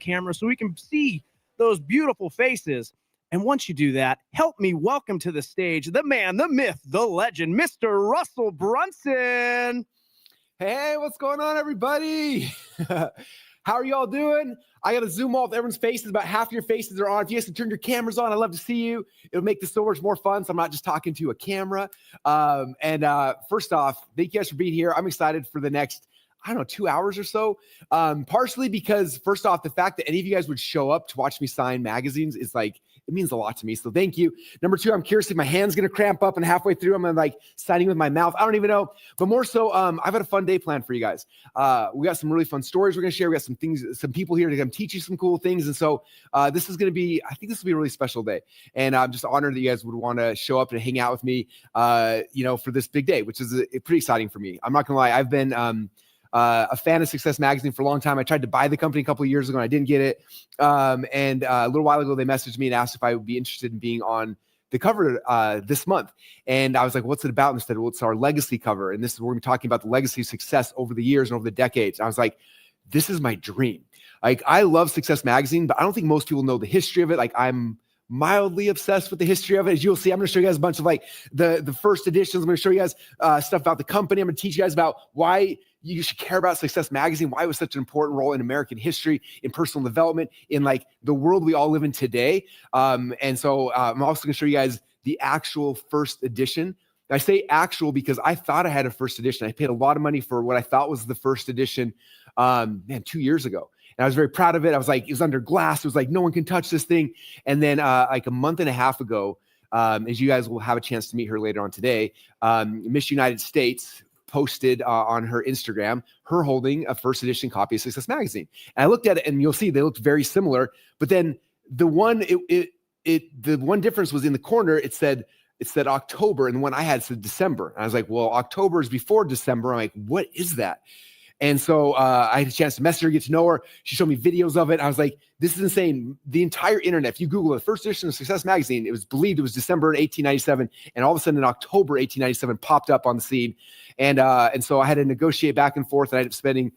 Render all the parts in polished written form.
camera so we can see those beautiful faces. And once you do that, help me welcome to the stage the man, the myth, the legend, Mr. Russell Brunson. Hey, what's going on, everybody? How are y'all doing? I got to zoom off everyone's faces. About half of your faces are on. If you guys can turn your cameras on, I'd love to see you. It'll make this so much more fun, so I'm not just talking to a camera. First off, thank you guys for being here. I'm excited for the next, 2 hours or so. Partially because, first off, the fact that any of you guys would show up to watch me sign magazines is like, it means a lot to me. So thank you. Number two, I'm curious if my hand's going to cramp up and halfway through I'm like signing with my mouth. I don't even know. But more so, I've had a fun day planned for you guys. We got some really fun stories we're going to share. We got some things, some people here to come teach you some cool things. And so this is going to be, I think this will be a really special day. And I'm just honored that you guys would want to show up and hang out with me, for this big day, which is pretty exciting for me. I'm not going to lie. I've been a fan of Success Magazine for a long time. I tried to buy the company a couple of years ago and I didn't get it. And a little while ago, they messaged me and asked if I would be interested in being on the cover this month. And I was like, what's it about? And they said, well, it's our legacy cover. And this is where we're talking about the legacy of success over the years and over the decades. And I was like, this is my dream. Like, I love Success Magazine, but I don't think most people know the history of it. Like, I'm mildly obsessed with the history of it. As you'll see, I'm going to show you guys a bunch of like the first editions. I'm going to show you guys stuff about the company. I'm going to teach you guys about why you should care about Success Magazine, why it was such an important role in American history, in personal development, in like the world we all live in today. And so I'm also going to show you guys the actual first edition. I say actual because I thought I had a first edition. I paid a lot of money for what I thought was the first edition, 2 years ago. And I was very proud of it. I was like, it was under glass. It was like, no one can touch this thing. And then like a month and a half ago, as you guys will have a chance to meet her later on today, Miss United States posted on her Instagram, her holding a first edition copy of Success Magazine. And I looked at it and you'll see they looked very similar, but then the one difference was in the corner. It said October, and the one I had said December. And I was like, well, October is before December. I'm like, what is that? And so I had a chance to message her, get to know her. She showed me videos of it. I was like, this is insane. The entire internet, if you Google the first edition of Success Magazine, it was believed it was December 1897. And all of a sudden in October 1897 popped up on the scene. And so I had to negotiate back and forth. And I ended up spending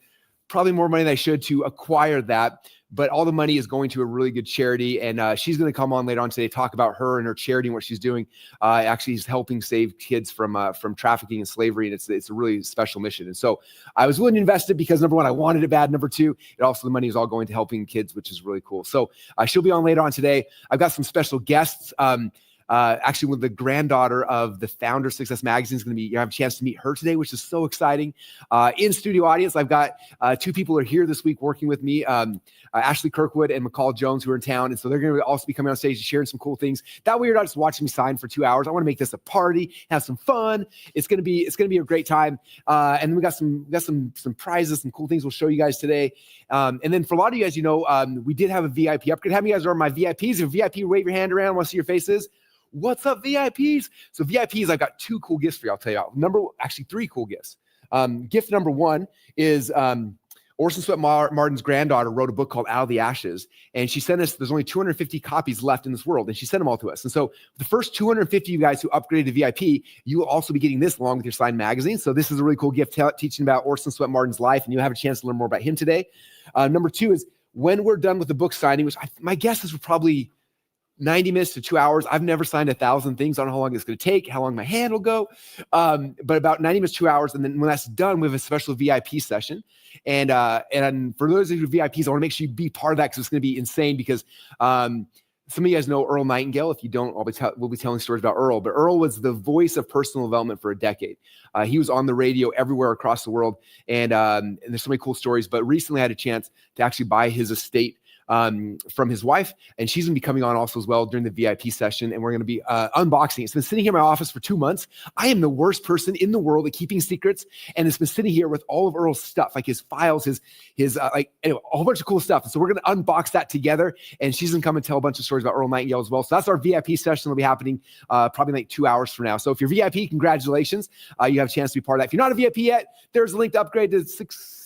probably more money than I should to acquire that. But all the money is going to a really good charity. And she's going to come on later on today, talk about her and her charity and what she's doing. Actually, she's helping save kids from trafficking and slavery. And it's a really special mission. And so I was willing to invest it because number one, I wanted it bad. Number two, the money is all going to helping kids, which is really cool. So she'll be on later on today. I've got some special guests. Actually, with the granddaughter of the founder of Success Magazine is going to be, you have a chance to meet her today, which is so exciting. In studio audience, I've got two people who are here this week working with me, Ashley Kirkwood and McCall Jones, who are in town. And so they're going to also be coming on stage and sharing some cool things. That way you're not just watching me sign for 2 hours. I want to make this a party, have some fun. It's going to be a great time. And then we got some prizes, some cool things we'll show you guys today. And then for a lot of you guys, we did have a VIP upgrade. How many of you guys are my VIPs? If VIP, wave your hand around. I want to see your faces. What's up, VIPs? So VIPs, I've got two cool gifts for you. I'll tell you. Actually, three cool gifts. Gift number one is Orson Sweat Martin's granddaughter wrote a book called Out of the Ashes. And she sent us, there's only 250 copies left in this world. And she sent them all to us. And so the first 250 of you guys who upgraded to VIP, you will also be getting this along with your signed magazine. So this is a really cool gift teaching about Orson Sweat Martin's life. And you'll have a chance to learn more about him today. Number two is when we're done with the book signing, which my guess is probably 90 minutes to 2 hours. I've never signed 1,000 things. I don't know how long it's going to take, how long my hand will go. But about 90 minutes, 2 hours. And then when that's done, we have a special VIP session. And for those of you VIPs, I want to make sure you be part of that because it's going to be insane because some of you guys know Earl Nightingale. If you don't, we'll be telling stories about Earl. But Earl was the voice of personal development for a decade. He was on the radio everywhere across the world. And there's so many cool stories. But recently I had a chance to actually buy his estate from his wife, and she's gonna be coming on also as well during the VIP session, and we're gonna be unboxing. It's been sitting here in my office for 2 months. I am the worst person in the world at keeping secrets, and it's been sitting here with all of Earl's stuff, like his files, his anyway, a whole bunch of cool stuff. And so we're gonna unbox that together, and she's gonna come and tell a bunch of stories about Earl Nightingale as well. So that's our VIP session that'll be happening probably like 2 hours from now. So if you're VIP, congratulations. You have a chance to be part of that. If you're not a VIP yet, there's a link to upgrade to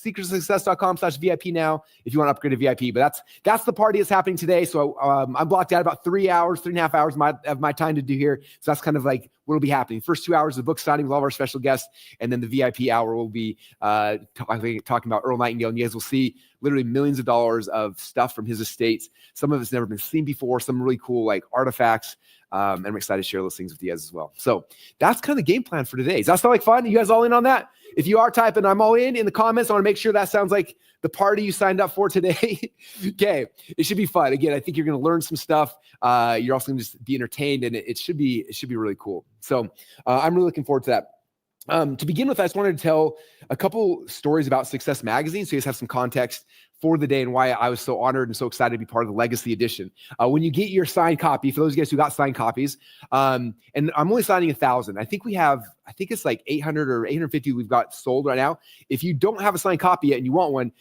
secretsuccess.com/VIP now if you want to upgrade to VIP. But that's the party that's happening today. So I'm blocked out about 3.5 hours of my time to do here. So that's kind of like what will be happening. First 2 hours of book signing with all of our special guests, and then the VIP hour will be talking about Earl Nightingale. And you guys will see literally millions of dollars of stuff from his estates. Some of it's never been seen before, some really cool like artifacts. And I'm excited to share those things with you guys as well. So that's kind of the game plan for today. Does that sound like fun? You guys all in on that? If you are typing, I'm all in the comments. I want to make sure that sounds like the party you signed up for today. Okay. It should be fun. Again, I think you're going to learn some stuff. You're also going to just be entertained, and it should be really cool. So I'm really looking forward to that. To begin with, I just wanted to tell a couple stories about Success Magazine so you guys have some context for the day and why I was so honored and so excited to be part of the Legacy Edition. When you get your signed copy, for those of you guys who got signed copies, and I'm only signing 1,000. I think it's like 800 or 850 we've got sold right now. If you don't have a signed copy yet and you want one,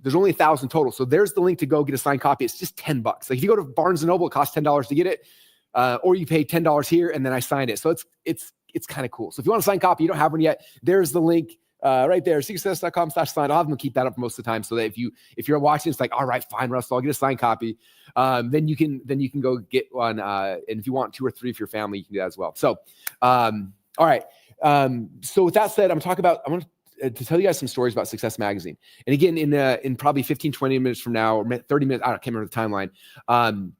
there's only 1,000 total. So there's the link to go get a signed copy. It's just $10. Like if you go to Barnes & Noble, it costs $10 to get it, or you pay $10 here and then I sign it. So it's kind of cool. So if you want a signed copy, you don't have one yet, there's the link right there, secretsuccess.com/sign. I'll have them keep that up most of the time so that if you're watching, it's like, all right, fine, Russell, I'll get a signed copy. Then you can go get one. And if you want 2 or 3 for your family, you can do that as well. So, all right. So with that said, I want to tell you guys some stories about Success Magazine. And again, in probably 15, 20 minutes from now, or 30 minutes, I can't remember the timeline.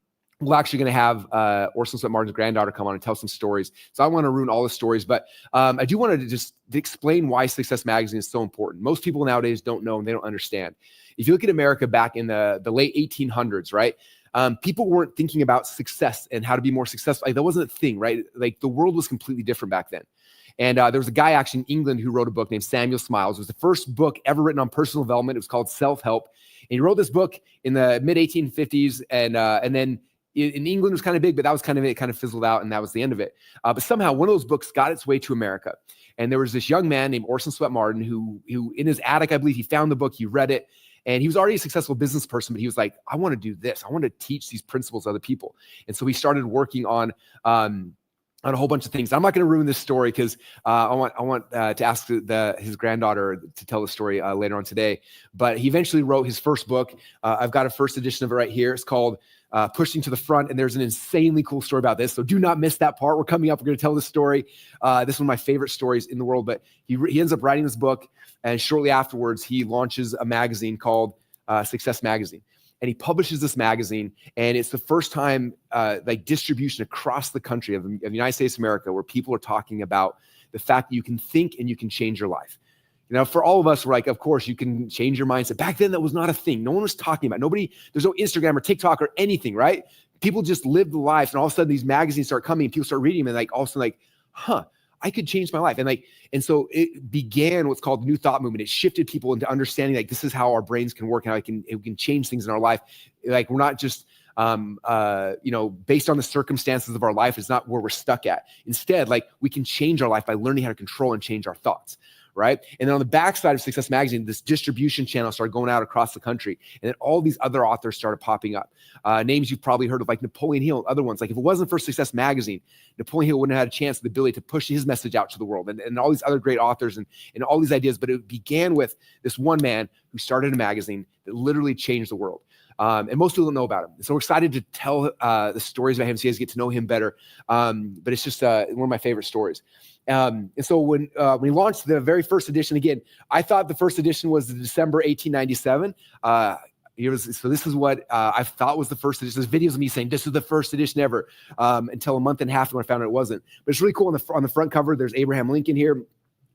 We're actually going to have Orson Sweat Martin's granddaughter come on and tell some stories. So I want to ruin all the stories, but I do want to just explain why Success Magazine is so important. Most people nowadays don't know and they don't understand. If you look at America back in the late 1800s, right? People weren't thinking about success and how to be more successful. Like, that wasn't a thing, right? Like the world was completely different back then. And there was a guy actually in England who wrote a book named Samuel Smiles. It was the first book ever written on personal development. It was called Self-Help. And he wrote this book in the mid 1850s. And then in England it was kind of big, but that was kind of it. It kind of fizzled out, and that was the end of it. But somehow one of those books got its way to America. And there was this young man named Orson Sweat Martin who in his attic, I believe, he found the book, he read it, and he was already a successful business person, but he was like, I want to do this. I want to teach these principles to other people. And so he started working on a whole bunch of things. I'm not going to ruin this story because I want to ask his granddaughter to tell the story later on today. But he eventually wrote his first book. I've got a first edition of it right here. It's called Pushing to the Front, and there's an insanely cool story about this. So do not miss that part. We're coming up. We're going to tell this story. This is one of my favorite stories in the world. But he ends up writing this book, and shortly afterwards, he launches a magazine called Success Magazine. And he publishes this magazine, and it's the first time like distribution across the country of the United States of America where people are talking about the fact that you can think and you can change your life. You know, for all of us, we're like, of course, you can change your mindset. Back then, that was not a thing. No one was talking about it. There's no Instagram or TikTok or anything, right? People just lived the life, and all of a sudden, these magazines start coming, and people start reading them, and like all of a sudden, like, I could change my life. And so it began what's called the New Thought movement. It shifted people into understanding like this is how our brains can work and how it can change things in our life. Like we're not just based on the circumstances of our life. It's not where we're stuck at. Instead, like we can change our life by learning how to control and change our thoughts. Right. And then on the backside of Success Magazine, this distribution channel started going out across the country. And then all these other authors started popping up. Names you've probably heard of, like Napoleon Hill and other ones. Like if it wasn't for Success Magazine, Napoleon Hill wouldn't have had a chance, the ability to push his message out to the world, and all these other great authors and all these ideas. But it began with this one man who started a magazine that literally changed the world. And most people don't know about him. So we're excited to tell the stories about him so you guys get to know him better. But it's just one of my favorite stories. And so when we launched the very first edition, again, I thought the first edition was December 1897. So this is what I thought was the first edition. There's videos of me saying this is the first edition ever until a month and a half when I found out it wasn't. But it's really cool. On the front cover, there's Abraham Lincoln here,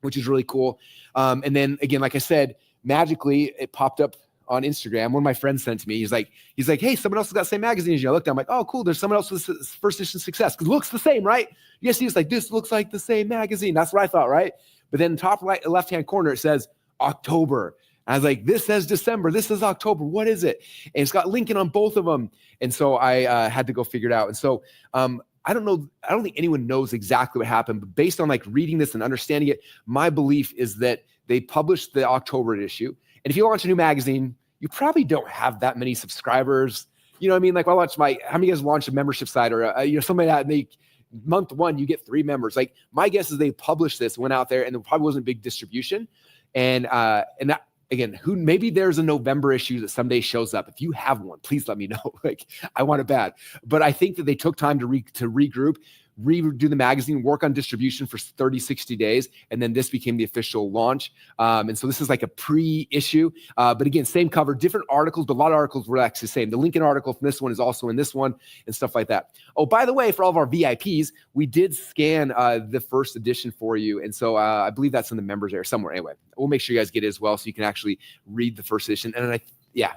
which is really cool. And then again, like I said, magically it popped up on Instagram. One of my friends sent to me. He's like, hey, someone else has got the same magazine as you. I looked, I'm like, oh, cool. There's someone else with first edition Success. Because it looks the same, right? You guys see, it's like, this looks like the same magazine. That's what I thought, right? But then top right, left-hand corner, it says October. And I was like, this says December. This is October. What is it? And it's got Lincoln on both of them. And so I had to go figure it out. And so I don't know. I don't think anyone knows exactly what happened. But based on like reading this and understanding it, my belief is that they published the October issue. And if you launch a new magazine, you probably don't have that many subscribers. You know what I mean? Like how many of you guys launched a membership site or somebody that make month one, you get 3 members. Like my guess is they published this, went out there, and there probably wasn't big distribution. And that again, maybe there's a November issue that someday shows up. If you have one, please let me know. Like, I want it bad. But I think that they took time to regroup, redo the magazine, work on distribution for 30, 60 days. And then this became the official launch. And so this is like a pre-issue. But again, same cover, different articles, but a lot of articles were actually the same. The Lincoln article from this one is also in this one and stuff like that. Oh, by the way, for all of our VIPs, we did scan the first edition for you. And so I believe that's in the members area somewhere. Anyway, we'll make sure you guys get it as well so you can actually read the first edition. And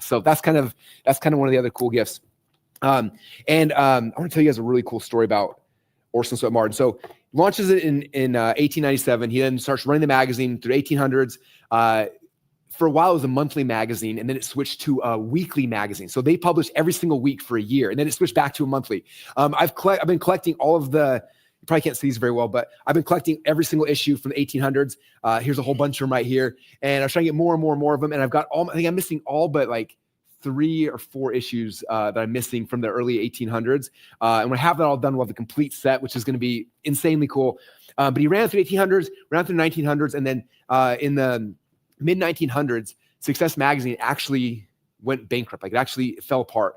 so that's kind of one of the other cool gifts. I want to tell you guys a really cool story about Orson Sweat Martin. So launches it in 1897. He then starts running the magazine through 1800s. For a while, it was a monthly magazine, and then it switched to a weekly magazine. So they published every single week for a year, and then it switched back to a monthly. I've been collecting all of the. You probably can't see these very well, but I've been collecting every single issue from the 1800s. Here's a whole bunch of them right here, and I'm trying to get more and more and more of them. And I've got all. I think I'm missing all but like 3 or 4 issues that I'm missing from the early 1800s. And when I have that all done, we'll have the complete set, which is going to be insanely cool. But he ran through 1800s, ran through 1900s, and then in the mid 1900s, Success Magazine actually went bankrupt. Like, it actually fell apart.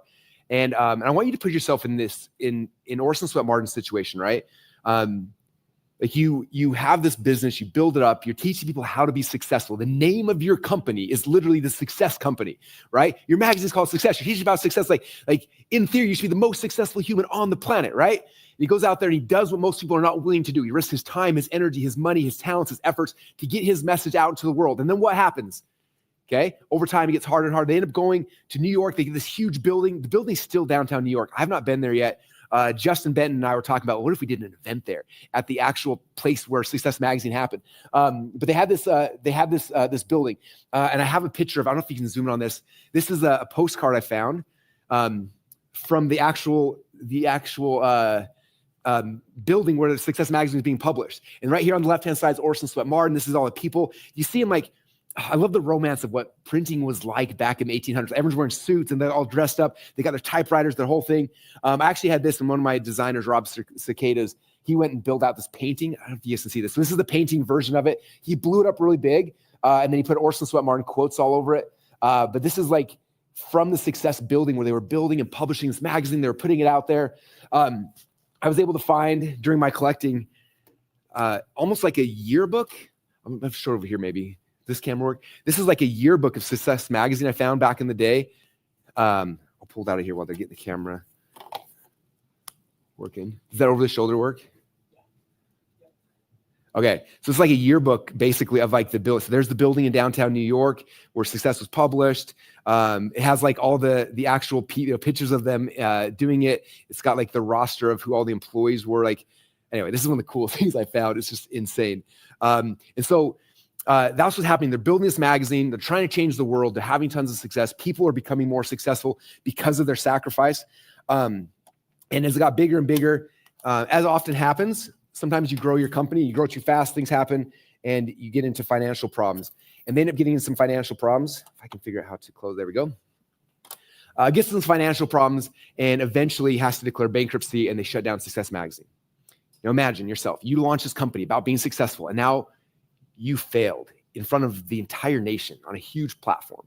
And I want you to put yourself in Orson Sweat Martin's situation, right? Like you have this business, you build it up, you're teaching people how to be successful. The name of your company is literally the Success Company, right? Your magazine is called Success. You're teaching about success. Like in theory, you should be the most successful human on the planet, right? And he goes out there and he does what most people are not willing to do. He risks his time, his energy, his money, his talents, his efforts to get his message out into the world. And then what happens? Okay. Over time, it gets harder and harder. They end up going to New York. They get this huge building. The building's still downtown New York. I've not been there yet. Justin Benton and I were talking about, what if we did an event there at the actual place where Success Magazine happened? But they had this building, and I have a picture of. I don't know if you can zoom in on this. This is a postcard I found from the actual building where the Success Magazine is being published. And right here on the left-hand side is Orson Sweat Martin. This is all the people. You see him like. I love the romance of what printing was like back in the 1800s. Everyone's wearing suits and they're all dressed up. They got their typewriters, their whole thing. I actually had this from one of my designers, Rob Cicadas. He went and built out this painting. I don't know if you guys can see this. So this is the painting version of it. He blew it up really big. And then he put Orson Sweat Martin quotes all over it. But this is like from the Success building where they were building and publishing this magazine. They were putting it out there. I was able to find during my collecting almost like a yearbook. I'm sure over here maybe. This camera work. This is like a yearbook of Success Magazine I found back in the day. I'll pull it out of here while they're getting the camera working. Does that over the shoulder work? Okay, so it's like a yearbook basically of like the building. So there's the building in downtown New York where Success was published. It has like all the actual pictures of them doing it. It's got like the roster of who all the employees were. Like, anyway, this is one of the cool things I found. It's just insane. And so that's what's happening. They're building this magazine. They're trying to change the world. They're having tons of success. People are becoming more successful because of their sacrifice. And as it got bigger and bigger, as often happens, sometimes you grow your company, you grow too fast, things happen, and you get into financial problems. And they end up getting into some financial problems. If I can figure out how to close, there we go. Gets some financial problems and eventually has to declare bankruptcy, and they shut down Success Magazine. Now imagine yourself, you launch this company about being successful, and now you failed in front of the entire nation on a huge platform,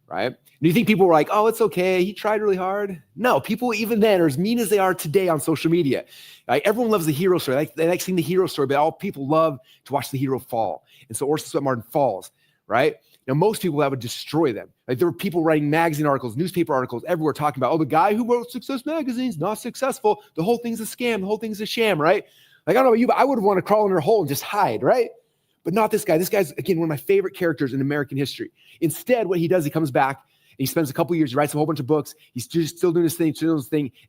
right? Do you think people were like, oh, it's okay, he tried really hard? No, people even then are as mean as they are today on social media. Right? Everyone loves the hero story. They like seeing the hero story, but all people love to watch the hero fall. And so Orson Sweat Martin falls, right? Now, most people, that would destroy them. Like, there were people writing magazine articles, newspaper articles, everywhere talking about, oh, the guy who wrote Success Magazine's not successful. The whole thing's a scam. The whole thing's a sham, right? Like, I don't know about you, but I would want to crawl in a hole and just hide, right? But not this guy. This guy's, again, one of my favorite characters in American history. Instead, what he does, he comes back and he spends a couple years, he writes a whole bunch of books. He's just still doing his thing,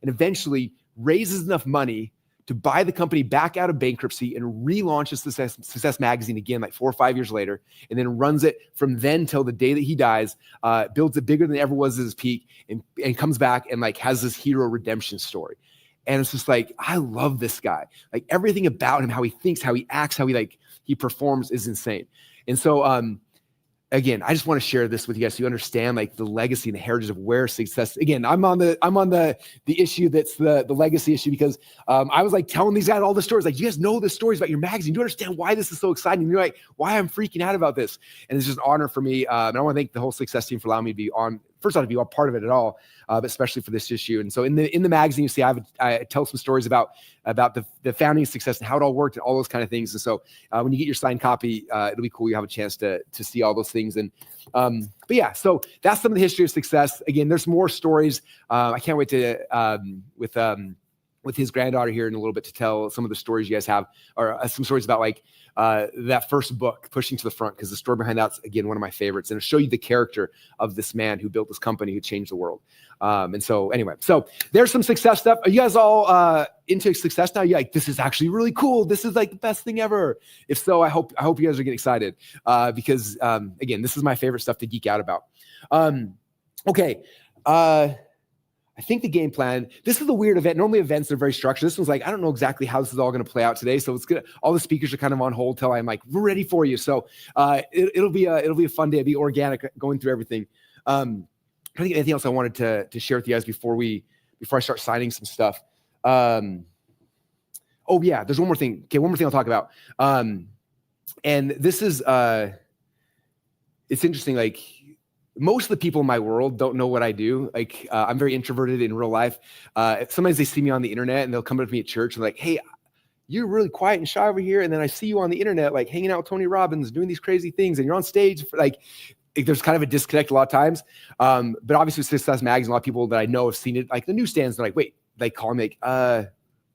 and eventually raises enough money to buy the company back out of bankruptcy and relaunches Success Magazine again, like 4 or 5 years later, and then runs it from then till the day that he dies, builds it bigger than it ever was at his peak, and comes back and like has this hero redemption story. And it's just like, I love this guy. Like, everything about him, how he thinks, how he acts, how he performs is insane. And so again, I just want to share this with you guys so you understand like the legacy and the heritage of where success. Again, I'm on the issue that's the legacy issue because I was like telling these guys all the stories. Like, you guys know the stories about your magazine. Do you understand why this is so exciting? You're like, why I'm freaking out about this. And it's just an honor for me. And I want to thank the whole success team for allowing me to be on. First off, to be a part of it at all, but especially for this issue. And so in the magazine, you see, I tell some stories about the founding success and how it all worked and all those kind of things. And so when you get your signed copy, it'll be cool. You have a chance to see all those things. And but yeah, so that's some of the history of success. Again, there's more stories. I can't wait to with his granddaughter here in a little bit to tell some of the stories you guys have, or some stories about like that first book, Pushing to the Front, because the story behind that's, again, one of my favorites. And it'll show you the character of this man who built this company, who changed the world. And so anyway, so there's some success stuff. Are you guys all into success now? You're like, this is actually really cool. This is like the best thing ever. If so, I hope you guys are getting excited because again, this is my favorite stuff to geek out about. Okay. I think the game plan, this is a weird event. Normally events are very structured. This one's like, I don't know exactly how this is all going to play out today. So it's good. All the speakers are kind of on hold till I'm like, we're ready for you. So it'll be a fun day. It'll be organic going through everything. I think anything else I wanted to share with you guys before I start signing some stuff. Oh yeah, there's one more thing. Okay. One more thing I'll talk about. And this is, it's interesting. Like, most of the people in my world don't know what I do. Like, I'm very introverted in real life. Sometimes they see me on the internet and they'll come up to me at church and like, hey, you're really quiet and shy over here. And then I see you on the internet, like hanging out with Tony Robbins, doing these crazy things. And you're on stage for like, there's kind of a disconnect a lot of times. But obviously with Success Magazine, a lot of people that I know have seen it, like the newsstands, they're like, wait, they call me like, I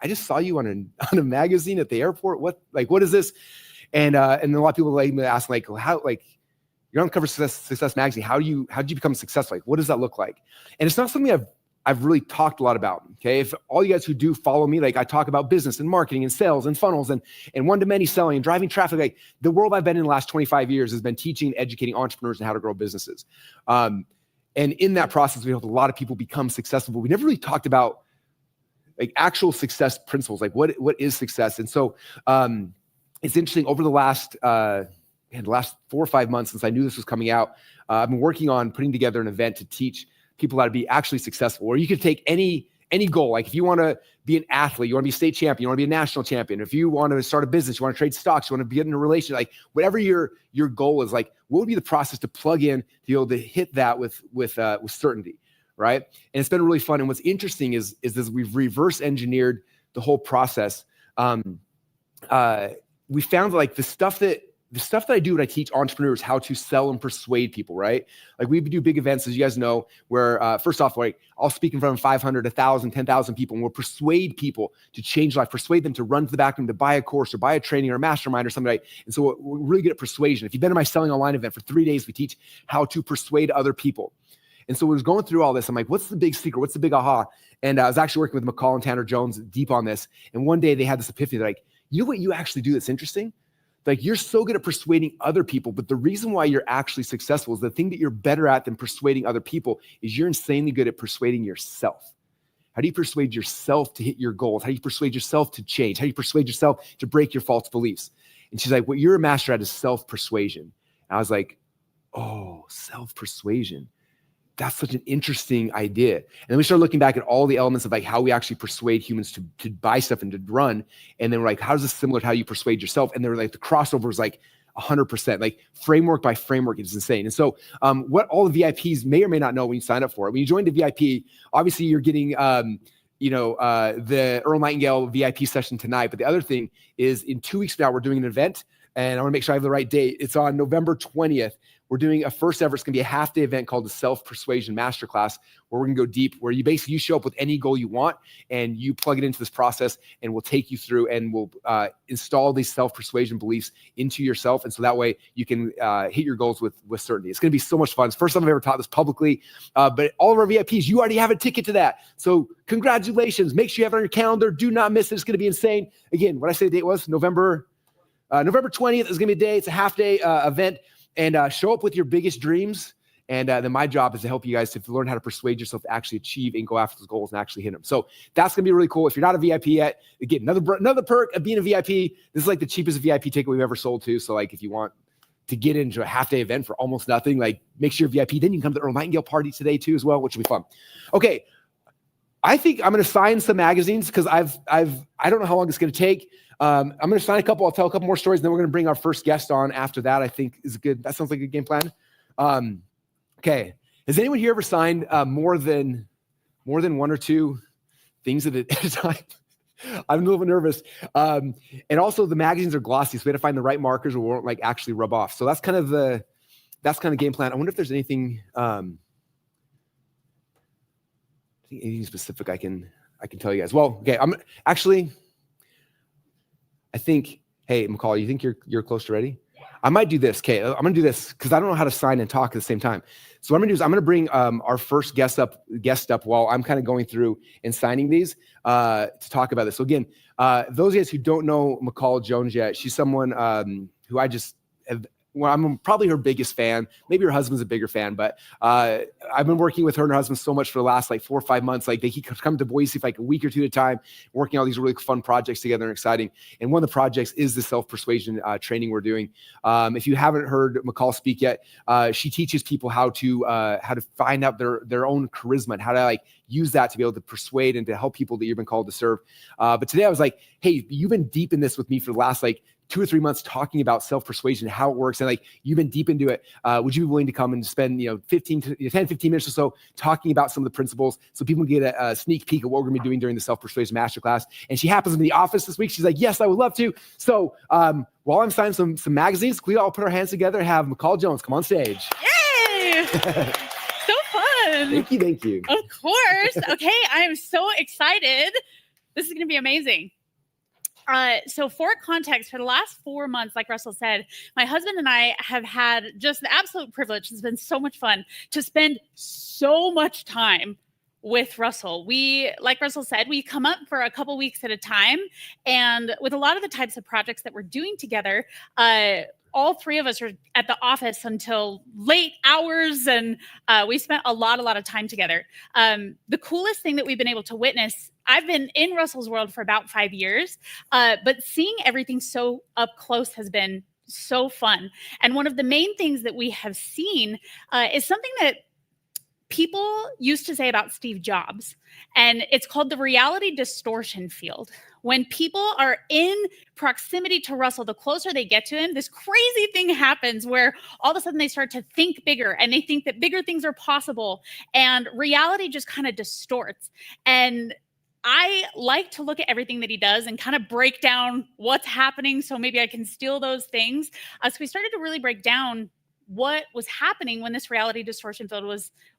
just saw you on a magazine at the airport. What is this? And a lot of people like ask like, how, like, you're on cover Success Magazine. How do you become successful? Like, what does that look like? And it's not something I've really talked a lot about. Okay. If all you guys who do follow me, like I talk about business and marketing and sales and funnels and one-to-many selling and driving traffic, like the world I've been in the last 25 years has been teaching and educating entrepreneurs on how to grow businesses. And in that process, we helped a lot of people become successful, but we never really talked about like actual success principles, like what is success? And so it's interesting over the last 4 or 5 months since I knew this was coming out, I've been working on putting together an event to teach people how to be actually successful. Or you could take any goal. Like if you want to be an athlete, you want to be a state champion, you want to be a national champion. If you want to start a business, you want to trade stocks, you want to get in a relationship, like whatever your goal is, like what would be the process to plug in to be able to hit that with certainty, right? And it's been really fun. And what's interesting is this, we've reverse engineered the whole process. We found like the stuff that I do when I teach entrepreneurs how to sell and persuade people, right? Like we do big events, as you guys know, where first off, like I'll speak in front of 500, 1,000, 10,000 people, and we'll persuade people to change life, persuade them to run to the back room to buy a course or buy a training or a mastermind or something, right? And so we're really good at persuasion. If you've been to my Selling Online event for 3 days, we teach how to persuade other people. And so we was going through all this. I'm like, what's the big secret? What's the big aha? And I was actually working with McCall and Tanner Jones deep on this. And one day they had this epiphany. They're like, you know what you actually do that's interesting? Like you're so good at persuading other people, but the reason why you're actually successful is the thing that you're better at than persuading other people is you're insanely good at persuading yourself. How do you persuade yourself to hit your goals? How do you persuade yourself to change? How do you persuade yourself to break your false beliefs? And she's like, what you're a master at is self-persuasion. And I was like, oh, self-persuasion. That's such an interesting idea. And then we started looking back at all the elements of like how we actually persuade humans to buy stuff and to run. And then we're like, how is this similar to how you persuade yourself? And they were like, the crossover is like 100%, like framework by framework. It's insane. And so what all the VIPs may or may not know when you sign up for it, when you join the VIP, obviously you're getting, the Earl Nightingale VIP session tonight. But the other thing is in 2 weeks from now, we're doing an event and I want to make sure I have the right date. It's on November 20th. We're doing a first ever, it's going to be a half-day event called the Self-persuasion Masterclass, where we're going to go deep, where you show up with any goal you want and you plug it into this process and we'll take you through and we'll install these self-persuasion beliefs into yourself. And so that way you can hit your goals with certainty. It's going to be so much fun. It's the first time I've ever taught this publicly, but all of our VIPs, you already have a ticket to that. So congratulations. Make sure you have it on your calendar. Do not miss it. It's going to be insane. Again, what I say the date was November 20th is going to be a day. It's a half-day event. And show up with your biggest dreams. And then my job is to help you guys to learn how to persuade yourself to actually achieve and go after those goals and actually hit them. So that's going to be really cool. If you're not a VIP yet, again, another perk of being a VIP. This is like the cheapest VIP ticket we've ever sold to. So like if you want to get into a half-day event for almost nothing. Like, make sure you're VIP. Then you can come to the Earl Nightingale party today too as well, which will be fun. Okay, I think I'm going to sign some magazines because I don't know how long it's going to take. I'm going to sign a couple. I'll tell a couple more stories, and then we're going to bring our first guest on after that. I think is good. That sounds like a good game plan. Okay, has anyone here ever signed more than one or two things at a time? I'm a little bit nervous. And also the magazines are glossy, so we had to find the right markers or won't like actually rub off. So that's kind of game plan. I wonder if there's anything, anything specific I can tell you guys. Well, okay, I think, hey, McCall, you think you're close to ready? Yeah. I might do this. Okay, I'm gonna do this because I don't know how to sign and talk at the same time. So what I'm gonna do is I'm gonna bring our first guest up while I'm kind of going through and signing these to talk about this. So again, those of you guys who don't know McCall Jones yet, she's someone who I just have. Well, I'm probably her biggest fan. Maybe her husband's a bigger fan, but I've been working with her and her husband so much for the last like 4 or 5 months. Like they keep coming to Boise for like a week or two at a time, working all these really fun projects together and exciting. And one of the projects is the self-persuasion training we're doing. If you haven't heard McCall speak yet, she teaches people how to find out their own charisma and how to like use that to be able to persuade and to help people that you've been called to serve. But today I was like, hey, you've been deep in this with me for the last like 2 or 3 months talking about self-persuasion, how it works. And like, you've been deep into it. Would you be willing to come and spend, 15 minutes or so talking about some of the principles so people can get a sneak peek of what we're gonna be doing during the self-persuasion masterclass? And she happens to be in the office this week. She's like, yes, I would love to. So while I'm signing some magazines, can we all put our hands together and have McCall Jones come on stage? Yay! So fun. Thank you. Of course. Okay, I am so excited. This is gonna be amazing. So for context, for the last 4 months, like Russell said, my husband and I have had just the absolute privilege. It's been so much fun to spend so much time with Russell. We, like Russell said, we come up for a couple weeks at a time. And with a lot of the types of projects that we're doing together, all 3 of us are at the office until late hours, and we spent a lot of time together. The coolest thing that we've been able to witness, I've been in Russell's world for about 5 years, but seeing everything so up close has been so fun. And one of the main things that we have seen is something that people used to say about Steve Jobs, and it's called the reality distortion field. When people are in proximity to Russell, the closer they get to him, this crazy thing happens where all of a sudden they start to think bigger and they think that bigger things are possible, and reality just kind of distorts. And I like to look at everything that he does and kind of break down what's happening so maybe I can steal those things. So we started to really break down what was happening when this reality distortion field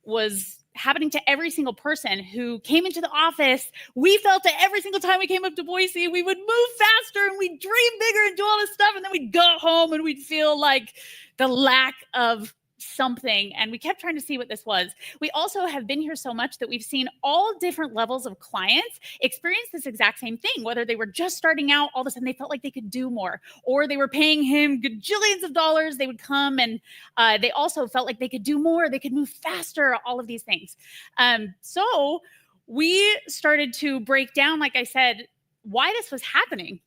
was happening to every single person who came into the office. We felt that every single time we came up to Boise, we would move faster and we'd dream bigger and do all this stuff. And then we'd go home and we'd feel like the lack of something. And we kept trying to see what this was. We also have been here so much that we've seen all different levels of clients experience this exact same thing, whether they were just starting out, all of a sudden they felt like they could do more, or they were paying him gajillions of dollars. They would come and they also felt like they could do more, they could move faster, all of these things. So we started to break down, like I said, why this was happening.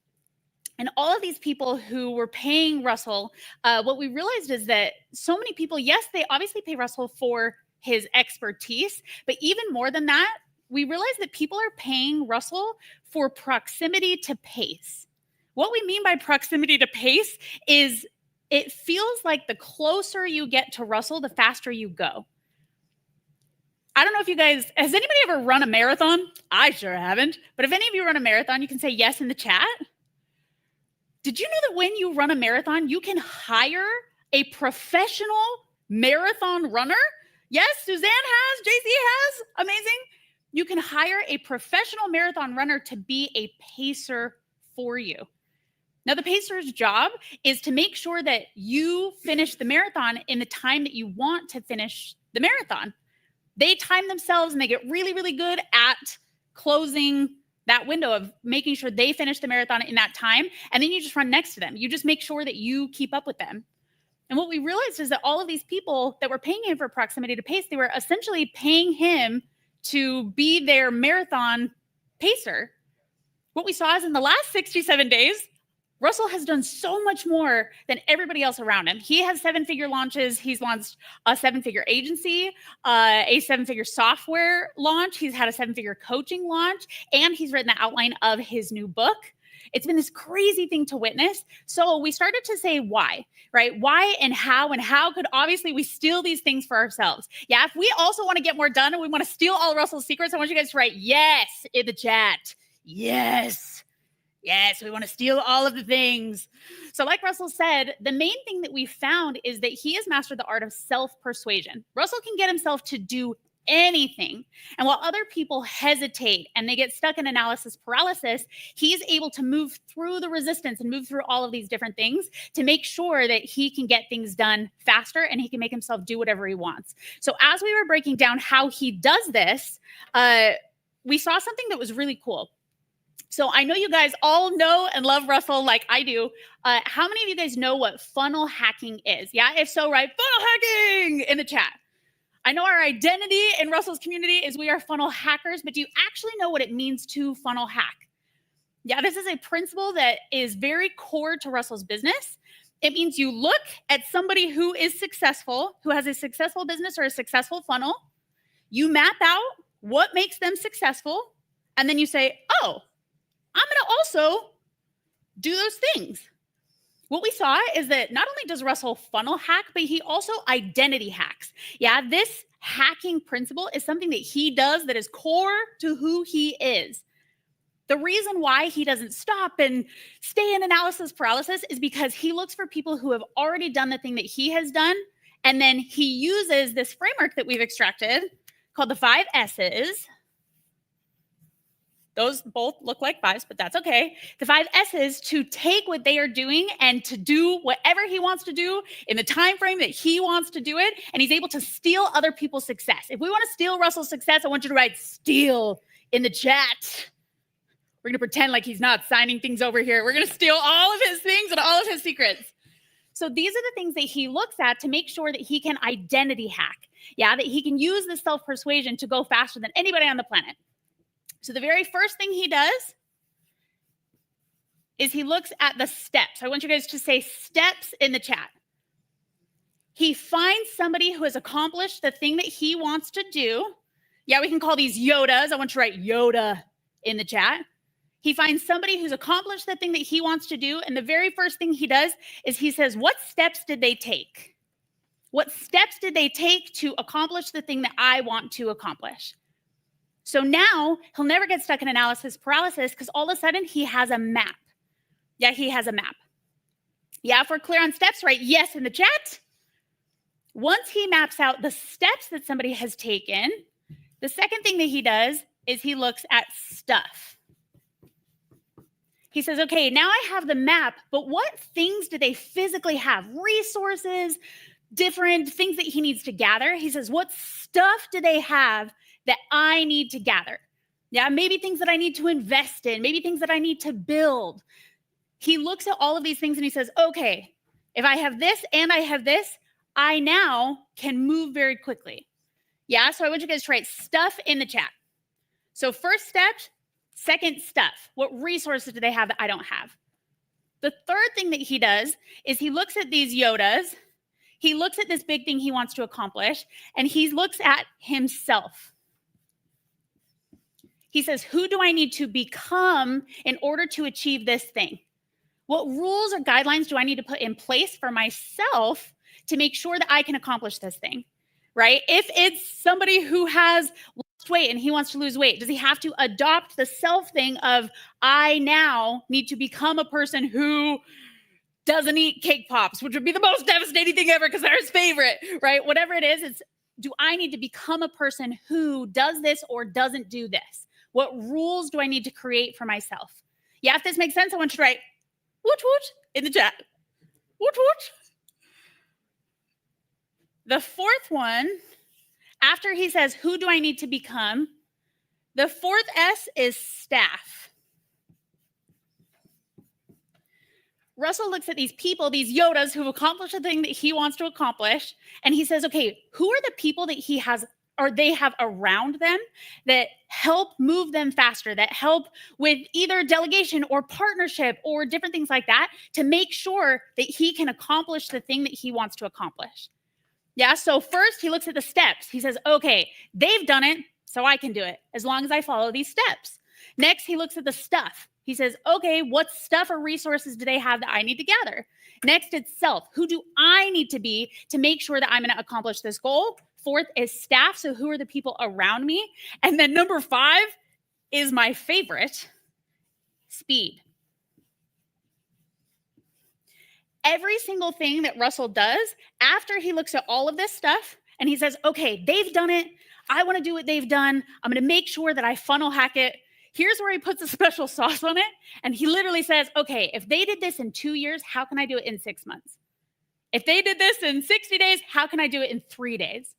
And all of these people who were paying Russell, what we realized is that so many people, yes, they obviously pay Russell for his expertise, but even more than that, we realized that people are paying Russell for proximity to pace. What we mean by proximity to pace is it feels like the closer you get to Russell, the faster you go. I don't know if you guys, has anybody ever run a marathon? I sure haven't. But if any of you run a marathon, you can say yes in the chat. Did you know that when you run a marathon, you can hire a professional marathon runner? Yes, Suzanne has, JC has, amazing. You can hire a professional marathon runner to be a pacer for you. Now, the pacer's job is to make sure that you finish the marathon in the time that you want to finish the marathon. They time themselves and they get really, really good at closing that window of making sure they finish the marathon in that time. And then you just run next to them. You just make sure that you keep up with them. And what we realized is that all of these people that were paying him for proximity to pace, they were essentially paying him to be their marathon pacer. What we saw is in the last 67 days, Russell has done so much more than everybody else around him. He has 7-figure launches. He's launched a 7-figure agency, a 7-figure software launch. He's had a 7-figure coaching launch, and he's written the outline of his new book. It's been this crazy thing to witness. So we started to say why, right? Why and how could obviously we steal these things for ourselves? Yeah, if we also want to get more done and we want to steal all Russell's secrets, I want you guys to write yes in the chat. Yes. Yes, we want to steal all of the things. So like Russell said, the main thing that we found is that he has mastered the art of self-persuasion. Russell can get himself to do anything. And while other people hesitate and they get stuck in analysis paralysis, he's able to move through the resistance and move through all of these different things to make sure that he can get things done faster and he can make himself do whatever he wants. So as we were breaking down how he does this, we saw something that was really cool. So I know you guys all know and love Russell like I do. How many of you guys know what funnel hacking is? Yeah, if so, write funnel hacking in the chat. I know our identity in Russell's community is we are funnel hackers, but do you actually know what it means to funnel hack? Yeah, this is a principle that is very core to Russell's business. It means you look at somebody who is successful, who has a successful business or a successful funnel. You map out what makes them successful, and then you say, oh, I'm going to also do those things. What we saw is that not only does Russell funnel hack, but he also identity hacks. Yeah, this hacking principle is something that he does that is core to who he is. The reason why he doesn't stop and stay in analysis paralysis is because he looks for people who have already done the thing that he has done, and then he uses this framework that we've extracted called the 5 S's. Those both look like 5s, but that's okay. The 5 S's to take what they are doing and to do whatever he wants to do in the time frame that he wants to do it, and he's able to steal other people's success. If we want to steal Russell's success, I want you to write steal in the chat. We're going to pretend like he's not signing things over here. We're going to steal all of his things and all of his secrets. So these are the things that he looks at to make sure that he can identity hack. Yeah, that he can use the self-persuasion to go faster than anybody on the planet. So the very first thing he does is he looks at the steps. I want you guys to say steps in the chat. He finds somebody who has accomplished the thing that he wants to do. Yeah, we can call these Yodas. I want you to write Yoda in the chat. He finds somebody who's accomplished the thing that he wants to do. And the very first thing he does is he says, what steps did they take? What steps did they take to accomplish the thing that I want to accomplish? So now he'll never get stuck in analysis paralysis because all of a sudden he has a map. Yeah, he has a map. Yeah, if we're clear on steps, right? Yes in the chat. Once he maps out the steps that somebody has taken, the second thing that he does is he looks at stuff. He says, okay, now I have the map, but what things do they physically have? Resources, different things that he needs to gather. He says, what stuff do they have that I need to gather? Yeah, maybe things that I need to invest in, maybe things that I need to build. He looks at all of these things and he says, okay, if I have this and I have this, I now can move very quickly. Yeah, so I want you guys to write stuff in the chat. So first step, second stuff. What resources do they have that I don't have? The third thing that he does is he looks at these Yodas. He looks at this big thing he wants to accomplish, and he looks at himself. He says, who do I need to become in order to achieve this thing? What rules or guidelines do I need to put in place for myself to make sure that I can accomplish this thing, right? If it's somebody who has lost weight and he wants to lose weight, does he have to adopt the self thing of, I now need to become a person who doesn't eat cake pops, which would be the most devastating thing ever because they're his favorite, right? Whatever it is, it's, do I need to become a person who does this or doesn't do this? What rules do I need to create for myself? Yeah, if this makes sense, I want you to write woot woot in the chat. Woot woot. The fourth one, after he says, who do I need to become? The fourth S is staff. Russell looks at these people, these Yodas who've accomplished the thing that he wants to accomplish, and he says, okay, who are the people that he has or they have around them that help move them faster, that help with either delegation or partnership or different things like that to make sure that he can accomplish the thing that he wants to accomplish. Yeah, so first he looks at the steps. He says, okay, they've done it, so I can do it as long as I follow these steps. Next, he looks at the stuff. He says, okay, what stuff or resources do they have that I need to gather? Next, it's self. Who do I need to be to make sure that I'm going to accomplish this goal? Fourth is staff. So who are the people around me? And then number 5 is my favorite, speed. Every single thing that Russell does after he looks at all of this stuff and he says, okay, they've done it. I want to do what they've done. I'm going to make sure that I funnel hack it. Here's where he puts a special sauce on it. And he literally says, okay, if they did this in 2 years, how can I do it in 6 months? If they did this in 60 days, how can I do it in 3 days?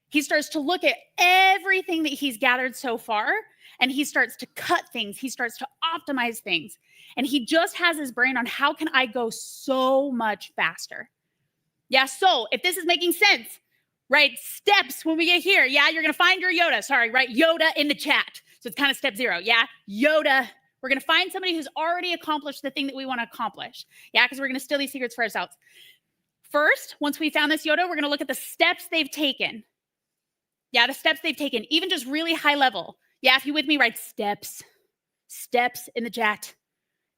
He starts to look at everything that he's gathered so far, and he starts to cut things. He starts to optimize things. And he just has his brain on how can I go so much faster? Yeah, so if this is making sense, right? Steps when we get here. Yeah, you're going to find your Yoda. Sorry, right? Yoda in the chat. So it's kind of step 0. Yeah, Yoda. We're going to find somebody who's already accomplished the thing that we want to accomplish. Yeah, because we're going to steal these secrets for ourselves. First, once we found this Yoda, we're going to look at the steps they've taken. Yeah, the steps they've taken, even just really high level. Yeah, if you're with me, write steps. Steps in the chat.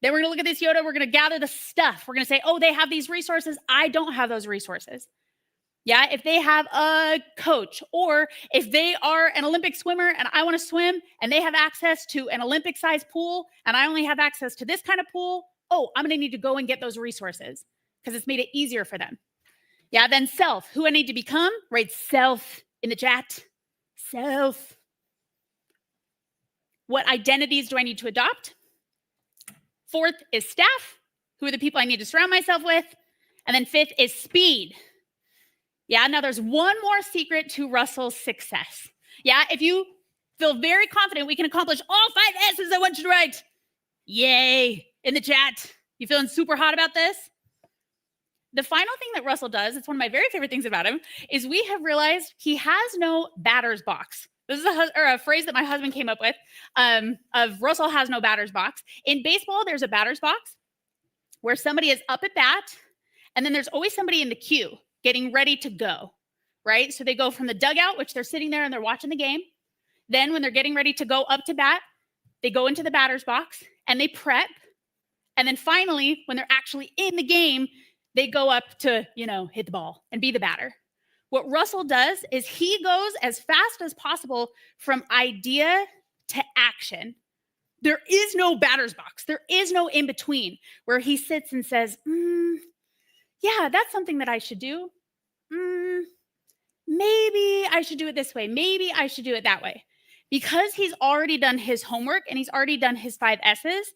Then we're going to look at this Yoda. We're going to gather the stuff. We're going to say, oh, they have these resources. I don't have those resources. Yeah, if they have a coach or if they are an Olympic swimmer and I want to swim and they have access to an Olympic-sized pool and I only have access to this kind of pool, oh, I'm going to need to go and get those resources because it's made it easier for them. Yeah, then self. Who I need to become? Write self in the chat. Self. What identities do I need to adopt? Fourth is staff. Who are the people I need to surround myself with? And then 5th is speed. Yeah, now there's one more secret to Russell's success. Yeah, if you feel very confident we can accomplish all 5 S's, I want you to write, yay, in the chat. You feeling super hot about this? The final thing that Russell does, it's one of my very favorite things about him, is we have realized he has no batter's box. This is a phrase that my husband came up with, of Russell has no batter's box. In baseball, there's a batter's box where somebody is up at bat, and then there's always somebody in the queue getting ready to go, right? So they go from the dugout, which they're sitting there and they're watching the game. Then when they're getting ready to go up to bat, they go into the batter's box and they prep. And then finally, when they're actually in the game, they go up to, hit the ball and be the batter. What Russell does is he goes as fast as possible from idea to action. There is no batter's box. There is no in between where he sits and says, yeah, that's something that I should do. Maybe I should do it this way. Maybe I should do it that way. Because he's already done his homework and he's already done his 5 S's,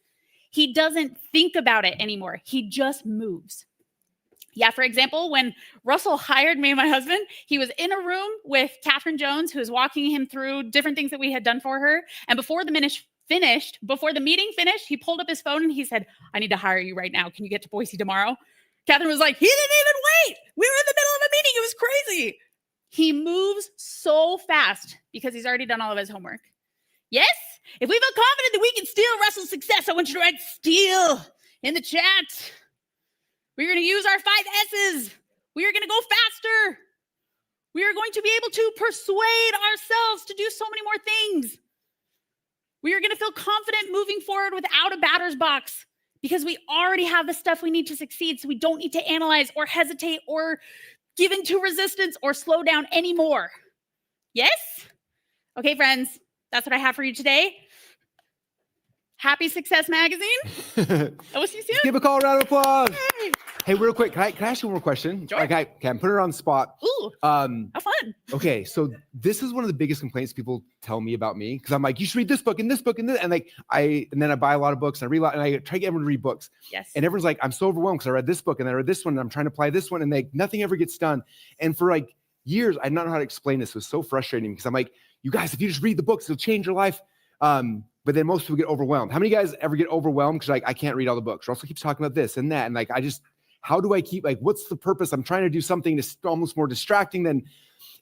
he doesn't think about it anymore. He just moves. Yeah, for example, when Russell hired me and my husband, he was in a room with Catherine Jones, who was walking him through different things that we had done for her. And before the meeting finished, he pulled up his phone and he said, I need to hire you right now. Can you get to Boise tomorrow? Catherine was like, he didn't even wait. We were in the middle of a meeting. It was crazy. He moves so fast because he's already done all of his homework. Yes, if we feel confident that we can steal Russell's success, I want you to write steal in the chat. We're going to use our 5 S's. We are going to go faster. We are going to be able to persuade ourselves to do so many more things. We are going to feel confident moving forward without a batter's box because we already have the stuff we need to succeed. So we don't need to analyze or hesitate or give into resistance or slow down anymore. Yes? Okay, friends, that's what I have for you today. Happy Success Magazine. We'll see you soon. Give a call, round of applause. Hey, real quick, can I ask you one more question? Sure. Okay, can put her on the spot. Ooh, how fun. Okay, so this is one of the biggest complaints people tell me about me because I'm like, you should read this book and this book and this, and then I buy a lot of books and I read a lot, and I try to get everyone to read books. Yes. And everyone's like, I'm so overwhelmed because I read this book and I read this one and I'm trying to apply this one, and nothing ever gets done. And for years, I did not know how to explain this. It was so frustrating because I'm like, you guys, if you just read the books, it'll change your life. But then most people get overwhelmed. How many guys ever get overwhelmed because I can't read all the books? Russell keeps talking about this and that, and how do I keep what's the purpose? I'm trying to do something that's almost more distracting than,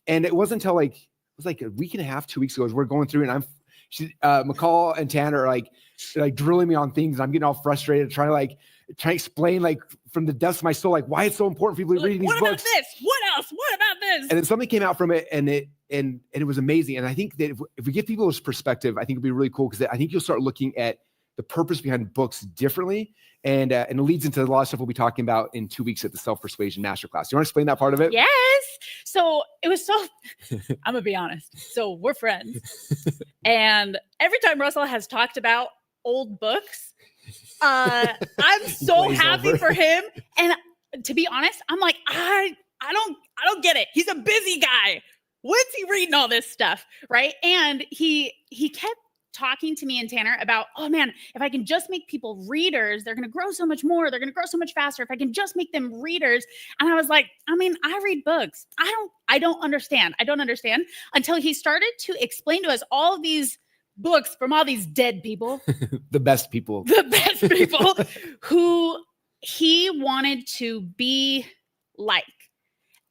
and it wasn't until was like a week and a half, 2 weeks ago, as we're going through, and McCall and Tanner are like drilling me on things, and I'm getting all frustrated, trying to explain like from the depths of my soul, like why it's so important for people to read these books. What about this? What else? What about this? And then something came out from it, and it was amazing. And I think that if we give people this perspective, I think it'd be really cool, because I think you'll start looking at the purpose behind books differently. And it leads into a lot of stuff we'll be talking about in 2 weeks at the Self-persuasion masterclass. You want to explain that part of it? Yes. So it was I'm gonna be honest. So we're friends. And every time Russell has talked about old books, I'm so happy for him. And to be honest, I'm like, I don't get it. He's a busy guy. When's he reading all this stuff? Right. And he kept talking to me and Tanner about, oh man, if I can just make people readers, they're going to grow so much more. They're going to grow so much faster. If I can just make them readers. And I was like, I mean, I read books. I don't understand. I don't understand, until he started to explain to us all of these books from all these dead people, the best people who he wanted to be like.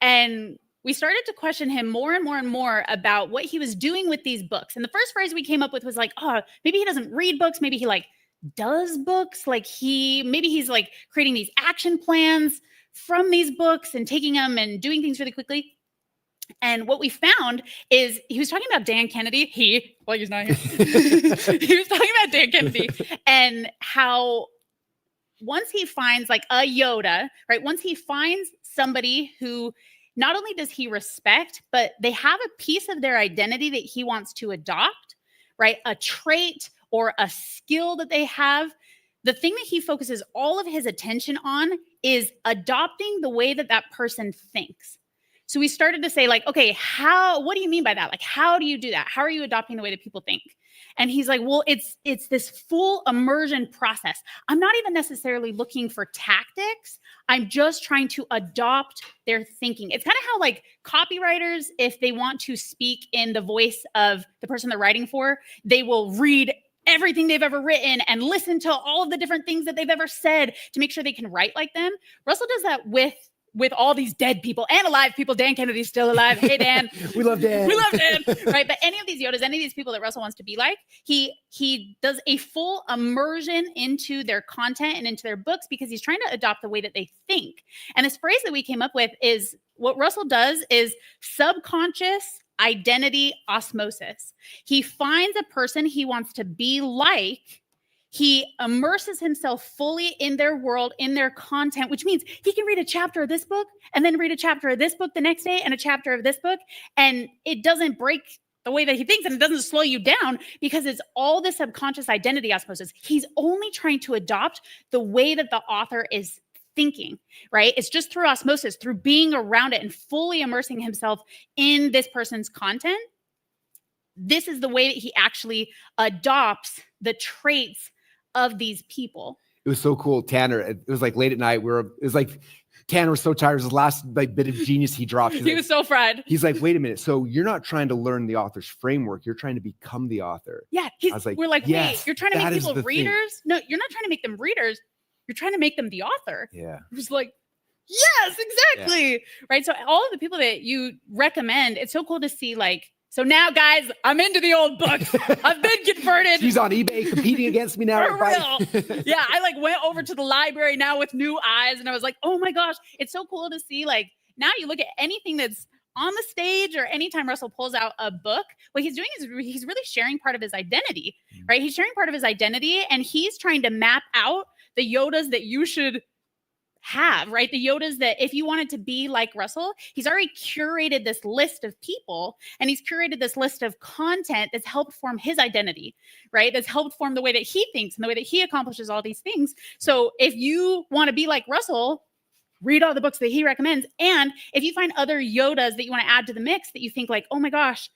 And we started to question him more and more and more about what he was doing with these books. And the first phrase we came up with was like, oh, maybe he doesn't read books. Maybe he like does books. Like maybe he's like creating these action plans from these books and taking them and doing things really quickly. And what we found is he was talking about Dan Kennedy. He's not here. He was talking about Dan Kennedy and how once he finds like a Yoda, right? Once he finds somebody who not only does he respect, but they have a piece of their identity that he wants to adopt, right? A trait or a skill that they have. The thing that he focuses all of his attention on is adopting the way that that person thinks. So we started to say like, okay, what do you mean by that? Like, how do you do that? How are you adopting the way that people think? And he's like, well, it's this full immersion process. I'm not even necessarily looking for tactics. I'm just trying to adopt their thinking. It's kind of how like copywriters, if they want to speak in the voice of the person they're writing for, they will read everything they've ever written and listen to all of the different things that they've ever said to make sure they can write like them. Russell does that with all these dead people and alive people. Dan Kennedy's still alive. Hey, Dan. We love Dan. Right? But any of these Yodas, any of these people that Russell wants to be like, he does a full immersion into their content and into their books because he's trying to adopt the way that they think. And this phrase that we came up with is what Russell does is subconscious identity osmosis. He finds a person he wants to be like. He immerses himself fully in their world, in their content, which means he can read a chapter of this book and then read a chapter of this book the next day and a chapter of this book. And it doesn't break the way that he thinks and it doesn't slow you down because it's all the subconscious identity osmosis. He's only trying to adopt the way that the author is thinking, right? It's just through osmosis, through being around it and fully immersing himself in this person's content. This is the way that he actually adopts the traits of these people. It was so cool. Tanner, it was like late at night. Tanner was so tired. It was the last like bit of genius he dropped. He was so fried. He's like, wait a minute. So you're not trying to learn the author's framework. You're trying to become the author. Yeah. We're like, yes, wait, you're trying to make people readers? No, you're not trying to make them readers. You're trying to make them the author. Yeah. It was like, yes, exactly. Yeah. Right. So all of the people that you recommend, it's so cool to see like, so now, guys, I'm into the old books. I've been converted. She's on eBay competing against me now. For real. Yeah, I like went over to the library now with new eyes, and I was like, oh my gosh, it's so cool to see. Like now, you look at anything that's on the stage, or anytime Russell pulls out a book, what he's doing is he's really sharing part of his identity, right? He's sharing part of his identity, and he's trying to map out the Yodas that you should have, right? The Yodas that if you wanted to be like Russell, he's already curated this list of people and he's curated this list of content that's helped form his identity, right? That's helped form the way that he thinks and the way that he accomplishes all these things. So if you want to be like Russell, read all the books that he recommends. And if you find other Yodas that you want to add to the mix that you think like, oh my gosh,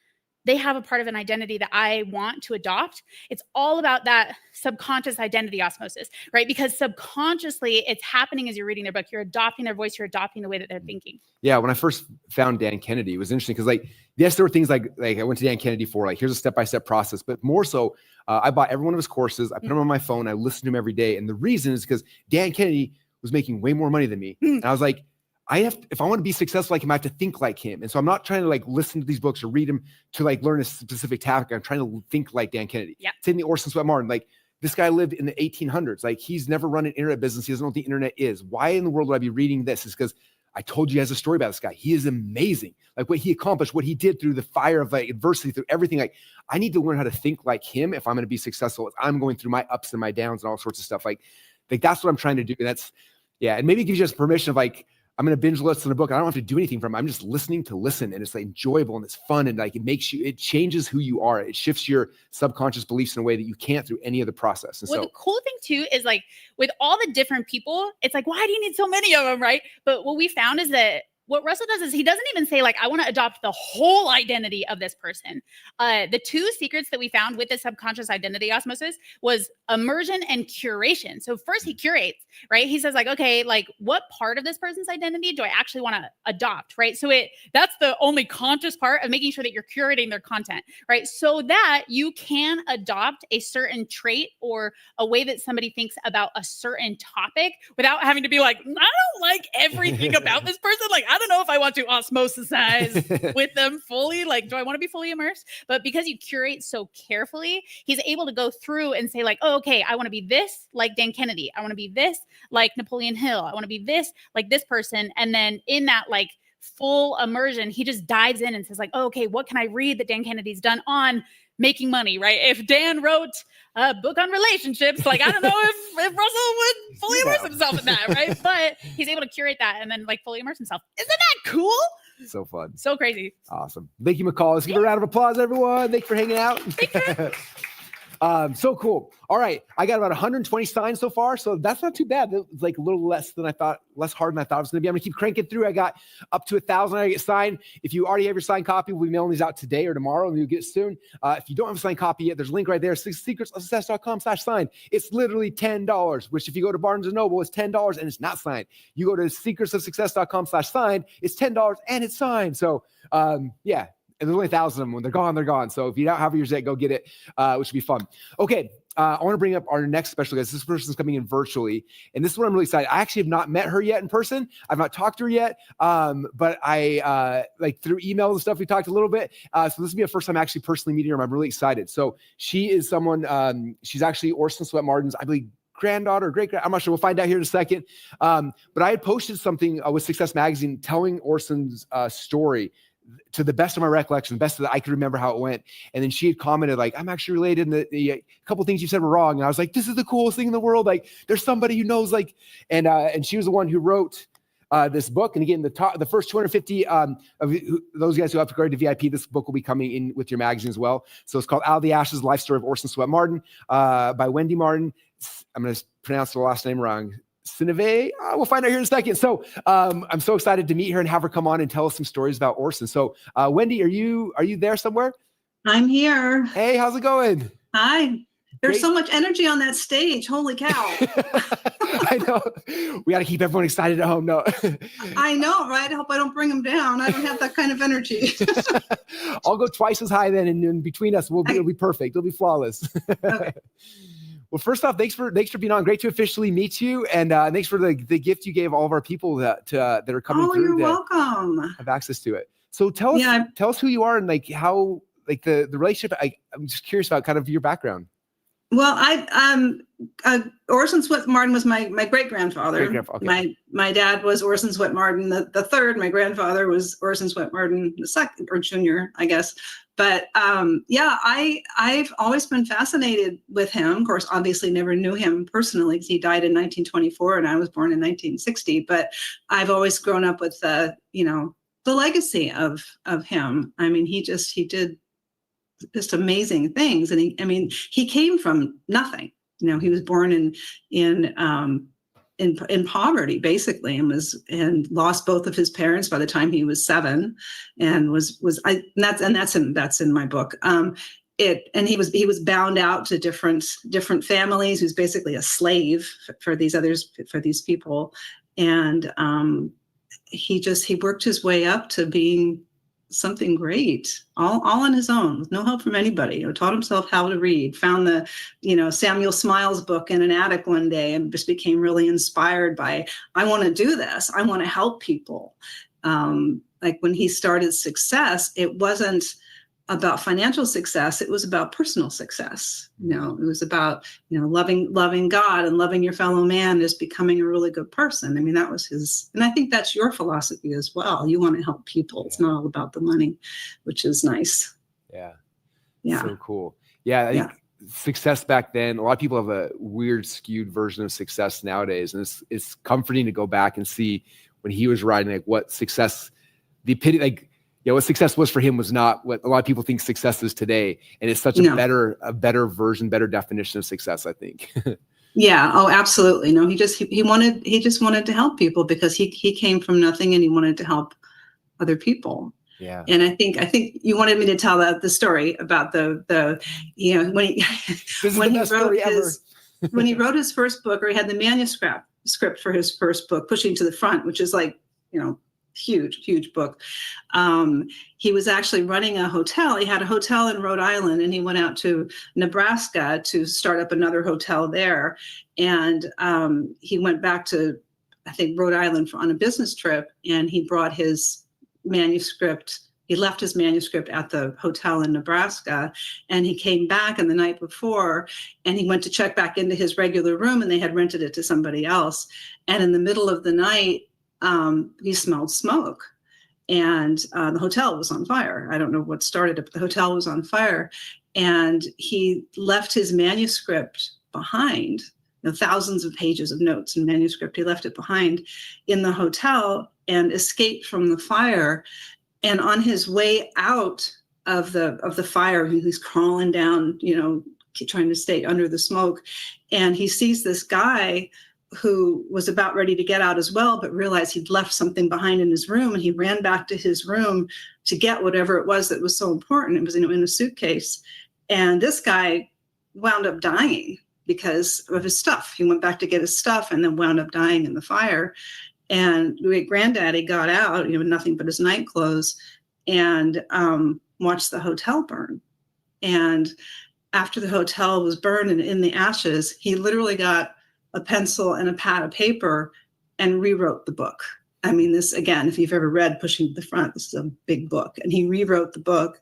they have a part of an identity that I want to adopt. It's all about that subconscious identity osmosis, right? Because subconsciously it's happening as you're reading their book. You're adopting their voice. You're adopting the way that they're thinking. Yeah. When I first found Dan Kennedy, it was interesting because like, yes, there were things like I went to Dan Kennedy for like, here's a step-by-step process, but more so I bought every one of his courses. I put them on my phone. I listened to him every day. And the reason is because Dan Kennedy was making way more money than me. And I was like, if I want to be successful like him, I have to think like him. And so I'm not trying to like listen to these books or read them to like learn a specific topic. I'm trying to think like Dan Kennedy. Yep. Same thing, Orson Sweat Martin. Like this guy lived in the 1800s. Like he's never run an internet business. He doesn't know what the internet is. Why in the world would I be reading this? It's because I told you he has a story about this guy. He is amazing. Like what he accomplished, what he did through the fire of like adversity, through everything. Like I need to learn how to think like him if I'm going to be successful. If I'm going through my ups and my downs and all sorts of stuff. Like that's what I'm trying to do. And that's, yeah. And maybe it gives you just permission of like, I'm going to binge listen to a book. I don't have to do anything from it. I'm just listening to listen, and it's like enjoyable and it's fun. And like, it changes who you are. It shifts your subconscious beliefs in a way that you can't through any other process. And the cool thing too, is like with all the different people, it's like, why do you need so many of them? Right. But what we found is that what Russell does is he doesn't even say like, I want to adopt the whole identity of this person. The two secrets that we found with the subconscious identity osmosis was immersion and curation. So first he curates, right? He says like, okay, like what part of this person's identity do I actually want to adopt, right? So that's the only conscious part of making sure that you're curating their content, right? So that you can adopt a certain trait or a way that somebody thinks about a certain topic without having to be like, I don't like everything about this person. Like, I don't know if I want to osmosisize with them fully. Like, do I want to be fully immersed? But because you curate so carefully, he's able to go through and say like, oh, okay, I want to be this like Dan Kennedy. I want to be this like Napoleon Hill. I want to be this like this person. And then in that like full immersion, he just dives in and says like, oh, okay, what can I read that Dan Kennedy's done on making money, right? If Dan wrote a book on relationships, like, I don't know if Russell would fully immerse himself in that, right? But he's able to curate that and then like fully immerse himself. Isn't that cool? So fun. So crazy. Awesome. Thank you, McCall. Let's give a round of applause, everyone. Thanks for hanging out. So cool. All right. I got about 120 signs so far. So that's not too bad. It's like a little less than I thought, less hard than I thought it was going to be. I'm going to keep cranking through. I got up to 1,000 I get signed. If you already have your signed copy, we'll be mailing these out today or tomorrow, and you'll get it soon. If you don't have a signed copy yet, there's a link right there, secretsofsuccess.com/sign. It's literally $10, which if you go to Barnes & Noble, it's $10 and it's not signed. You go to secretsofsuccess.com/sign, it's $10 and it's signed. So yeah. And there's only 1,000 of them. When they're gone, they're gone. So if you don't have yours yet, go get it, which would be fun. Okay. I want to bring up our next special guest. This person's coming in virtually. And this is what I'm really excited. I actually have not met her yet in person. I've not talked to her yet. But I, like through emails and stuff, we talked a little bit. So this will be the first time actually personally meeting her. I'm really excited. So she is someone, she's actually Orson Sweat Martin's, I believe, granddaughter, I'm not sure. We'll find out here in a second. But I had posted something with Success Magazine telling Orson's story to the best of my recollection, the best that I could remember how it went. And then she had commented like, I'm actually related. And a couple of things you said were wrong. And I was like, this is the coolest thing in the world. Like there's somebody who knows like, and she was the one who wrote this book. And again, the first 250 of those guys who upgraded to VIP, this book will be coming in with your magazine as well. So it's called Out of the Ashes, the Life Story of Orson Sweat Martin by Wendy Martin. I'm going to pronounce the last name wrong. Sineve. We'll find out here in a second. So I'm so excited to meet her and have her come on and tell us some stories about Orson. So Wendy, are you there somewhere? I'm here. Hey, how's it going? Hi. There's Great. so much energy on that stage. Holy cow. I know. We got to keep everyone excited at home. No. I know, right? I hope I don't bring them down. I don't have that kind of energy. I'll go twice as high then, and between us, it'll be perfect. It'll be flawless. Okay. Well, first off, thanks for being on. Great to officially meet you, and thanks for the gift you gave all of our people that are coming through. You're welcome. Have access to it. So tell us who you are and like how like the relationship. I'm just curious about kind of your background. Well, Orson Sweat Martin was my great grandfather. Okay. My dad was Orson Sweat Martin the third. My grandfather was Orson Sweat Martin the second, or junior, I guess. But I've always been fascinated with him. Of course, obviously never knew him personally because he died in 1924 and I was born in 1960. But I've always grown up with the legacy of him. I mean, he did just amazing things, and he came from nothing. He was born in poverty basically, and lost both of his parents by the time he was 7, and that's in my book. He was bound out to different families. He was basically a slave for these people, and he worked his way up to being something great, all on his own, with no help from anybody. Taught himself how to read, found the, Samuel Smiles book in an attic one day and just became really inspired by, I want to do this. I want to help people. Like when he started Success, it wasn't about financial success. It was about personal success. It was about, loving God and loving your fellow man, just becoming a really good person. I mean, that was his, and I think that's your philosophy as well. You want to help people. It's not all about the money, which is nice. Yeah. Yeah. So cool. Yeah. I think success back then, a lot of people have a weird skewed version of success nowadays. And it's comforting to go back and see when he was writing, like what success, the epitome, like, what success was for him was not what a lot of people think success is today. And it's such a better version, better definition of success, I think. Yeah. Oh, absolutely. No, he just wanted to help people because he came from nothing and he wanted to help other people. Yeah. And I think you wanted me to tell the story about the when he wrote his first book, or he had the manuscript for his first book, Pushing to the Front, which is like, huge book. He was actually running a hotel. He had a hotel in Rhode Island, and he went out to Nebraska to start up another hotel there. And he went back to, I think, Rhode Island on a business trip, and he brought his manuscript. He left his manuscript at the hotel in Nebraska, and he came back, and the night before, and he went to check back into his regular room, and they had rented it to somebody else. And in the middle of the night, he smelled smoke, and the hotel was on fire. I don't know what started it, but the hotel was on fire, and he left his manuscript behind, thousands of pages of notes and manuscript. He left it behind in the hotel and escaped from the fire. And on his way out of the fire, he's crawling down, trying to stay under the smoke, and he sees this guy who was about ready to get out as well, but realized he'd left something behind in his room, and he ran back to his room to get whatever it was that was so important. It was in a suitcase. And this guy wound up dying because of his stuff. He went back to get his stuff and then wound up dying in the fire. And granddaddy got out, nothing but his night clothes, and watched the hotel burn. And after the hotel was burned and in the ashes, he literally got a pencil and a pad of paper and rewrote the book. I mean, this, again, if you've ever read Pushing to the Front, this is a big book. And he rewrote the book.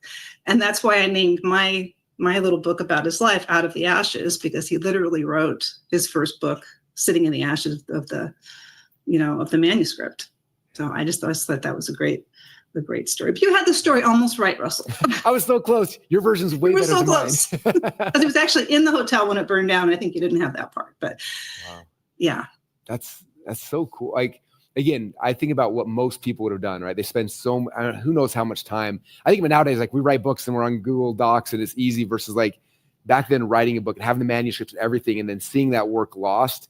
And that's why I named my little book about his life Out of the Ashes, because he literally wrote his first book sitting in the ashes of the manuscript. So I just thought that was a great story. But you had the story almost right, Russell. I was so close. Your version's way better than mine. It was actually in the hotel when it burned down. I think you didn't have that part, but yeah. That's so cool. Like, again, I think about what most people would have done, right? They spend who knows how much time. I think about nowadays, like we write books and we're on Google Docs and it's easy versus like back then writing a book and having the manuscripts and everything and then seeing that work lost.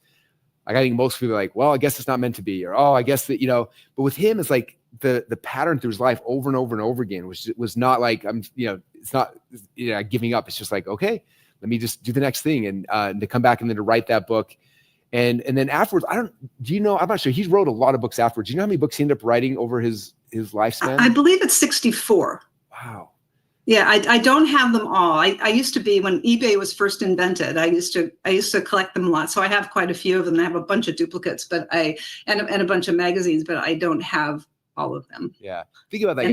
Like, I think most people are like, well, I guess it's not meant to be, or, oh, I guess that, but with him, it's like the pattern through his life over and over and over again, which was not like, it's not, giving up. It's just like, okay, let me just do the next thing. And to come back and then to write that book. And then afterwards, I'm not sure. He wrote a lot of books afterwards. Do you know how many books he ended up writing over his lifespan? I believe it's 64. Wow. Yeah, I don't have them all. I used to be, when eBay was first invented, I used to collect them a lot. So I have quite a few of them. I have a bunch of duplicates, and a bunch of magazines, but I don't have all of them. Yeah, think about that.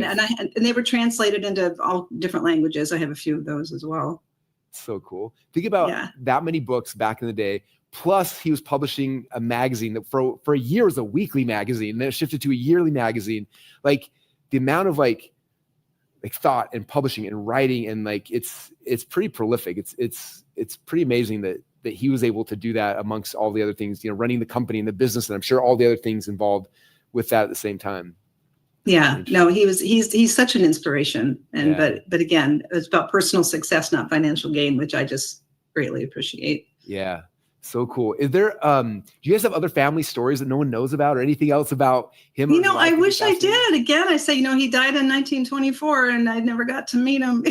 And they were translated into all different languages. I have a few of those as well. So cool. Think about that many books back in the day. Plus, he was publishing a magazine that for a year was a weekly magazine, and then it shifted to a yearly magazine. Like the amount of like thought and publishing and writing, and like it's pretty prolific. It's pretty amazing that he was able to do that amongst all the other things, running the company and the business, and I'm sure all the other things involved with that at the same time. Yeah, no, he's such an inspiration. And but again, it's about personal success, not financial gain, which I just greatly appreciate. Yeah. So cool. Is there, do you guys have other family stories that no one knows about or anything else about him? I wish I did. Again, I say, he died in 1924 and I never got to meet him.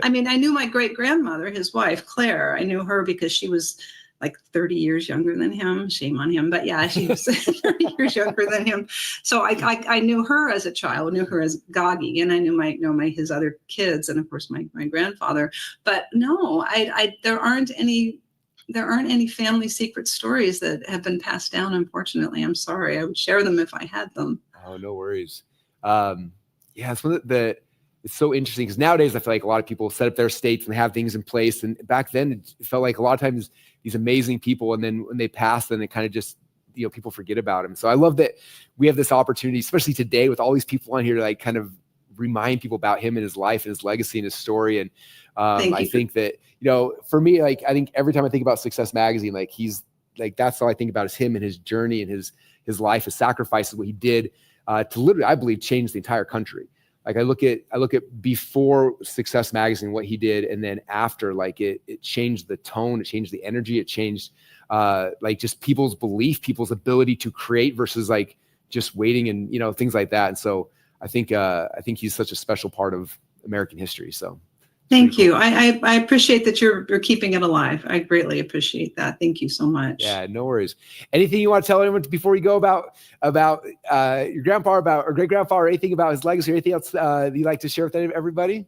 I mean, I knew my great grandmother, his wife, Claire. I knew her because she was like 30 years younger than him. Shame on him. But yeah, she was 30 years younger than him. So I knew her as a child, knew her as Goggy, and I knew his other kids, and of course my grandfather. But no, there aren't any family secret stories that have been passed down, unfortunately. I'm sorry. I would share them if I had them. Oh, no worries. It's one that it's so interesting because nowadays I feel like a lot of people set up their estates and they have things in place. And back then it felt like a lot of times these amazing people, and then when they pass, then it kind of just, people forget about them. So I love that we have this opportunity, especially today with all these people on here, to like kind of remind people about him and his life and his legacy and his story. And I think that, for me, like, I think every time I think about Success Magazine, like he's like, that's all I think about is him and his journey and his life, his sacrifices, what he did to literally, I believe, change the entire country. Like I look at before Success Magazine, what he did, and then after, like it changed the tone, it changed the energy, it changed like just people's belief, people's ability to create versus like just waiting and things like that. And so I think he's such a special part of American history. So thank you. I appreciate that you're keeping it alive. I greatly appreciate that. Thank you so much. Yeah, no worries. Anything you want to tell anyone before we go about your grandpa, or great grandpa, or anything about his legacy, or anything else you'd like to share with everybody?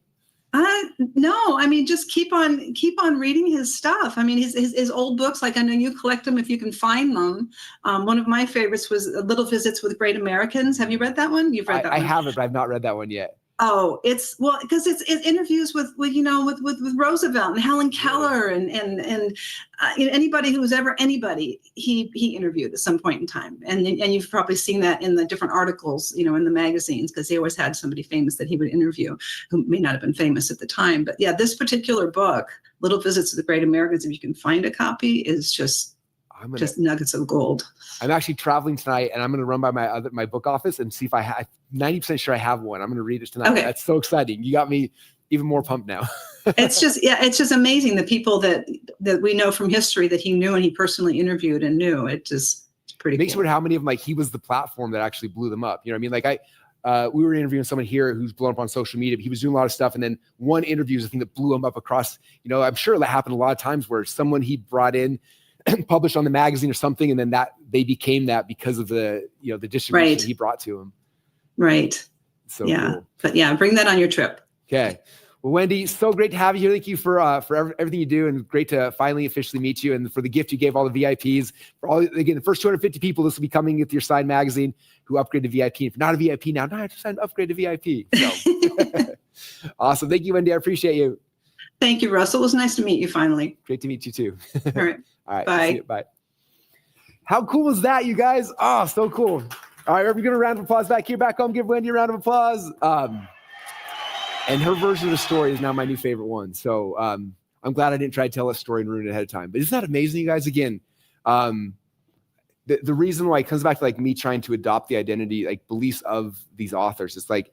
No, I mean, just keep on reading his stuff. I mean, his old books, like I know you collect them if you can find them. One of my favorites was Little Visits with Great Americans. Have you read that one? You've read that one? I haven't, but I've not read that one yet. Oh, because it's interviews with Roosevelt and Helen Keller and anybody who was ever anybody he interviewed at some point in time, and you've probably seen that in the different articles, in the magazines, because they always had somebody famous that he would interview who may not have been famous at the time. But yeah, this particular book, Little Visits to the Great Americans, if you can find a copy, is just nuggets of gold. I'm actually traveling tonight, and I'm going to run by my book office and see if I have. 90% sure I have one. I'm going to read it tonight. Okay. That's so exciting. You got me even more pumped now. It's just amazing, the people that we know from history that he knew and he personally interviewed and knew. It's pretty. It makes me wonder how many of them, like, he was the platform that actually blew them up. You know what I mean? Like we were interviewing someone here who's blown up on social media, but he was doing a lot of stuff. And then one interview is the thing that blew him up across, I'm sure that happened a lot of times where someone he brought in published on the magazine or something, and then that they became that because of the the distribution he brought to him. Right. So yeah, cool. But yeah, bring that on your trip. Okay. Well, Wendy, so great to have you here. Thank you for everything you do, and great to finally officially meet you, and for the gift you gave all the VIPs. For all, again, the first 250 people, this will be coming with your signed magazine, who upgrade to VIP. If you're not a VIP now I have to sign upgrade to VIP. So. Awesome. Thank you, Wendy. I appreciate you. Thank you, Russell. It was nice to meet you finally. Great to meet you too. All right. All right. Bye. Bye. How cool was that, you guys? Oh, so cool. All right, we're going to round of applause back here, back home. Give Wendy a round of applause. And her version of the story is now my new favorite one. So I'm glad I didn't try to tell a story and ruin it ahead of time. But isn't that amazing, you guys? Again, the reason why it comes back to like me trying to adopt the identity, like beliefs of these authors. It's like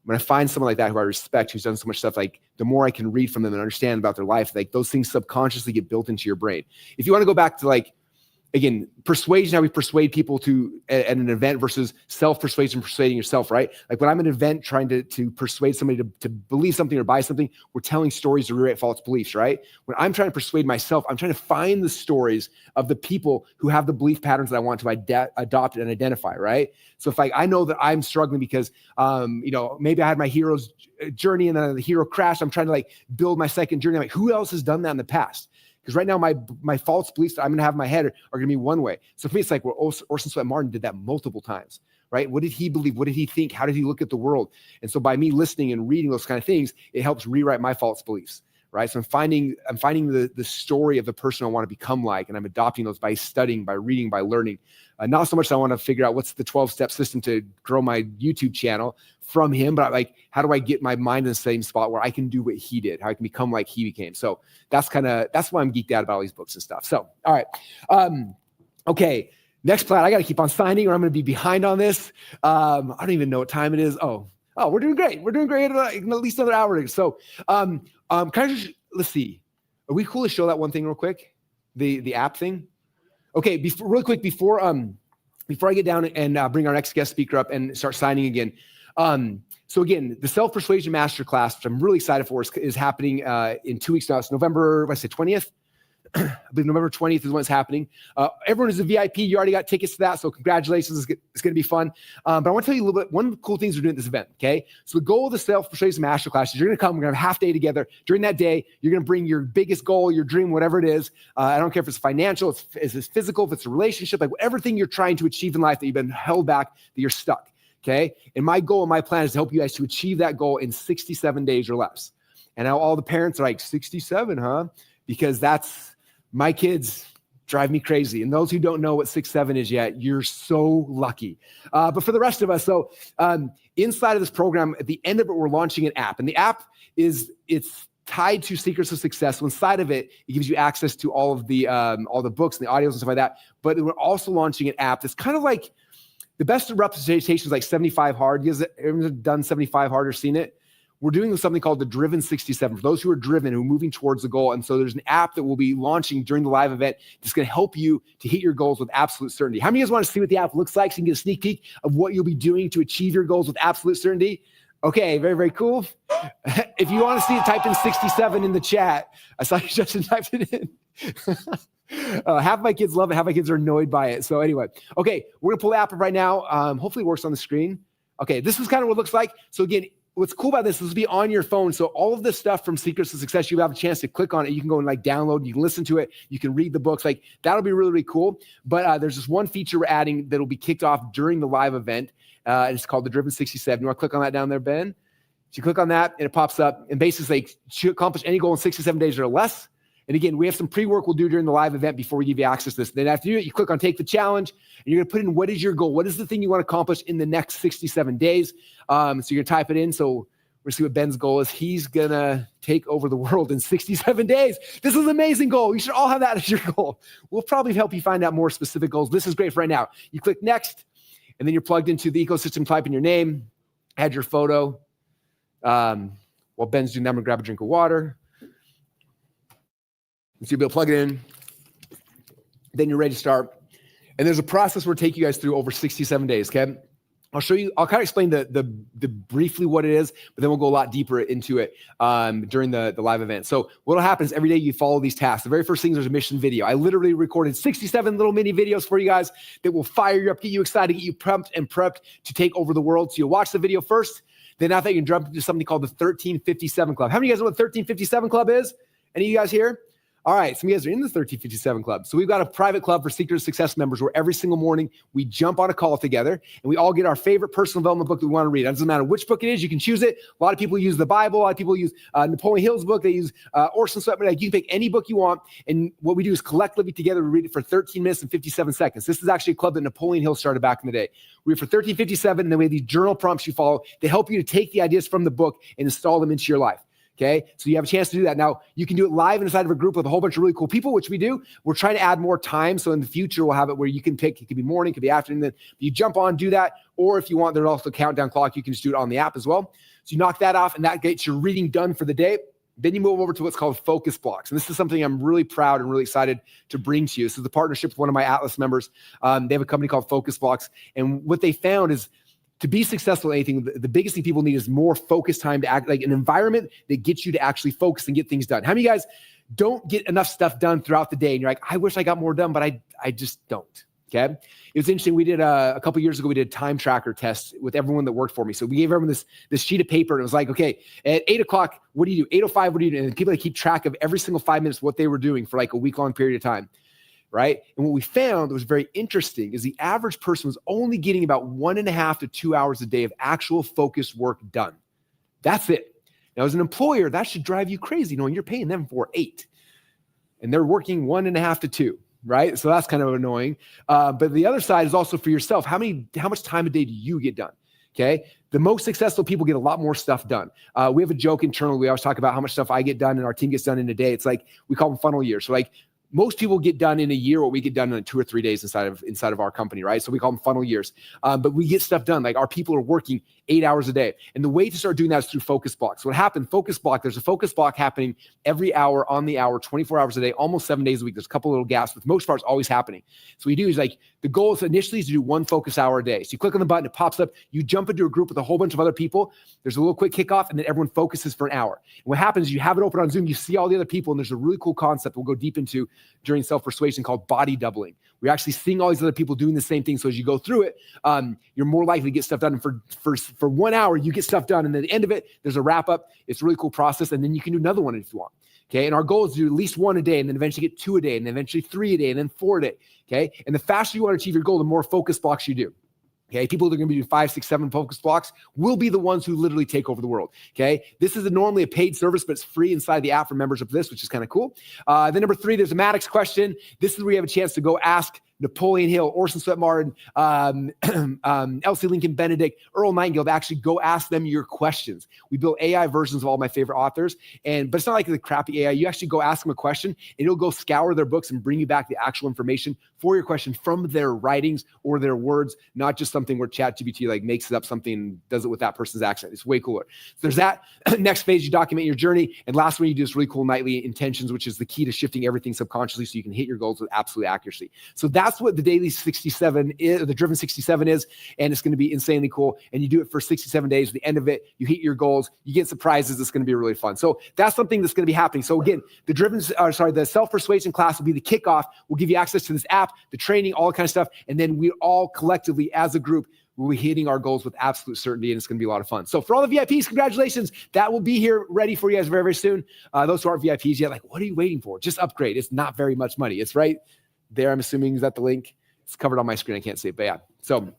when I find someone like that who I respect, who's done so much stuff, like the more I can read from them and understand about their life, like those things subconsciously get built into your brain. If you want to go back to like, again, persuasion, how we persuade people to at an event versus self-persuasion, persuading yourself, right? Like when I'm at an event trying to persuade somebody to believe something or buy something, we're telling stories to rewrite false beliefs, right? When I'm trying to persuade myself, I'm trying to find the stories of the people who have the belief patterns that I want to adopt and identify, right? So if I know that I'm struggling because, maybe I had my hero's journey and then the hero crashed, I'm trying to like build my second journey. I'm like, who else has done that in the past? Because right now, my false beliefs that I'm going to have in my head are going to be one way. So for me, it's like, well, Orson Sweat Martin did that multiple times, right? What did he believe? What did he think? How did he look at the world? And so by me listening and reading those kind of things, it helps rewrite my false beliefs, right? So I'm finding the story of the person I want to become like, and I'm adopting those by studying, by reading, by learning. Not so much that I want to figure out what's the 12-step system to grow my YouTube channel from him, but like, how do I get my mind in the same spot where I can do what he did, how I can become like he became. So that's why I'm geeked out about all these books and stuff. So, all right. Okay. Next plan. I got to keep on signing or I'm going to be behind on this. I don't even know what time it is. Oh, we're doing great. We're doing great at least another hour. So, let's see. Are we cool to show that one thing real quick? The app thing? Okay, before I get down and bring our next guest speaker up and start signing again. So again, the Self-persuasion masterclass, which I'm really excited for, is happening in 2 weeks now. It's November, 20th? I believe November 20th is when it's happening. Everyone is a VIP. You already got tickets to that, so congratulations. It's going to be fun. But I want to tell you a little bit, one of the cool things we're doing at this event, okay? So the goal of the Self-persuasion masterclass is you're going to come, we're going to have a half day together. During that day, you're going to bring your biggest goal, your dream, whatever it is. I don't care if it's financial, if it's physical, if it's a relationship, like whatever thing you're trying to achieve in life that you've been held back, that you're stuck, okay? And my goal and my plan is to help you guys to achieve that goal in 67 days or less. And now all the parents are like, 67, huh? Because that's, my kids drive me crazy. And those who don't know what 6-7 is yet, you're so lucky. But for the rest of us, so inside of this program, at the end of it, we're launching an app. And the app it's tied to Secrets of Success. So inside of it, it gives you access to all the books and the audios and stuff like that. But we're also launching an app that's kind of like, the best representation is like 75 Hard. You guys ever done 75 Hard or seen it? We're doing something called the Driven 67 for those who are driven, who are moving towards the goal. And so there's an app that we'll be launching during the live event that's going to help you to hit your goals with absolute certainty. How many of you guys want to see what the app looks like so you can get a sneak peek of what you'll be doing to achieve your goals with absolute certainty? Okay, very, very cool. If you want to see it, type in 67 in the chat. I saw you just typed it in. Half my kids love it. Half my kids are annoyed by it. So anyway, okay, we're going to pull the app up right now. Hopefully it works on the screen. Okay, this is kind of what it looks like. So again, what's cool about this is be on your phone. So all of this stuff from Secrets of Success, you have a chance to click on it. You can go and like download, you can listen to it. You can read the books. Like that'll be really, really cool. But there's this one feature we're adding that'll be kicked off during the live event. And it's called the Driven 67. You want to click on that down there, Ben? So you click on that and it pops up and basically like, to accomplish any goal in 67 days or less. And again, we have some pre-work we'll do during the live event before we give you access to this. Then after you do it, you click on take the challenge and you're going to put in what is your goal? What is the thing you want to accomplish in the next 67 days? So you're going to type it in. So we're going to see what Ben's goal is. He's going to take over the world in 67 days. This is an amazing goal. You should all have that as your goal. We'll probably help you find out more specific goals. This is great for right now. You click next, and then you're plugged into the ecosystem, type in your name, add your photo. While Ben's doing that, I'm going to grab a drink of water. So you'll be able to plug it in. Then you're ready to start. And there's a process we'll take you guys through over 67 days, okay? I'll show you, I'll kind of explain the briefly what it is, but then we'll go a lot deeper into it during the live event. So what'll happen is every day you follow these tasks. The very first thing is there's a mission video. I literally recorded 67 little mini videos for you guys that will fire you up, get you excited, get you pumped and prepped to take over the world. So you'll watch the video first. Then after that, you can jump into something called the 1357 Club. How many of you guys know what the 1357 Club is? Any of you guys here? All right, some of you guys are in the 1357 Club. So we've got a private club for Secret of Success members where every single morning we jump on a call together and we all get our favorite personal development book that we want to read. It doesn't matter which book it is, you can choose it. A lot of people use the Bible. A lot of people use Napoleon Hill's book. They use Orson Sweat Martin. You can pick any book you want. And what we do is collectively together, we read it for 13 minutes and 57 seconds. This is actually a club that Napoleon Hill started back in the day. We read for 1357, and then we have these journal prompts you follow. They help you to take the ideas from the book and install them into your life. Okay, so you have a chance to do that. Now, you can do it live inside of a group with a whole bunch of really cool people, which we do. We're trying to add more time. So in the future, we'll have it where you can pick, it could be morning, it could be afternoon. Then you jump on, do that. Or if you want, there's also a countdown clock. You can just do it on the app as well. So you knock that off and that gets your reading done for the day. Then you move over to what's called focus blocks. And this is something I'm really proud and really excited to bring to you. This is the partnership with one of my Atlas members. They have a company called Focus Blocks. And what they found is, to be successful in anything, the biggest thing people need is more focused time to act, like an environment that gets you to actually focus and get things done. How many of you guys don't get enough stuff done throughout the day? And you're like, I wish I got more done, but I just don't. Okay. It was interesting. We did a couple of years ago, we did a time tracker test with everyone that worked for me. So we gave everyone this sheet of paper. And it was like, okay, at 8:00, what do you do? 8:05, what do you do? And people that keep track of every single 5 minutes, what they were doing for like a week-long period of time. Right? And what we found that was very interesting is the average person was only getting about 1.5 to 2 hours a day of actual focused work done. That's it. Now, as an employer, that should drive you crazy knowing you're paying them for 8 and they're working 1.5 to 2, right? So that's kind of annoying. But the other side is also for yourself. How much time a day do you get done? Okay. The most successful people get a lot more stuff done. We have a joke internally. We always talk about how much stuff I get done and our team gets done in a day. It's like, we call them funnel years. So like, most people get done in a year what we get done in 2 or 3 days inside of our company, right? So we call them funnel years. But we get stuff done. Like our people are working 8 hours a day. And the way to start doing that is through focus blocks. So what happened, there's a focus block happening every hour on the hour, 24 hours a day, almost 7 days a week. There's a couple little gaps, but the most part, it's always happening. So what we do is like, the goal is initially to do 1 focus hour a day. So you click on the button, it pops up, you jump into a group with a whole bunch of other people. There's a little quick kickoff, and then everyone focuses for an hour. And what happens is you have it open on Zoom, you see all the other people, and there's a really cool concept we'll go deep into during self-persuasion called body doubling. We're actually seeing all these other people doing the same thing. So as you go through it, you're more likely to get stuff done. And for 1 hour, you get stuff done. And then at the end of it, there's a wrap up. It's a really cool process. And then you can do another one if you want. Okay. And our goal is to do at least 1 a day, and then eventually get 2 a day, and then eventually 3 a day, and then 4 a day. Okay. And the faster you want to achieve your goal, the more focus blocks you do. Okay, people that are going to be doing 5, 6, 7 focus blocks will be the ones who literally take over the world. Okay, this is normally a paid service, but it's free inside the app for members of this, which is kind of cool. Then number 3, there's a Maddox question. This is where you have a chance to go ask Napoleon Hill, Orson Sweat Martin, Elsie Lincoln Benedict, Earl Nightingale, to actually go ask them your questions. We built AI versions of all my favorite authors, but it's not like the crappy AI. You actually go ask them a question, and it'll go scour their books and bring you back the actual information for your question from their writings or their words, not just something where ChatGPT like makes it up something and does it with that person's accent. It's way cooler. So there's that. Next phase, you document your journey. And last one, you do this really cool nightly intentions, which is the key to shifting everything subconsciously so you can hit your goals with absolute accuracy. So that's what the daily 67 is, the driven 67 is, and it's going to be insanely cool. And you do it for 67 days. At the end of it, you hit your goals, you get surprises. It's going to be really fun. So that's something that's going to be happening. So again, the self-persuasion class will be the kickoff. We'll give you access to this app, the training, all that kind of stuff. And then we all collectively as a group will be hitting our goals with absolute certainty, and it's going to be a lot of fun. So for all the VIPs, congratulations. That will be here ready for you guys very, very soon. Those who aren't VIPs yet, like, what are you waiting for? Just upgrade. It's not very much money. It's right there. I'm assuming, is that the link? It's covered on my screen. I can't see it, but yeah. So,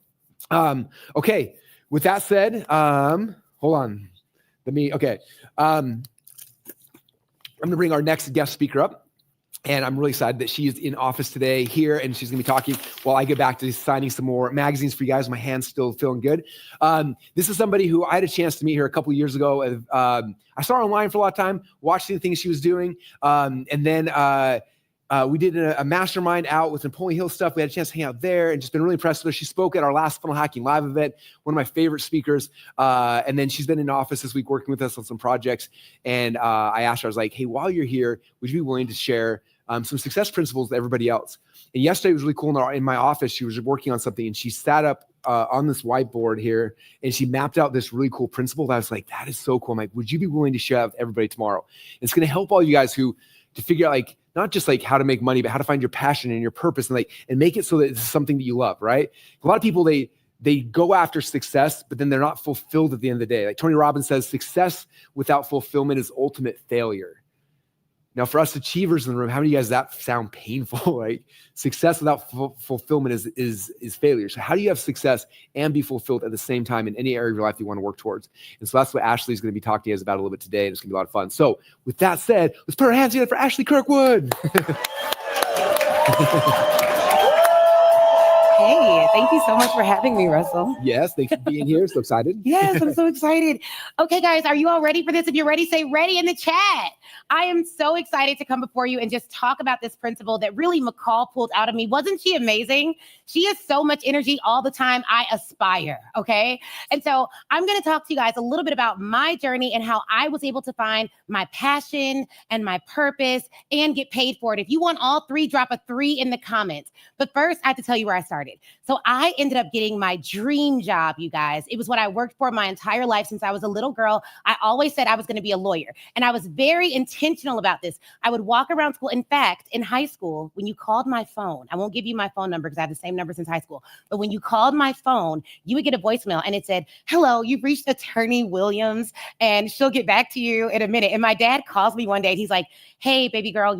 okay. With that said, hold on. Okay. I'm going to bring our next guest speaker up. And I'm really excited that she is in office today here, and she's going to be talking while I get back to signing some more magazines for you guys. My hand's still feeling good. This is somebody who I had a chance to meet her a couple of years ago. I saw her online for a lot of time, watching the things she was doing. And then we did a mastermind out with Napoleon Hill stuff. We had a chance to hang out there and just been really impressed with her. She spoke at our last Funnel Hacking Live event, one of my favorite speakers. And then she's been in office this week working with us on some projects. And I asked her, I was like, hey, while you're here, would you be willing to share some success principles with everybody else? And yesterday was really cool. In my office, she was working on something, and she sat up on this whiteboard here, and she mapped out this really cool principle that I was like, that is so cool. I'm like, would you be willing to share with everybody tomorrow? And it's going to help all you guys to figure out, like, not just like how to make money, but how to find your passion and your purpose, and make it so that it's something that you love, right? A lot of people, they go after success, but then they're not fulfilled at the end of the day. Like Tony Robbins says, success without fulfillment is ultimate failure. Now, for us achievers in the room, how many of you guys that sound painful? Like success without fulfillment is failure. So how do you have success and be fulfilled at the same time in any area of your life you want to work towards? And so that's what Ashley is going to be talking to you guys about a little bit today, and it's going to be a lot of fun. So with that said, let's put our hands together for Ashley Kirkwood. Hey, thank you so much for having me, Russell. Yes, thanks for being here. So excited. Yes, I'm so excited. Okay, guys, are you all ready for this? If you're ready, say ready in the chat. I am so excited to come before you and just talk about this principle that really McCall pulled out of me. Wasn't she amazing? She has so much energy all the time. I aspire, okay? And so I'm going to talk to you guys a little bit about my journey and how I was able to find my passion and my purpose and get paid for it. If you want all three, drop a 3 in the comments. But first, I have to tell you where I started. So I ended up getting my dream job, you guys. It was what I worked for my entire life since I was a little girl. I always said I was going to be a lawyer. And I was very intentional about this. I would walk around school. In fact, in high school, when you called my phone, I won't give you my phone number because I have the same number since high school. But when you called my phone, you would get a voicemail and it said, hello, you've reached Attorney Williams and she'll get back to you in a minute. And my dad calls me one day and he's like, hey, baby girl,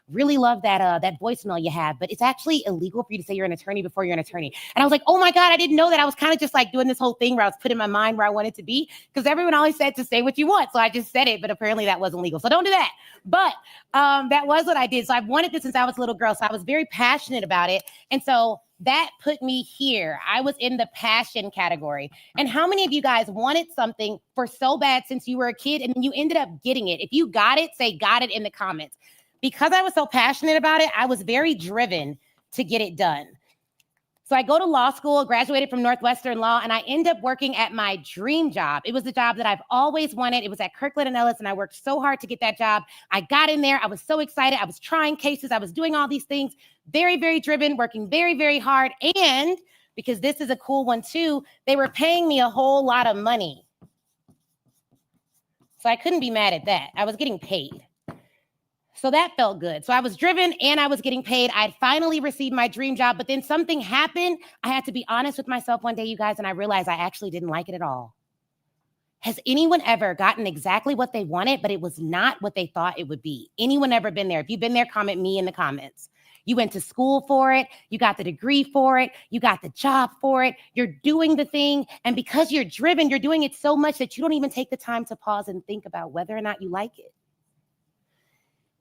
really love that voicemail you have, but it's actually illegal for you to say you're an attorney before you're an attorney. And I was like, oh my God, I didn't know that. I was kind of just like doing this whole thing where I was putting my mind where I wanted to be because everyone always said to say what you want. So I just said it, but apparently that wasn't legal. So don't do that. But that was what I did. So I've wanted this since I was a little girl. So I was very passionate about it. And so that put me here. I was in the passion category. And how many of you guys wanted something for so bad since you were a kid and you ended up getting it? If you got it, say got it in the comments. Because I was so passionate about it, I was very driven to get it done. So I go to law school, graduated from Northwestern Law, and I end up working at my dream job. It was the job that I've always wanted. It was at Kirkland & Ellis, and I worked so hard to get that job. I got in there. I was so excited. I was trying cases. I was doing all these things. Very, very driven, working very, very hard. And because this is a cool one too, they were paying me a whole lot of money. So I couldn't be mad at that. I was getting paid. So that felt good. So I was driven and I was getting paid. I'd finally received my dream job, but then something happened. I had to be honest with myself one day, you guys, and I realized I actually didn't like it at all. Has anyone ever gotten exactly what they wanted, but it was not what they thought it would be? Anyone ever been there? If you've been there, comment me in the comments. You went to school for it. You got the degree for it. You got the job for it. You're doing the thing. And because you're driven, you're doing it so much that you don't even take the time to pause and think about whether or not you like it.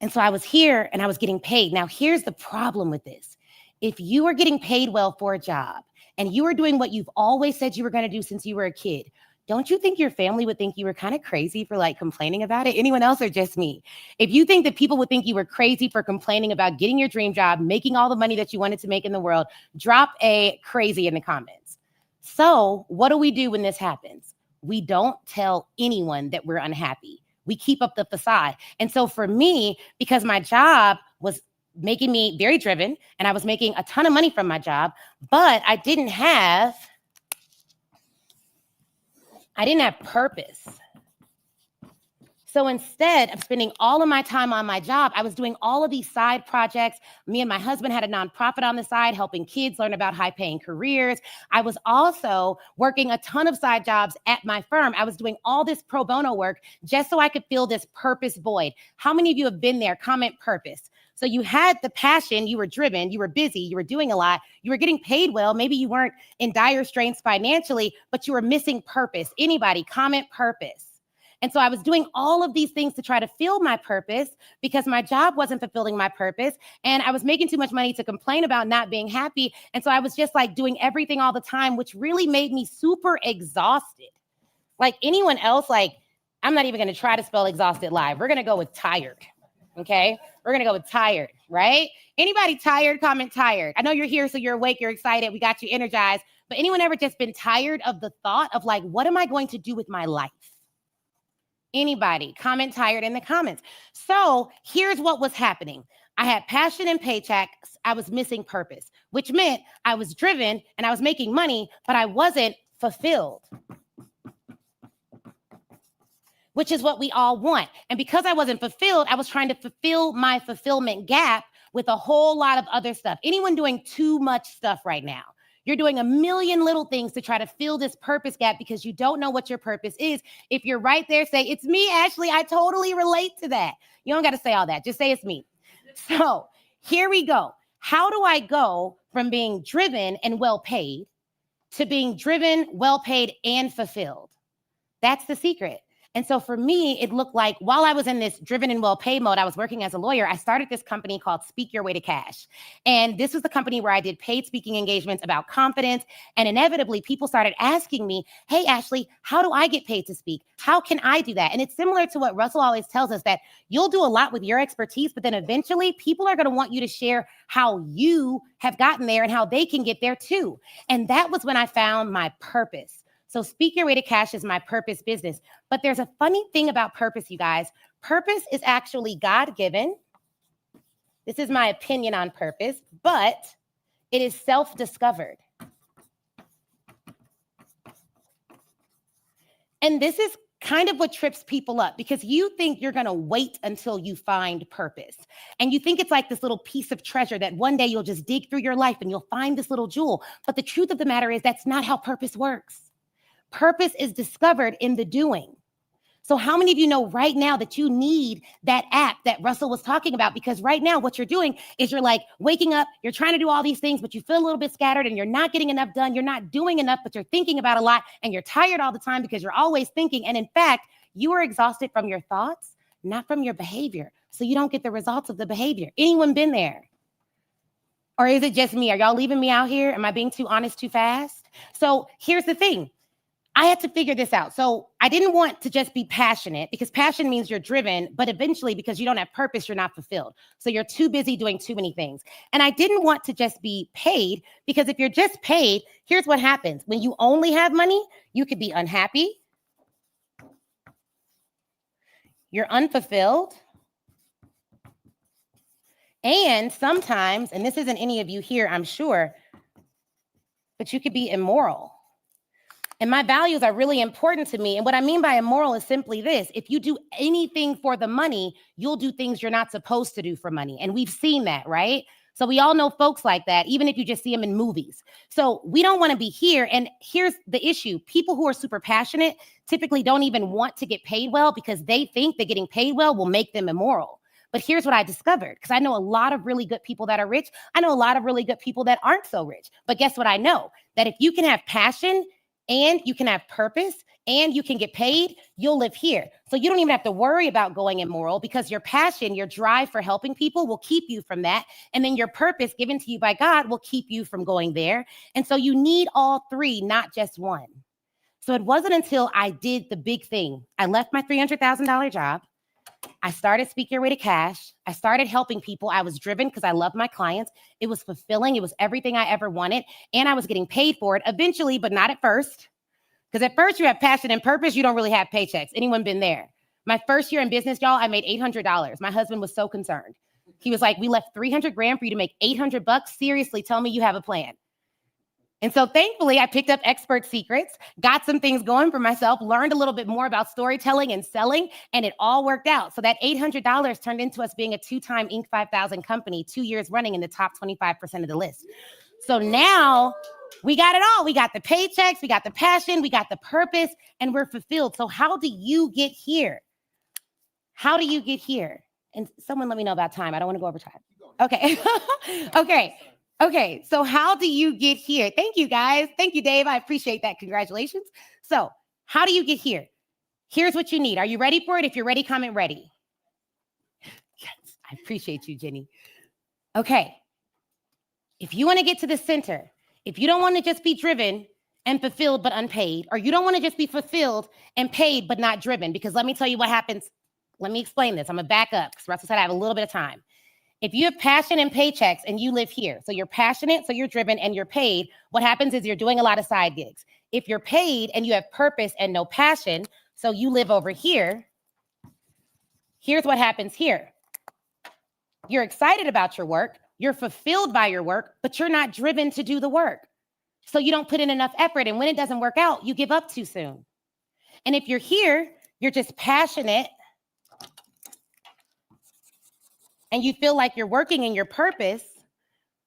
And so I was here and I was getting paid. Now, here's the problem with this. If you are getting paid well for a job and you are doing what you've always said you were going to do since you were a kid, don't you think your family would think you were kind of crazy for like complaining about it? Anyone else or just me? If you think that people would think you were crazy for complaining about getting your dream job, making all the money that you wanted to make in the world, drop a crazy in the comments. So what do we do when this happens? We don't tell anyone that we're unhappy. We keep up the facade. And so for me, because my job was making me very driven and I was making a ton of money from my job, but I didn't have purpose. So instead of spending all of my time on my job, I was doing all of these side projects. Me and my husband had a nonprofit on the side, helping kids learn about high-paying careers. I was also working a ton of side jobs at my firm. I was doing all this pro bono work just so I could fill this purpose void. How many of you have been there? Comment purpose. So you had the passion, you were driven, you were busy, you were doing a lot, you were getting paid well. Maybe you weren't in dire straits financially, but you were missing purpose. Anybody? Comment purpose. And so I was doing all of these things to try to fill my purpose because my job wasn't fulfilling my purpose. And I was making too much money to complain about not being happy. And so I was just like doing everything all the time, which really made me super exhausted. Like anyone else, like I'm not even going to try to spell exhausted live. We're going to go with tired. Okay. We're going to go with tired, right? Anybody tired? Comment tired. I know you're here, so you're awake, you're excited. We got you energized. But anyone ever just been tired of the thought of like, what am I going to do with my life? Anybody? Comment tired in the comments. So here's what was happening. I had passion and paychecks. I was missing purpose, which meant I was driven and I was making money, but I wasn't fulfilled, which is what we all want. And because I wasn't fulfilled, I was trying to fulfill my fulfillment gap with a whole lot of other stuff. Anyone doing too much stuff right now? You're doing a million little things to try to fill this purpose gap because you don't know what your purpose is. If you're right there, say, it's me, Ashley. I totally relate to that. You don't got to say all that. Just say it's me. So here we go. How do I go from being driven and well paid to being driven, well paid, and fulfilled? That's the secret. And so for me, it looked like while I was in this driven and well-paid mode, I was working as a lawyer. I started this company called Speak Your Way to Cash. And this was the company where I did paid speaking engagements about confidence. And inevitably, people started asking me, hey, Ashley, how do I get paid to speak? How can I do that? And it's similar to what Russell always tells us, that you'll do a lot with your expertise, but then eventually people are going to want you to share how you have gotten there and how they can get there too. And that was when I found my purpose. So Speak Your Way to Cash is my purpose business. But there's a funny thing about purpose, you guys. Purpose is actually God-given. This is my opinion on purpose, but it is self-discovered. And this is kind of what trips people up, because you think you're going to wait until you find purpose. And you think it's like this little piece of treasure that one day you'll just dig through your life and you'll find this little jewel. But the truth of the matter is that's not how purpose works. Purpose is discovered in the doing. So how many of you know right now that you need that app that Russell was talking about? Because right now what you're doing is you're like waking up, you're trying to do all these things, but you feel a little bit scattered and you're not getting enough done. You're not doing enough, but you're thinking about a lot and you're tired all the time because you're always thinking. And in fact, you are exhausted from your thoughts, not from your behavior. So you don't get the results of the behavior. Anyone been there? Or is it just me? Are y'all leaving me out here? Am I being too honest too fast? So here's the thing. I had to figure this out. So I didn't want to just be passionate, because passion means you're driven, but eventually because you don't have purpose, you're not fulfilled. So you're too busy doing too many things. And I didn't want to just be paid, because if you're just paid, here's what happens. When you only have money, you could be unhappy. You're unfulfilled. And sometimes, and this isn't any of you here, I'm sure, but you could be immoral. And my values are really important to me. And what I mean by immoral is simply this. If you do anything for the money, you'll do things you're not supposed to do for money. And we've seen that, right? So we all know folks like that, even if you just see them in movies. So we don't want to be here. And here's the issue. People who are super passionate typically don't even want to get paid well because they think that getting paid well will make them immoral. But here's what I discovered, because I know a lot of really good people that are rich. I know a lot of really good people that aren't so rich. But guess what I know? That if you can have passion and you can have purpose and you can get paid, you'll live here. So you don't even have to worry about going immoral because your passion, your drive for helping people will keep you from that. And then your purpose given to you by God will keep you from going there. And so you need all three, not just one. So it wasn't until I did the big thing. I left my $300,000 job. I started Speak Your Way to Cash. I started helping people. I was driven because I love my clients. It was fulfilling. It was everything I ever wanted. And I was getting paid for it eventually, but not at first. Because at first you have passion and purpose, you don't really have paychecks. Anyone been there? My first year in business, y'all, I made $800. My husband was so concerned. He was like, we left $300,000 for you to make $800. Seriously, tell me you have a plan. And so thankfully, I picked up expert secrets, got some things going for myself, learned a little bit more about storytelling and selling, and it all worked out. So that $800 turned into us being a 2-time Inc. 5000 company, 2 years running in the top 25% of the list. So now we got it all. We got the paychecks, we got the passion, we got the purpose, and we're fulfilled. So how do you get here? How do you get here? And someone let me know about time. I don't want to go over time. Okay. Okay, so how do you get here? Thank you, guys. Thank you, Dave. I appreciate that. Congratulations. So how do you get here? Here's what you need. Are you ready for it? If you're ready, comment ready. Yes, I appreciate you, Jenny. Okay. If you want to get to the center, if you don't want to just be driven and fulfilled but unpaid, or you don't want to just be fulfilled and paid but not driven, because let me tell you what happens. Let me explain this. I'm going to back up because Russell said I have a little bit of time. If you have passion and paychecks and you live here, so you're passionate, so you're driven and you're paid, what happens is you're doing a lot of side gigs. If you're paid and you have purpose and no passion, so you live over here, here's what happens here. You're excited about your work, you're fulfilled by your work, but you're not driven to do the work. So you don't put in enough effort, and when it doesn't work out, you give up too soon. And if you're here, you're just passionate, and you feel like you're working in your purpose,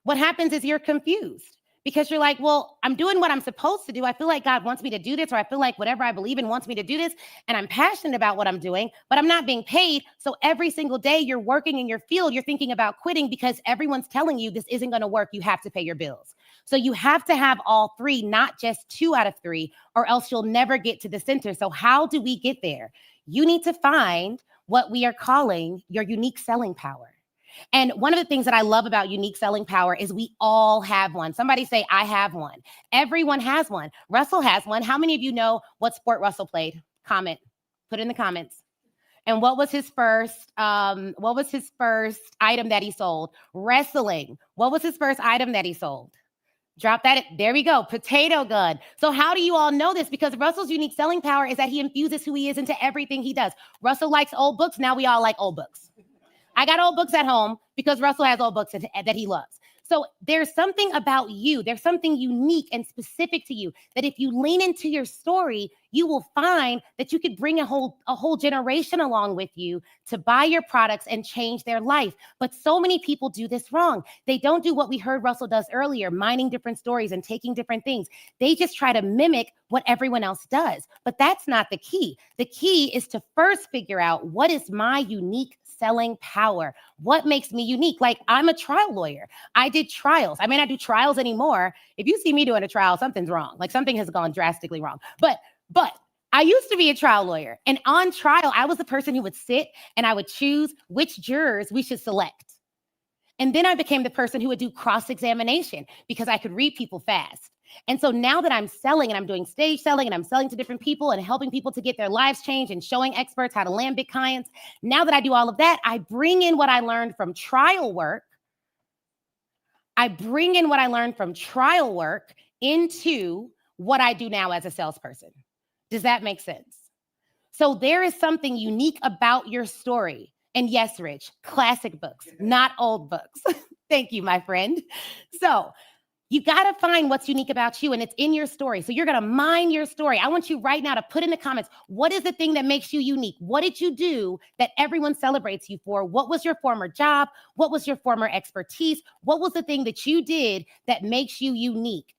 what happens is you're confused because you're like, well, I'm doing what I'm supposed to do. I feel like God wants me to do this, or I feel like whatever I believe in wants me to do this, and I'm passionate about what I'm doing, but I'm not being paid. So every single day you're working in your field, you're thinking about quitting because everyone's telling you this isn't going to work. You have to pay your bills. So you have to have all three, not just 2 out of 3, or else you'll never get to the center. So how do we get there? You need to find what we are calling your unique selling power. And one of the things that I love about unique selling power is we all have one. Somebody say, I have one. Everyone has one. Russell has one. How many of you know what sport Russell played? Comment. Put it in the comments. And what was his first item that he sold? Wrestling. What was his first item that he sold? Drop that. There we go. Potato gun. So how do you all know this? Because Russell's unique selling power is that he infuses who he is into everything he does. Russell likes old books. Now we all like old books. I got old books at home because Russell has old books that he loves. So there's something about you. There's something unique and specific to you that if you lean into your story, you will find that you could bring a whole generation along with you to buy your products and change their life. But so many people do this wrong. They don't do what we heard Russell does earlier, mining different stories and taking different things. They just try to mimic what everyone else does. But that's not the key. The key is to first figure out what is my unique selling power. What makes me unique? Like, I'm a trial lawyer. I did trials. I may not do trials anymore. If you see me doing a trial, something's wrong. Like, something has gone drastically wrong. But I used to be a trial lawyer. And on trial, I was the person who would sit and I would choose which jurors we should select. And then I became the person who would do cross-examination because I could read people fast. And so now that I'm selling and I'm doing stage selling and I'm selling to different people and helping people to get their lives changed and showing experts how to land big clients, now that I do all of that, I bring in what I learned from trial work. Into what I do now as a salesperson. Does that make sense? So there is something unique about your story. And yes, Rich, classic books, not old books. Thank you, my friend. So You got to find what's unique about you, and it's in your story. So you're going to mine your story. I want you right now to put in the comments, what is the thing that makes you unique? What did you do that everyone celebrates you for? What was your former job? What was your former expertise? What was the thing that you did that makes you unique?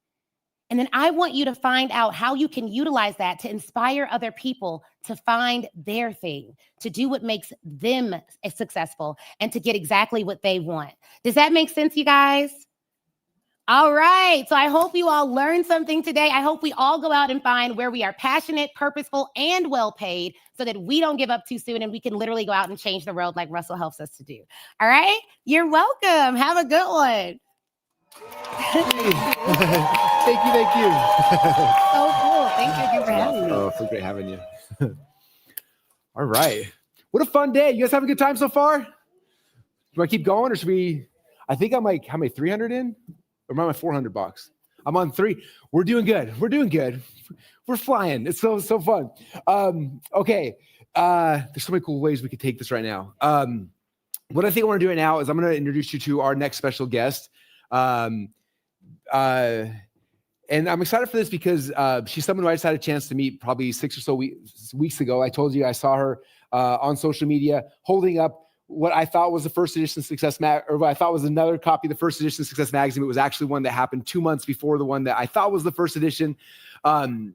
And then I want you to find out how you can utilize that to inspire other people to find their thing, to do what makes them successful, and to get exactly what they want. Does that make sense, you guys? All right. So I hope you all learned something today. I hope we all go out and find where we are passionate, purposeful, and well paid so that we don't give up too soon and we can literally go out and change the world like Russell helps us to do. All right. You're welcome. Have a good one. Thank you. So cool. Thank you for having me. Oh, so great having you. All right. What a fun day. You guys having a good time so far? Do I keep going or should we? I think I'm like, how many, 300 in? Or am I at $400? I'm on 3. We're doing good. We're flying. It's so fun. Okay. There's so many cool ways we could take this right now. What I think I want to do right now is I'm going to introduce you to our next special guest. And I'm excited for this because she's someone who I just had a chance to meet probably 6 or so weeks ago. I told you I saw her on social media holding up what I thought was the first edition Success or what I thought was another copy of the first edition Success Magazine. It was actually one that happened 2 months before the one that I thought was the first edition. And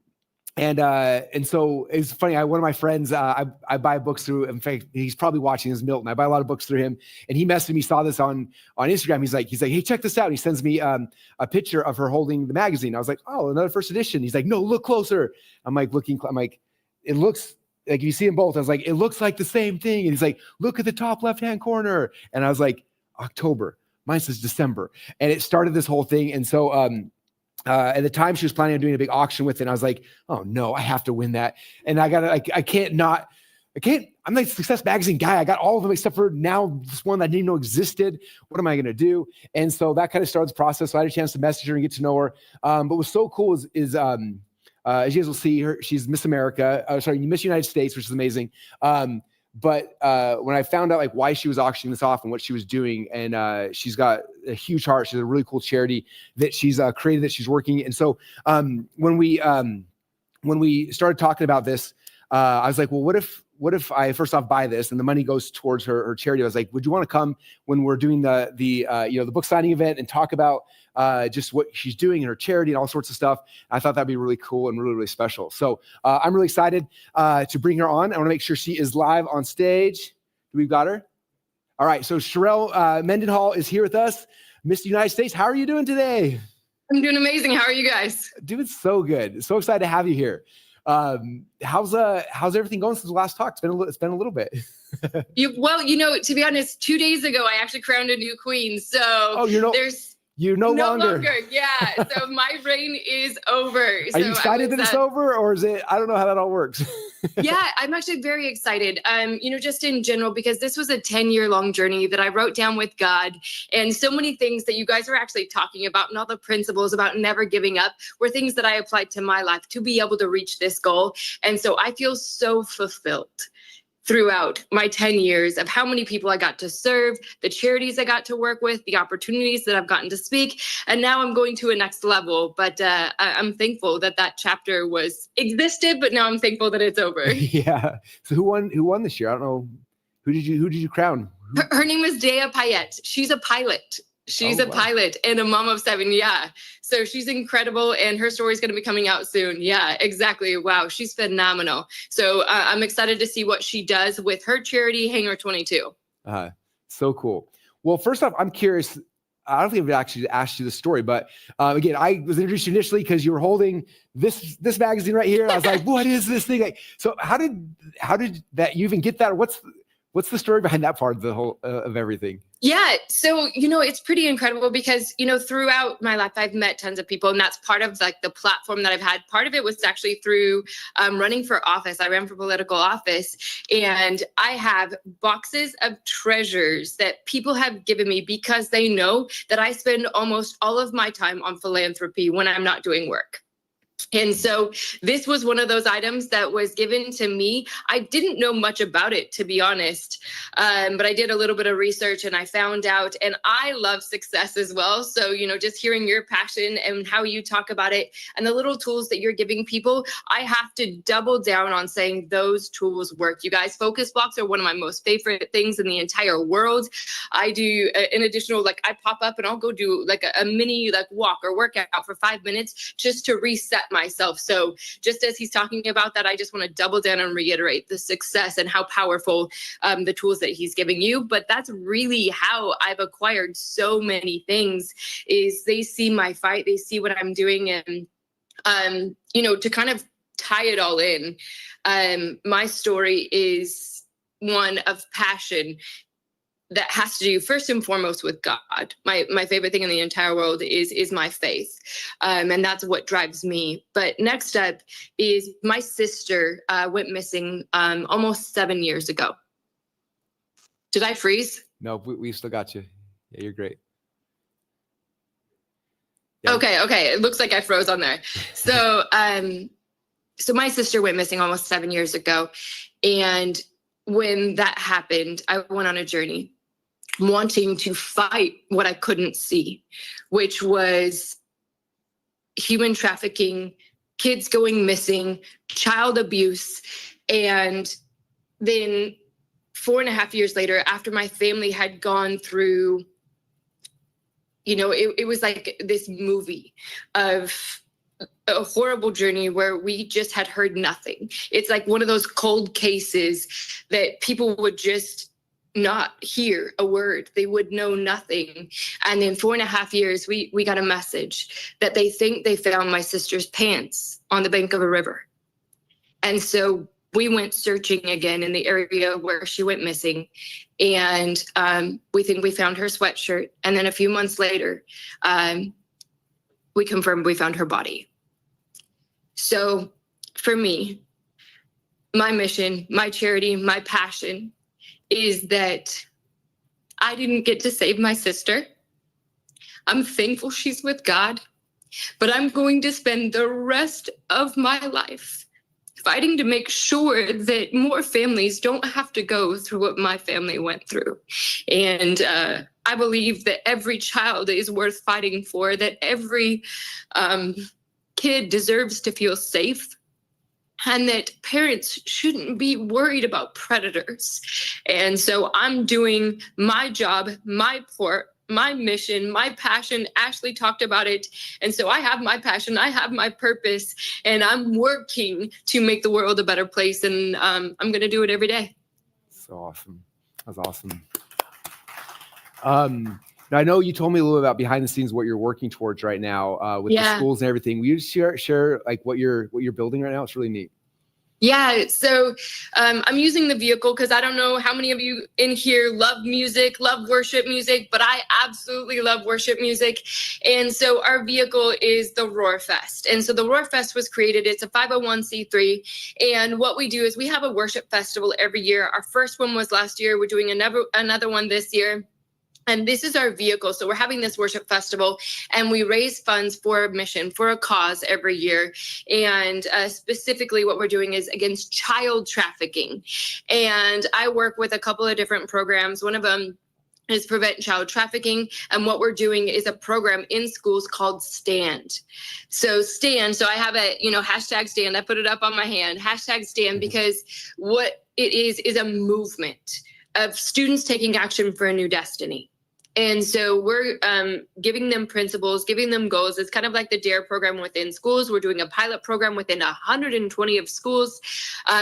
so it's funny. One of my friends, I buy books through. In fact, he's probably watching this, Milton. I buy a lot of books through him, and he messaged me, saw this on Instagram. He's like, hey, check this out. And he sends me a picture of her holding the magazine. I was like, oh, another first edition. He's like, no, look closer. I'm like, it looks like, if you see them both, I was like, it looks like the same thing. And he's like, look at the top left-hand corner. And I was like, October. Mine says December. And it started this whole thing. And so at the time she was planning on doing a big auction with it. And I was like, oh no, I have to win that. And I'm like Success Magazine guy. I got all of them except for now this one that I didn't even know existed. What am I going to do? And so that kind of started the process. So I had a chance to message her and get to know her. But what's so cool is as you guys will see, she's Miss America. Miss United States, which is amazing. But when I found out like why she was auctioning this off and what she was doing, and she's got a huge heart. She's a really cool charity that she's created, that she's working. And so when we started talking about this, I was like, well, what if I first off buy this and the money goes towards her charity? I was like, would you want to come when we're doing the book signing event and talk about just what she's doing in her charity and all sorts of stuff? I thought that'd be really cool and really, really special. So I'm really excited to bring her on. I want to make sure she is live on stage. We've got her. All right. So Charerelle Mendenhall is here with us. Miss United States, how are you doing today? I'm doing amazing. How are you guys? Doing so good. So excited to have you here. How's everything going since the last talk? It's been a little bit. To be honest, 2 days ago, I actually crowned a new queen. So you're no longer. Yeah. So my reign is over. Are you excited that it's over, or is it? I don't know how that all works. Yeah, I'm actually very excited. Just in general, because this was a 10-year long journey that I wrote down with God, and so many things that you guys are actually talking about, and all the principles about never giving up were things that I applied to my life to be able to reach this goal. And so I feel so fulfilled throughout my 10 years of how many people I got to serve, the charities I got to work with, the opportunities that I've gotten to speak. And now I'm going to a next level. But I'm thankful that chapter existed, but now I'm thankful that it's over. Yeah. So who won this year? I don't know. Who did you crown? Her name was Dea Payette. She's a pilot. She's a pilot and a mom of 7. Yeah. So she's incredible, and her story is going to be coming out soon. Yeah, exactly. Wow. She's phenomenal. So I'm excited to see what she does with her charity, Hangar 22. So cool. Well, first off, I'm curious. I don't think I've actually asked you the story, but again, I was introduced initially because you were holding this magazine right here. And I was like, what is this thing? Like, so how did that you even get that? What's the story behind that part of the whole of everything? Yeah. So, it's pretty incredible because, throughout my life, I've met tons of people, and that's part of like the platform that I've had. Part of it was actually through running for office. I ran for political office, and I have boxes of treasures that people have given me because they know that I spend almost all of my time on philanthropy when I'm not doing work. And so this was one of those items that was given to me. I didn't know much about it, to be honest, but I did a little bit of research and I found out, and I love success as well. So, you know, just hearing your passion and how you talk about it and the little tools that you're giving people, I have to double down on saying those tools work. You guys, focus blocks are one of my most favorite things in the entire world. I do an additional, like I pop up and I'll go do like a mini like walk or workout for 5 minutes just to reset myself. So just as he's talking about that, I just want to double down and reiterate the success and how powerful the tools that he's giving you. But that's really how I've acquired so many things, is they see my fight, they see what I'm doing. And, you know, to kind of tie it all in, my story is one of passion that has to do first and foremost with God. My favorite thing in the entire world is my faith. And that's what drives me. But next up is my sister went missing almost 7 years ago. Did I freeze? No, we still got you. Yeah, you're great. Yeah. Okay. It looks like I froze on there. So, so my sister went missing almost 7 years ago. And when that happened, I went on a journey wanting to fight what I couldn't see, which was human trafficking, kids going missing, child abuse. And then 4.5 years later, after my family had gone through, you know, it was like this movie of a horrible journey where we just had heard nothing. It's like one of those cold cases that people would just not hear a word. They would know nothing. And in 4.5 years, we got a message that they think they found my sister's pants on the bank of a river. And so we went searching again in the area where she went missing. And we think we found her sweatshirt. And then a few months later, we confirmed we found her body. So for me, my mission, my charity, my passion is that I didn't get to save my sister. I'm thankful she's with God, but I'm going to spend the rest of my life fighting to make sure that more families don't have to go through what my family went through. And I believe that every child is worth fighting for, that every kid deserves to feel safe, and that parents shouldn't be worried about predators. And so I'm doing my job, my part, my mission, my passion. Ashley talked about it. And so I have my passion, I have my purpose, and I'm working to make the world a better place. And I'm going to do it every day. So awesome. That's awesome. Now, I know you told me a little about behind the scenes, what you're working towards right now with the schools and everything. Will you share like what you're building right now? It's really neat. Yeah, so I'm using the vehicle because I don't know how many of you in here love music, love worship music, but I absolutely love worship music. And so our vehicle is the Roarfest. And so the Roarfest was created, it's a 501c3. And what we do is we have a worship festival every year. Our first one was last year. We're doing another one this year. And this is our vehicle. So we're having this worship festival and we raise funds for a mission, for a cause every year. And specifically what we're doing is against child trafficking. And I work with a couple of different programs. One of them is Prevent Child Trafficking. And what we're doing is a program in schools called Stand. So Stand, so I have a, hashtag Stand. I put it up on my hand, hashtag Stand, because what it is a movement of students taking action for a new destiny. And so we're giving them principles, giving them goals. It's kind of like the DARE program within schools. We're doing a pilot program within 120 of schools.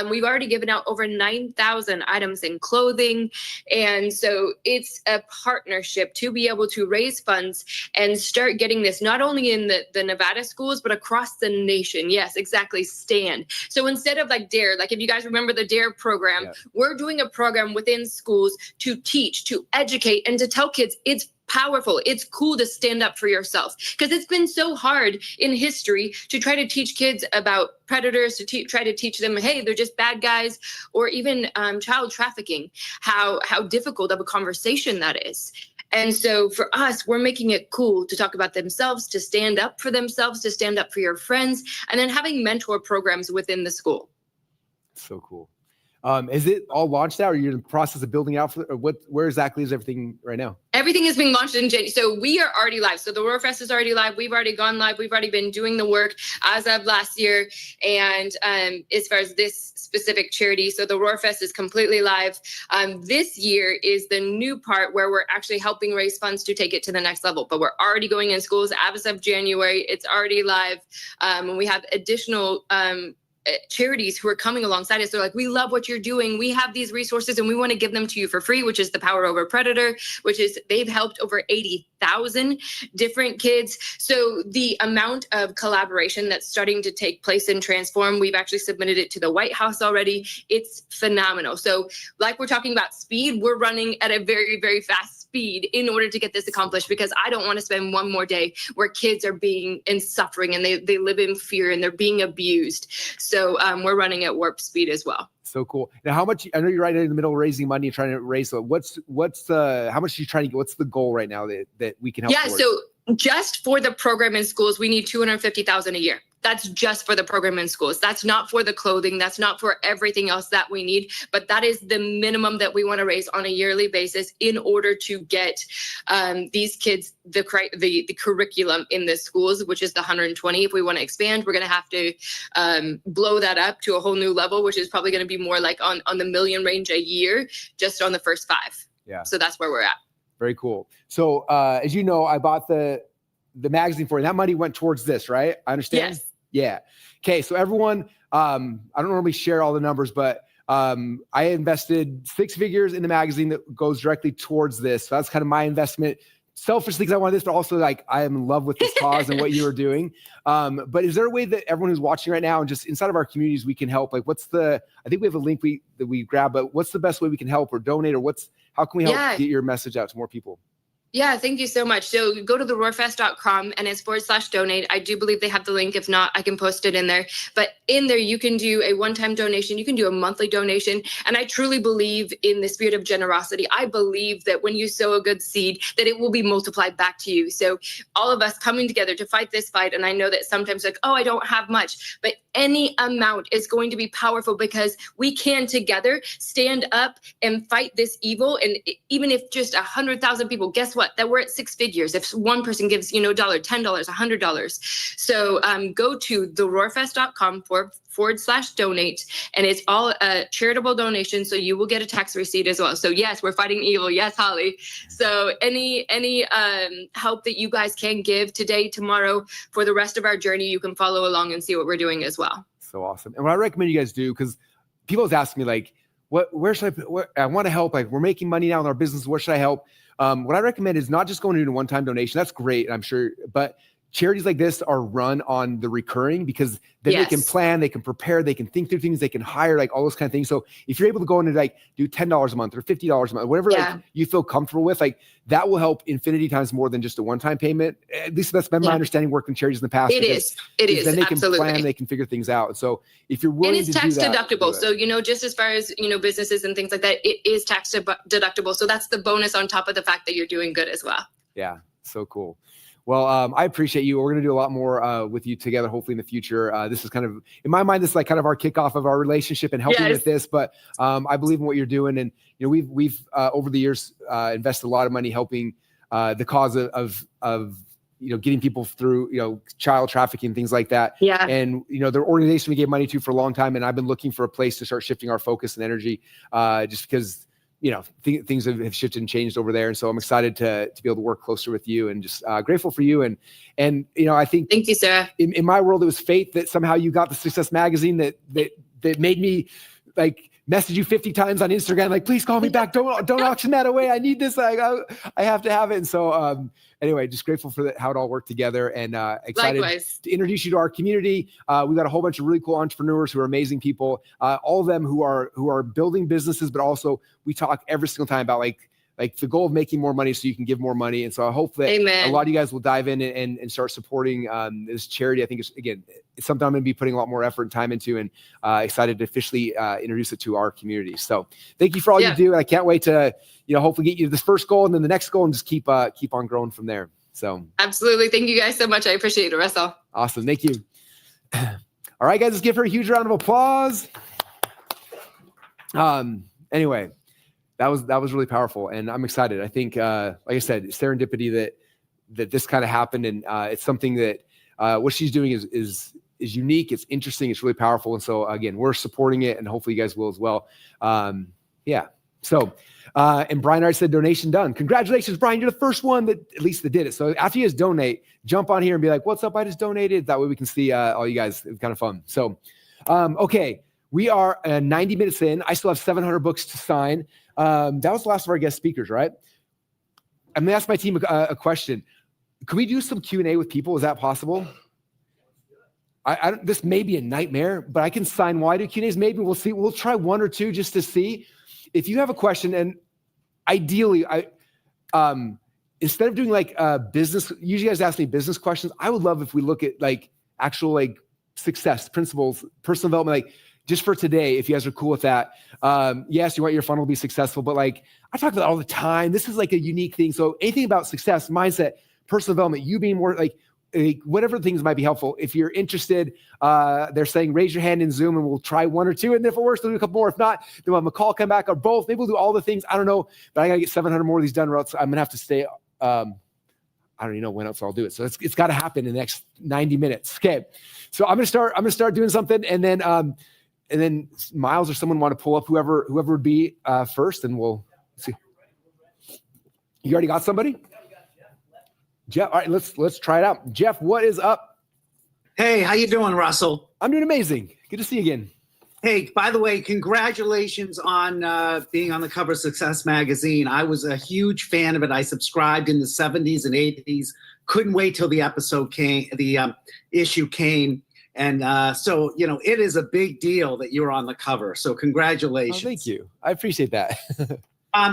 We've already given out over 9,000 items in clothing. And so it's a partnership to be able to raise funds and start getting this not only in the Nevada schools, but across the nation. Yes, exactly. Stand. So instead of like DARE, like if you guys remember the DARE program, we're doing a program within schools to teach, to educate, and to tell kids it's powerful. It's cool to stand up for yourself, because it's been so hard in history to try to teach kids about predators, to try to teach them, hey, they're just bad guys, or even child trafficking, how difficult of a conversation that is. And so for us, we're making it cool to talk about themselves, to stand up for themselves, to stand up for your friends, and then having mentor programs within the school. So cool. Is it all launched out, or you're in the process of building out for, or where exactly is everything right now? Everything is being launched in January. So we are already live. So the Roarfest is already live. We've already gone live. We've already been doing the work as of last year. And as far as this specific charity, so the Roarfest is completely live. This year is the new part where we're actually helping raise funds to take it to the next level. But we're already going in schools as of January. It's already live. And we have additional charities who are coming alongside us. They're like, we love what you're doing. We have these resources and we want to give them to you for free, which is the Power Over Predator, which is they've helped over 80,000 different kids. So the amount of collaboration that's starting to take place in Transform, we've actually submitted it to the White House already. It's phenomenal. So like we're talking about speed, we're running at a very, very fast speed in order to get this accomplished, because I don't want to spend one more day where kids are being in suffering and they live in fear and they're being abused. So we're running at warp speed as well. So cool. Now, how much, I know you're right in the middle of raising money and trying to raise, so what's how much are you trying to get? What's the goal right now that we can help? Yeah. towards? So just for the program in schools, we need $250,000 a year. That's just for the program in schools. That's not for the clothing. That's not for everything else that we need. But that is the minimum that we want to raise on a yearly basis in order to get these kids the curriculum in the schools, which is the 120. If we want to expand, we're going to have to blow that up to a whole new level, which is probably going to be more like on the million range a year, just on the first 5. Yeah. So that's where we're at. Very cool. So as you know, I bought the magazine for you. That money went towards this, right? I understand. Yes. Yeah. Okay. So everyone, I don't normally share all the numbers, but I invested 6 figures in the magazine that goes directly towards this. So that's kind of my investment. Selfishly, because I wanted this, but also like I am in love with this cause and what you are doing. But is there a way that everyone who's watching right now and just inside of our communities we can help? Like, I think we have a link that we grab, but what's the best way we can help or donate, or how can we help get your message out to more people? Yeah, thank you so much. So go to the roarfest.com and it's /donate. I do believe they have the link. If not, I can post it in there. But in there, you can do a one-time donation. You can do a monthly donation. And I truly believe in the spirit of generosity. I believe that when you sow a good seed, that it will be multiplied back to you. So all of us coming together to fight this fight. And I know that sometimes like, oh, I don't have much, but any amount is going to be powerful because we can together stand up and fight this evil. And even if just 100,000 people, guess what? That we're at 6 figures. If one person gives, $1, $10, $100. So go to theroarfest.com /donate, and it's all a charitable donation. So you will get a tax receipt as well. So yes, we're fighting evil. Yes, Holly. So any help that you guys can give today, tomorrow, for the rest of our journey, you can follow along and see what we're doing as well. So awesome. And what I recommend you guys do, because people always ask me like, where should I want to help? Like, we're making money now in our business. Where should I help? What I recommend is not just going to do a one-time donation. That's great, I'm sure. But charities like this are run on the recurring, because then they can plan, they can prepare, they can think through things, they can hire, like all those kind of things. So if you're able to go in and like do $10 a month or $50 a month, whatever like, you feel comfortable with, like that will help infinity times more than just a one-time payment. At least that's been my understanding working charities in the past. It is. Then they absolutely. can plan, they can figure things out. So if you're willing to do that. And it's tax deductible. So, just as far as, businesses and things like that, it is tax deductible. So that's the bonus on top of the fact that you're doing good as well. Yeah. So cool. Well, I appreciate you. We're going to do a lot more with you together, hopefully in the future. This is kind of, in my mind, this is like kind of our kickoff of our relationship and helping with this. But I believe in what you're doing. And, we've over the years invested a lot of money helping the cause of getting people through, child trafficking, things like that. Yeah. And, the organization we gave money to for a long time. And I've been looking for a place to start shifting our focus and energy just because things have shifted and changed over there. And so I'm excited to be able to work closer with you, and just grateful for you. And I think, thank you, Sarah. In my world, it was fate that somehow you got the Success magazine that made me like message you 50 times on Instagram, like, please call me back. Don't auction that away. I need this. I have to have it. And so, anyway, just grateful for how it all worked together, and excited to introduce you to our community. We've got a whole bunch of really cool entrepreneurs who are amazing people. All of them who are building businesses, but also we talk every single time about like like the goal of making more money so you can give more money. And so I hope that Amen. a lot of you guys will dive in and start supporting this charity. I think it's something I'm going to be putting a lot more effort and time into, and excited to officially introduce it to our community. So thank you for all you do. And I can't wait to, hopefully get you this first goal and then the next goal and just keep on growing from there. So absolutely. Thank you guys so much. I appreciate it, Russell. Awesome. Thank you. All right, guys, let's give her a huge round of applause. Anyway, that was really powerful, and I'm excited. I think, like I said, serendipity that this kind of happened, and it's something that what she's doing is unique. It's interesting. It's really powerful, and so again, we're supporting it, and hopefully you guys will as well. So, and Brian already said donation done. Congratulations, Brian. You're the first one that did it. So after you guys donate, jump on here and be like, what's up? I just donated. That way we can see all you guys. It's kind of fun. So, okay. We are 90 minutes in. I still have 700 books to sign. That was the last of our guest speakers, right? I'm going to ask my team a question. Can we do some Q&A with people? Is that possible? This may be a nightmare, but I can sign while I do Q&As. Maybe we'll see. We'll try one or two just to see. If you have a question, and ideally, instead of doing like business, usually you guys ask me business questions. I would love if we look at like actual like success principles, personal development, like just for today, if you guys are cool with that. Yes, you want your funnel to be successful, but like I talk about it all the time. This is like a unique thing. So anything about success, mindset, personal development, you being more like whatever things might be helpful. If you're interested, they're saying raise your hand in Zoom and we'll try one or two. And if it works, we'll do a couple more. If not, then we'll have McCall come back or both. Maybe we'll do all the things. I don't know, but I got to get 700 more of these done or else I'm going to have to stay. I don't even know when else I'll do it. So it's got to happen in the next 90 minutes. Okay. So I'm going to start doing something. And then Miles or someone want to pull up whoever would be first, and we'll see. You already got somebody? Jeff, all right, let's try it out. Jeff, what is up? Hey, how you doing, Russell? I'm doing amazing. Good to see you again. Hey, by the way, congratulations on being on the cover of Success Magazine. I was a huge fan of it. I subscribed in the 70s and 80s. Couldn't wait till the issue came. And so, it is a big deal that you're on the cover. So congratulations. Oh, thank you. I appreciate that.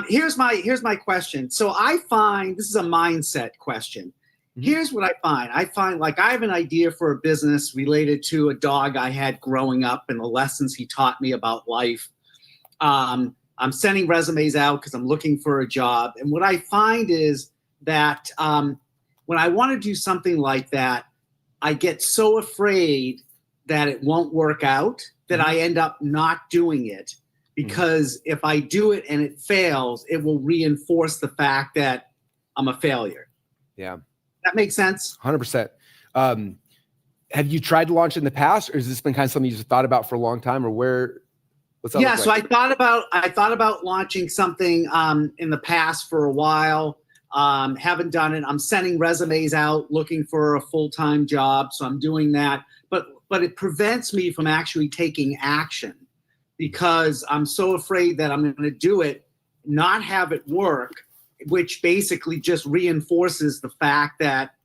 Here's my question. So I find this is a mindset question. Mm-hmm. Here's what I find. I find like I have an idea for a business related to a dog I had growing up and the lessons he taught me about life. I'm sending resumes out because I'm looking for a job. And what I find is that when I want to do something like that, I get so afraid that it won't work out that I end up not doing it. Because if I do it and it fails, it will reinforce the fact that I'm a failure. Yeah. That makes sense? 100%. Have you tried to launch it in the past, or has this been kind of something you just thought about for a long time, or what's that? Yeah, so I thought about launching something in the past for a while. Haven't done it. I'm sending resumes out looking for a full-time job. So I'm doing that. But it prevents me from actually taking action. Because I'm so afraid that I'm going to do it, not have it work, which basically just reinforces the fact that,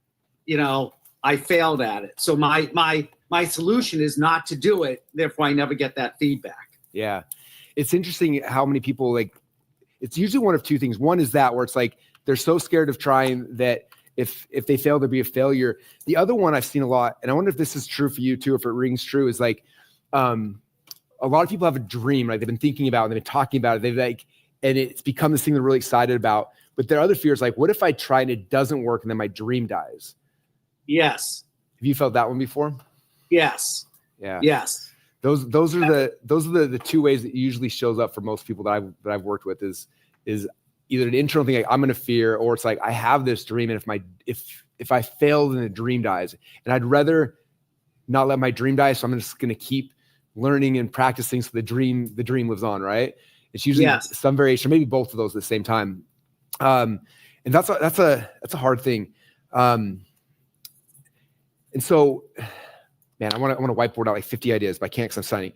I failed at it. So my solution is not to do it. Therefore, I never get that feedback. Yeah. It's interesting how many people it's usually one of two things. One is that where it's like, they're so scared of trying that if they fail, they'll be a failure. The other one I've seen a lot, and I wonder if this is true for you too, if it rings true, is like, a lot of people have a dream, right? They've been thinking about it, they've been talking about it. And it's become this thing they're really excited about. But their other fear is like, what if I try and it doesn't work and then my dream dies? Yes. Have you felt that one before? Yes. Yeah. Yes. Those are the two ways that it usually shows up for most people that I've worked with is either an internal thing like I'm gonna fear, or it's like I have this dream and if I fail then the dream dies. And I'd rather not let my dream die, so I'm just gonna keep learning and practicing so the dream lives on, right? It's usually some variation, maybe both of those at the same time. And that's a hard thing. And so, man, I want to whiteboard out like 50 ideas, but I can't because I'm signing.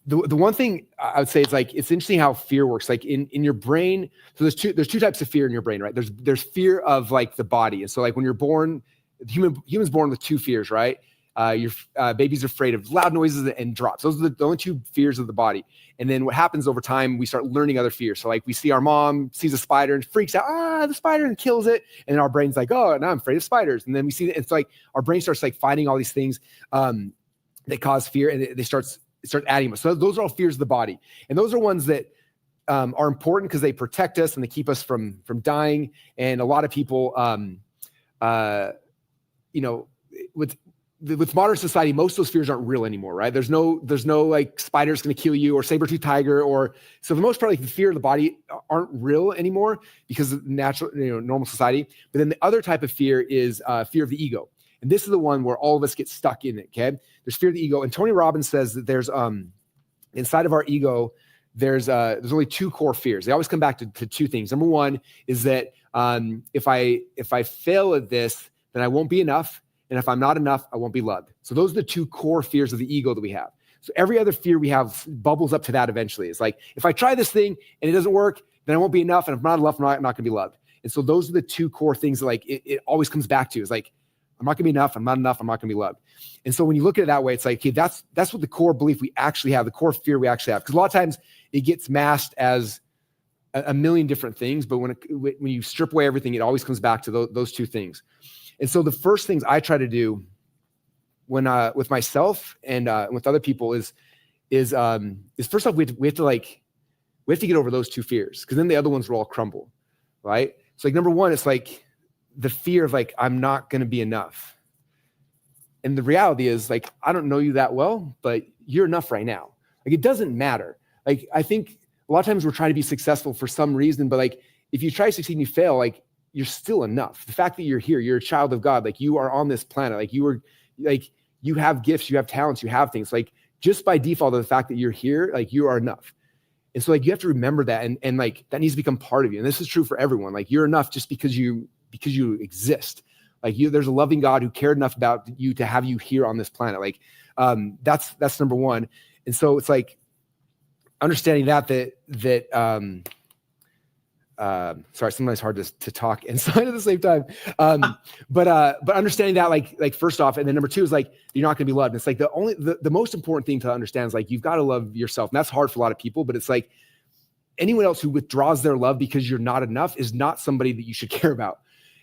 The one thing I would say is like, it's interesting how fear works. Like in your brain, so there's two types of fear in your brain, right? There's fear of like the body. And so like when you're born, humans born with two fears, right? Your baby's afraid of loud noises and drops. Those are the only two fears of the body. And then what happens over time, we start learning other fears. So like we see our mom sees a spider and freaks out, the spider, and kills it. And our brain's like, oh, now I'm afraid of spiders. And then we see it's like our brain starts like finding all these things that cause fear, and they start adding them. So those are all fears of the body. And those are ones that are important because they protect us and they keep us from dying. And a lot of people, with modern society, most of those fears aren't real anymore, right? There's no like spider's going to kill you or saber-toothed tiger, or so for the most part, like the fear of the body aren't real anymore because of natural, normal society. But then the other type of fear is fear of the ego. And this is the one where all of us get stuck in it, okay? There's fear of the ego. And Tony Robbins says that there's, inside of our ego, there's only two core fears. They always come back to two things. Number one is that if I fail at this, then I won't be enough. And if I'm not enough, I won't be loved. So those are the two core fears of the ego that we have. So every other fear we have bubbles up to that eventually. It's like, if I try this thing and it doesn't work, then I won't be enough. And if I'm not enough, I'm not going to be loved. And so those are the two core things that like it always comes back to. It's like, I'm not going to be enough. I'm not enough. I'm not going to be loved. And so when you look at it that way, it's like, okay, that's what the core belief we actually have, the core fear we actually have. Because a lot of times it gets masked as a million different things. But when you strip away everything, it always comes back to those two things. And so the first things I try to do when with myself and with other people is first off, we have to get over those two fears, because then the other ones will all crumble, right? So like number one, it's like the fear of like, I'm not going to be enough. And the reality is like, I don't know you that well, but you're enough right now. Like, it doesn't matter. Like, I think a lot of times we're trying to be successful for some reason, but like, if you try to succeed and you fail, like, you're still enough. The fact that you're here, you're a child of God, like you are on this planet, like you have gifts, you have talents, you have things, like just by default of the fact that you're here, like you are enough. And so like, you have to remember that. And like, that needs to become part of you. And this is true for everyone. Like, you're enough just because you exist. Like there's a loving God who cared enough about you to have you here on this planet. Like, that's number one. And so it's like understanding that sorry, sometimes it's hard to talk and sign at the same time. But understanding that, like first off, and then number two is like, you're not going to be loved. And it's like the most important thing to understand is like, you've got to love yourself. And that's hard for a lot of people, but it's like anyone else who withdraws their love because you're not enough is not somebody that you should care about.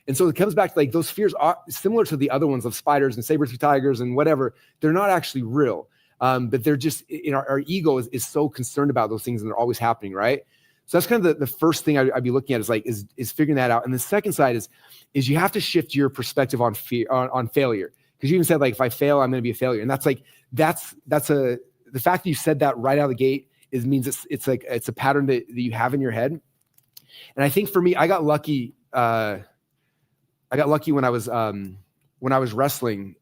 And so it comes back to like, those fears are similar to the other ones of spiders and saber-toothed tigers and whatever. They're not actually real. But they're just, our ego is so concerned about those things, and they're always happening. Right. So that's kind of the first thing I'd be looking at is figuring that out. And the second side is you have to shift your perspective on fear, on failure. Because you even said like, if I fail, I'm going to be a failure. And that's the fact that you said that right out of the gate means it's a pattern that you have in your head. And I think for me, I got lucky. I got lucky when I was wrestling.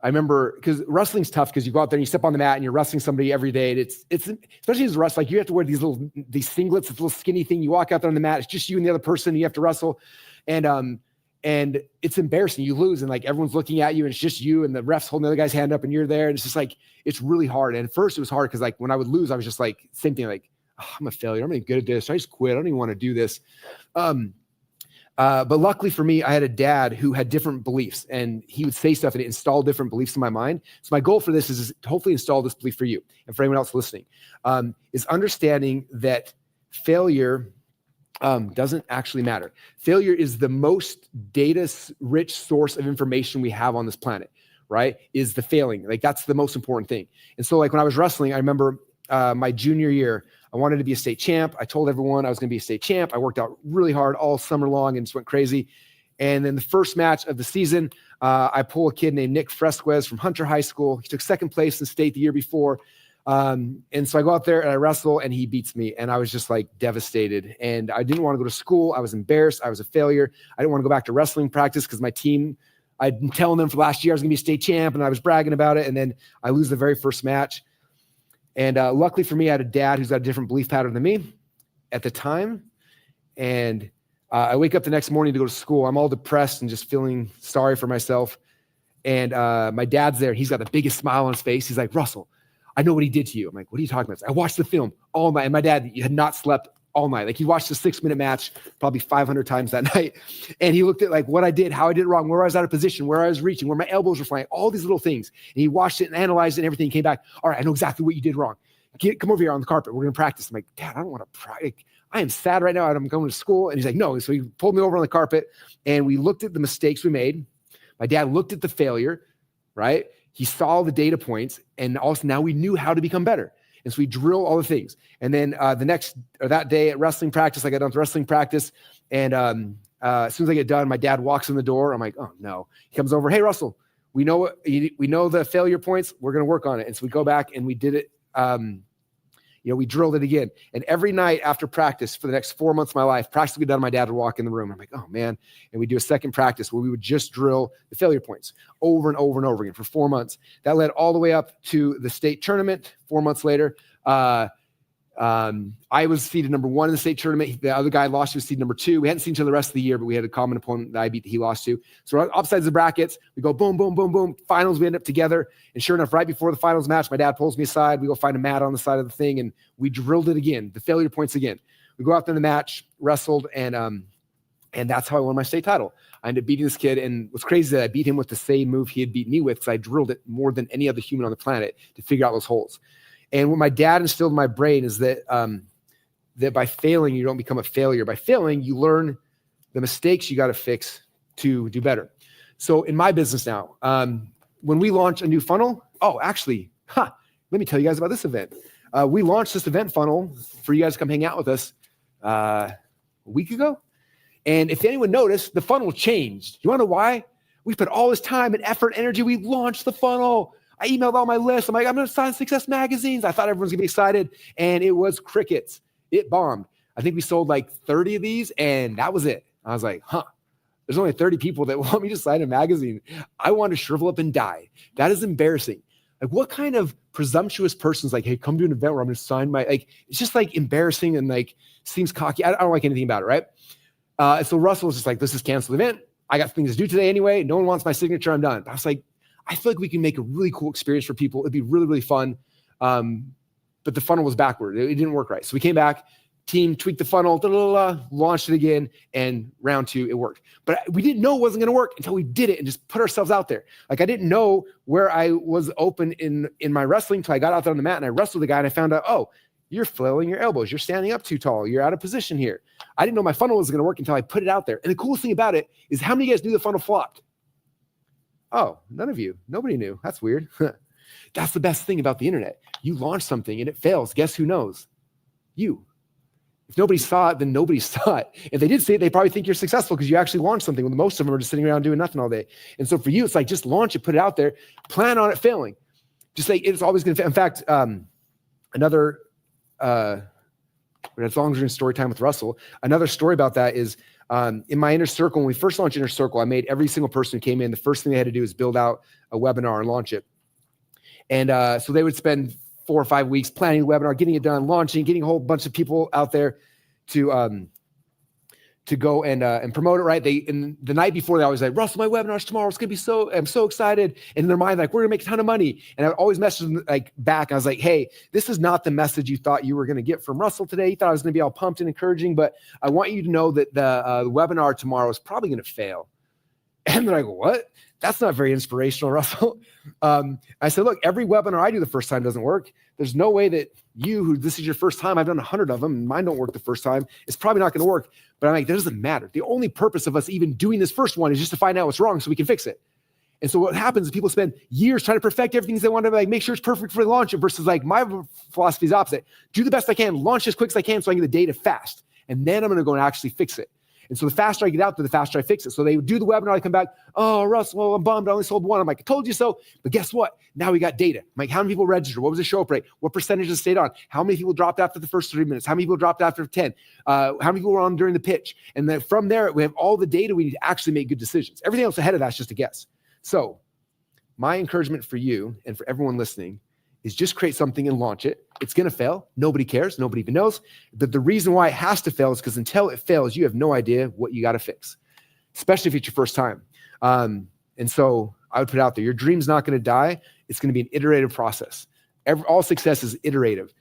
I remember, because wrestling's tough, because you go out there and you step on the mat and you're wrestling somebody every day. And it's especially as a wrestler, like you have to wear these singlets, this little skinny thing. You walk out there on the mat, it's just you and the other person. You have to wrestle, and it's embarrassing. You lose, and like everyone's looking at you, and it's just you, and the ref's holding the other guy's hand up, and you're there, and it's just like, it's really hard. And at first it was hard because like when I would lose, I was just like, same thing, like, oh, I'm a failure. I'm not good at this. I just quit. I don't even want to do this. But luckily for me, I had a dad who had different beliefs, and he would say stuff and install different beliefs in my mind. So my goal for this is to hopefully install this belief for you and for anyone else listening, is understanding that failure doesn't actually matter. Failure is the most data-rich source of information we have on this planet, right? Is the failing. Like, that's the most important thing. And so like when I was wrestling, I remember my junior year, I wanted to be a state champ. I told everyone I was going to be a state champ. I worked out really hard all summer long and just went crazy. And then the first match of the season, I pull a kid named Nick Fresquez from Hunter High School. He took second place in state the year before. And so I go out there and I wrestle, and he beats me. And I was just like devastated. And I didn't want to go to school. I was embarrassed. I was a failure. I didn't want to go back to wrestling practice because my team, I'd been telling them for last year I was going to be a state champ, and I was bragging about it. And then I lose the very first match. And luckily for me, I had a dad who's got a different belief pattern than me at the time. And I wake up the next morning to go to school. I'm all depressed and just feeling sorry for myself. And my dad's there. He's got the biggest smile on his face. He's like, Russell, I know what he did to you. I'm like, what are you talking about? I watched the film all night. And my dad had not slept all night. Like he watched the 6-minute match probably 500 times that night. And he looked at like what I did, how I did it wrong, where I was out of position, where I was reaching, where my elbows were flying, all these little things. And he watched it and analyzed it and everything. He came back. All right, I know exactly what you did wrong. Come over here on the carpet. We're going to practice. I'm like, Dad, I don't want to practice. I am sad right now. I'm going to school. And he's like, no. So he pulled me over on the carpet and we looked at the mistakes we made. My dad looked at the failure, right? He saw the data points and also now we knew how to become better. And so we drill all the things. And then that day at wrestling practice, I got done with wrestling practice. And as soon as I get done, my dad walks in the door. I'm like, oh no. He comes over. Hey, Russell, we know the failure points. We're going to work on it. And so we go back and we did it. We drilled it again. And every night after practice for the next 4 months of my life, practice would be done. My dad would walk in the room. I'm like, oh man. And we do a second practice where we would just drill the failure points over and over and over again for 4 months. That led all the way up to the state tournament. 4 months later, I was seeded number 1 in the state tournament. The other guy lost, was seeded number 2. We hadn't seen each other the rest of the year, but we had a common opponent that I beat that he lost to. So we're on opposite sides of the brackets. We go boom, boom, boom, boom. Finals, we end up together. And sure enough, right before the finals match, my dad pulls me aside. We go find a mat on the side of the thing, and we drilled it again, the failure points again. We go out there in the match, wrestled, and that's how I won my state title. I ended up beating this kid, and what's crazy is that I beat him with the same move he had beat me with because I drilled it more than any other human on the planet to figure out those holes. And what my dad instilled in my brain is that that by failing, you don't become a failure. By failing, you learn the mistakes you got to fix to do better. So in my business now, when we launch a new funnel, let me tell you guys about this event. We launched this event funnel for you guys to come hang out with us a week ago. And if anyone noticed, the funnel changed. You want to know why? We put all this time and effort, energy. We launched the funnel. I emailed all my lists. I'm like, I'm going to sign Success magazines. I thought everyone's going to be excited. And it was crickets. It bombed. I think we sold like 30 of these, and that was it. I was like, there's only 30 people that want me to sign a magazine. I want to shrivel up and die. That is embarrassing. Like, what kind of presumptuous person's like, hey, come to an event where I'm going to sign my, like, it's just like embarrassing and like seems cocky. I don't like anything about it, right? So Russell was just like, let's just cancel the event. I got things to do today anyway. No one wants my signature. I'm done. I was like, I feel like we can make a really cool experience for people. It'd be really, really fun. But the funnel was backward. It didn't work right. So we came back, team tweaked the funnel, launched it again, and round 2, it worked. But we didn't know it wasn't going to work until we did it and just put ourselves out there. Like, I didn't know where I was open in my wrestling until I got out there on the mat and I wrestled the guy and I found out, oh, you're flailing your elbows. You're standing up too tall. You're out of position here. I didn't know my funnel was going to work until I put it out there. And the coolest thing about it is how many of you guys knew the funnel flopped? Oh, none of you. Nobody knew. That's weird. That's the best thing about the internet. You launch something and it fails. Guess who knows? You. If nobody saw it, then nobody saw it. If they did see it, they probably think you're successful because you actually launched something when most of them are just sitting around doing nothing all day. And so for you, it's like, just launch it, put it out there, plan on it failing. Just say it's always going to fail. In fact, as long as we're in story time with Russell, another story about that is in my inner circle, when we first launched Inner Circle, I made every single person who came in, the first thing they had to do is build out a webinar and launch it. And so they would spend 4 or 5 weeks planning the webinar, getting it done, launching, getting a whole bunch of people out there to go and promote it, right? And the night before, they always like, Russell, my webinar's tomorrow. It's going to be I'm so excited. And in their mind, like, we're going to make a ton of money. And I would always message them like back. I was like, hey, this is not the message you thought you were going to get from Russell today. You thought I was going to be all pumped and encouraging, but I want you to know that the webinar tomorrow is probably going to fail. And they're like, what? That's not very inspirational, Russell. I said, look, every webinar I do the first time doesn't work. There's no way that this is your first time, I've done 100 of them, and mine don't work the first time. It's probably not going to work. But I'm like, that doesn't matter. The only purpose of us even doing this first one is just to find out what's wrong so we can fix it. And so what happens is people spend years trying to perfect everything they want to like make sure it's perfect for the launch versus like my philosophy is opposite. Do the best I can, launch as quick as I can so I can get the data fast. And then I'm going to go and actually fix it. And so the faster I get out there, the faster I fix it. So they do the webinar, I come back, oh, Russ, well, I'm bummed. I only sold 1. I'm like, I told you so. But guess what? Now we got data. I'm like, how many people registered? What was the show up rate? What percentage stayed on? How many people dropped after the first 3 minutes? How many people dropped after 10? How many people were on during the pitch? And then from there, we have all the data we need to actually make good decisions. Everything else ahead of that's just a guess. So my encouragement for you and for everyone listening is just create something and launch it. It's going to fail. Nobody cares. Nobody even knows. But the reason why it has to fail is because until it fails, you have no idea what you got to fix, especially if it's your first time. And so I would put out there, your dream's not going to die. It's going to be an iterative process. All success is iterative.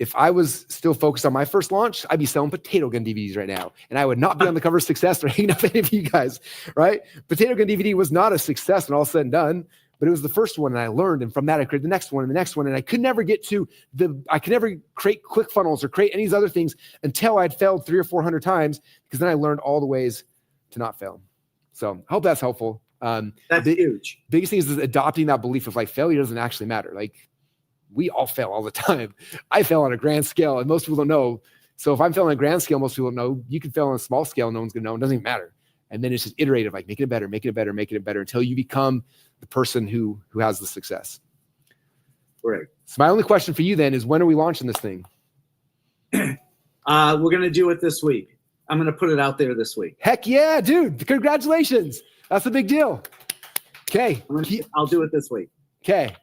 if I was still focused on my first launch, I'd be selling potato gun DVDs right now. And I would not be on the cover of Success or hanging up any of you guys, right? Potato gun DVD was not a success when all said and done, but it was the first one. And I learned. And from that, I created the next one and the next one. And I could never get to I could never create ClickFunnels or create any of these other things until I'd failed 300 or 400 times, because then I learned all the ways to not fail. So I hope that's helpful. That's huge. Biggest thing is adopting that belief of like failure doesn't actually matter. Like, we all fail all the time. I fail on a grand scale and most people don't know. So if I'm failing on a grand scale, most people don't know. You can fail on a small scale. No one's going to know. It doesn't even matter. And then it's just iterative, like making it better, making it better, making it better until you become the person who has the success. Right. So my only question for you then is, when are we launching this thing? We're going to do it this week. I'm going to put it out there this week. Heck yeah, dude. Congratulations. That's a big deal. Okay. I'll do it this week. Okay.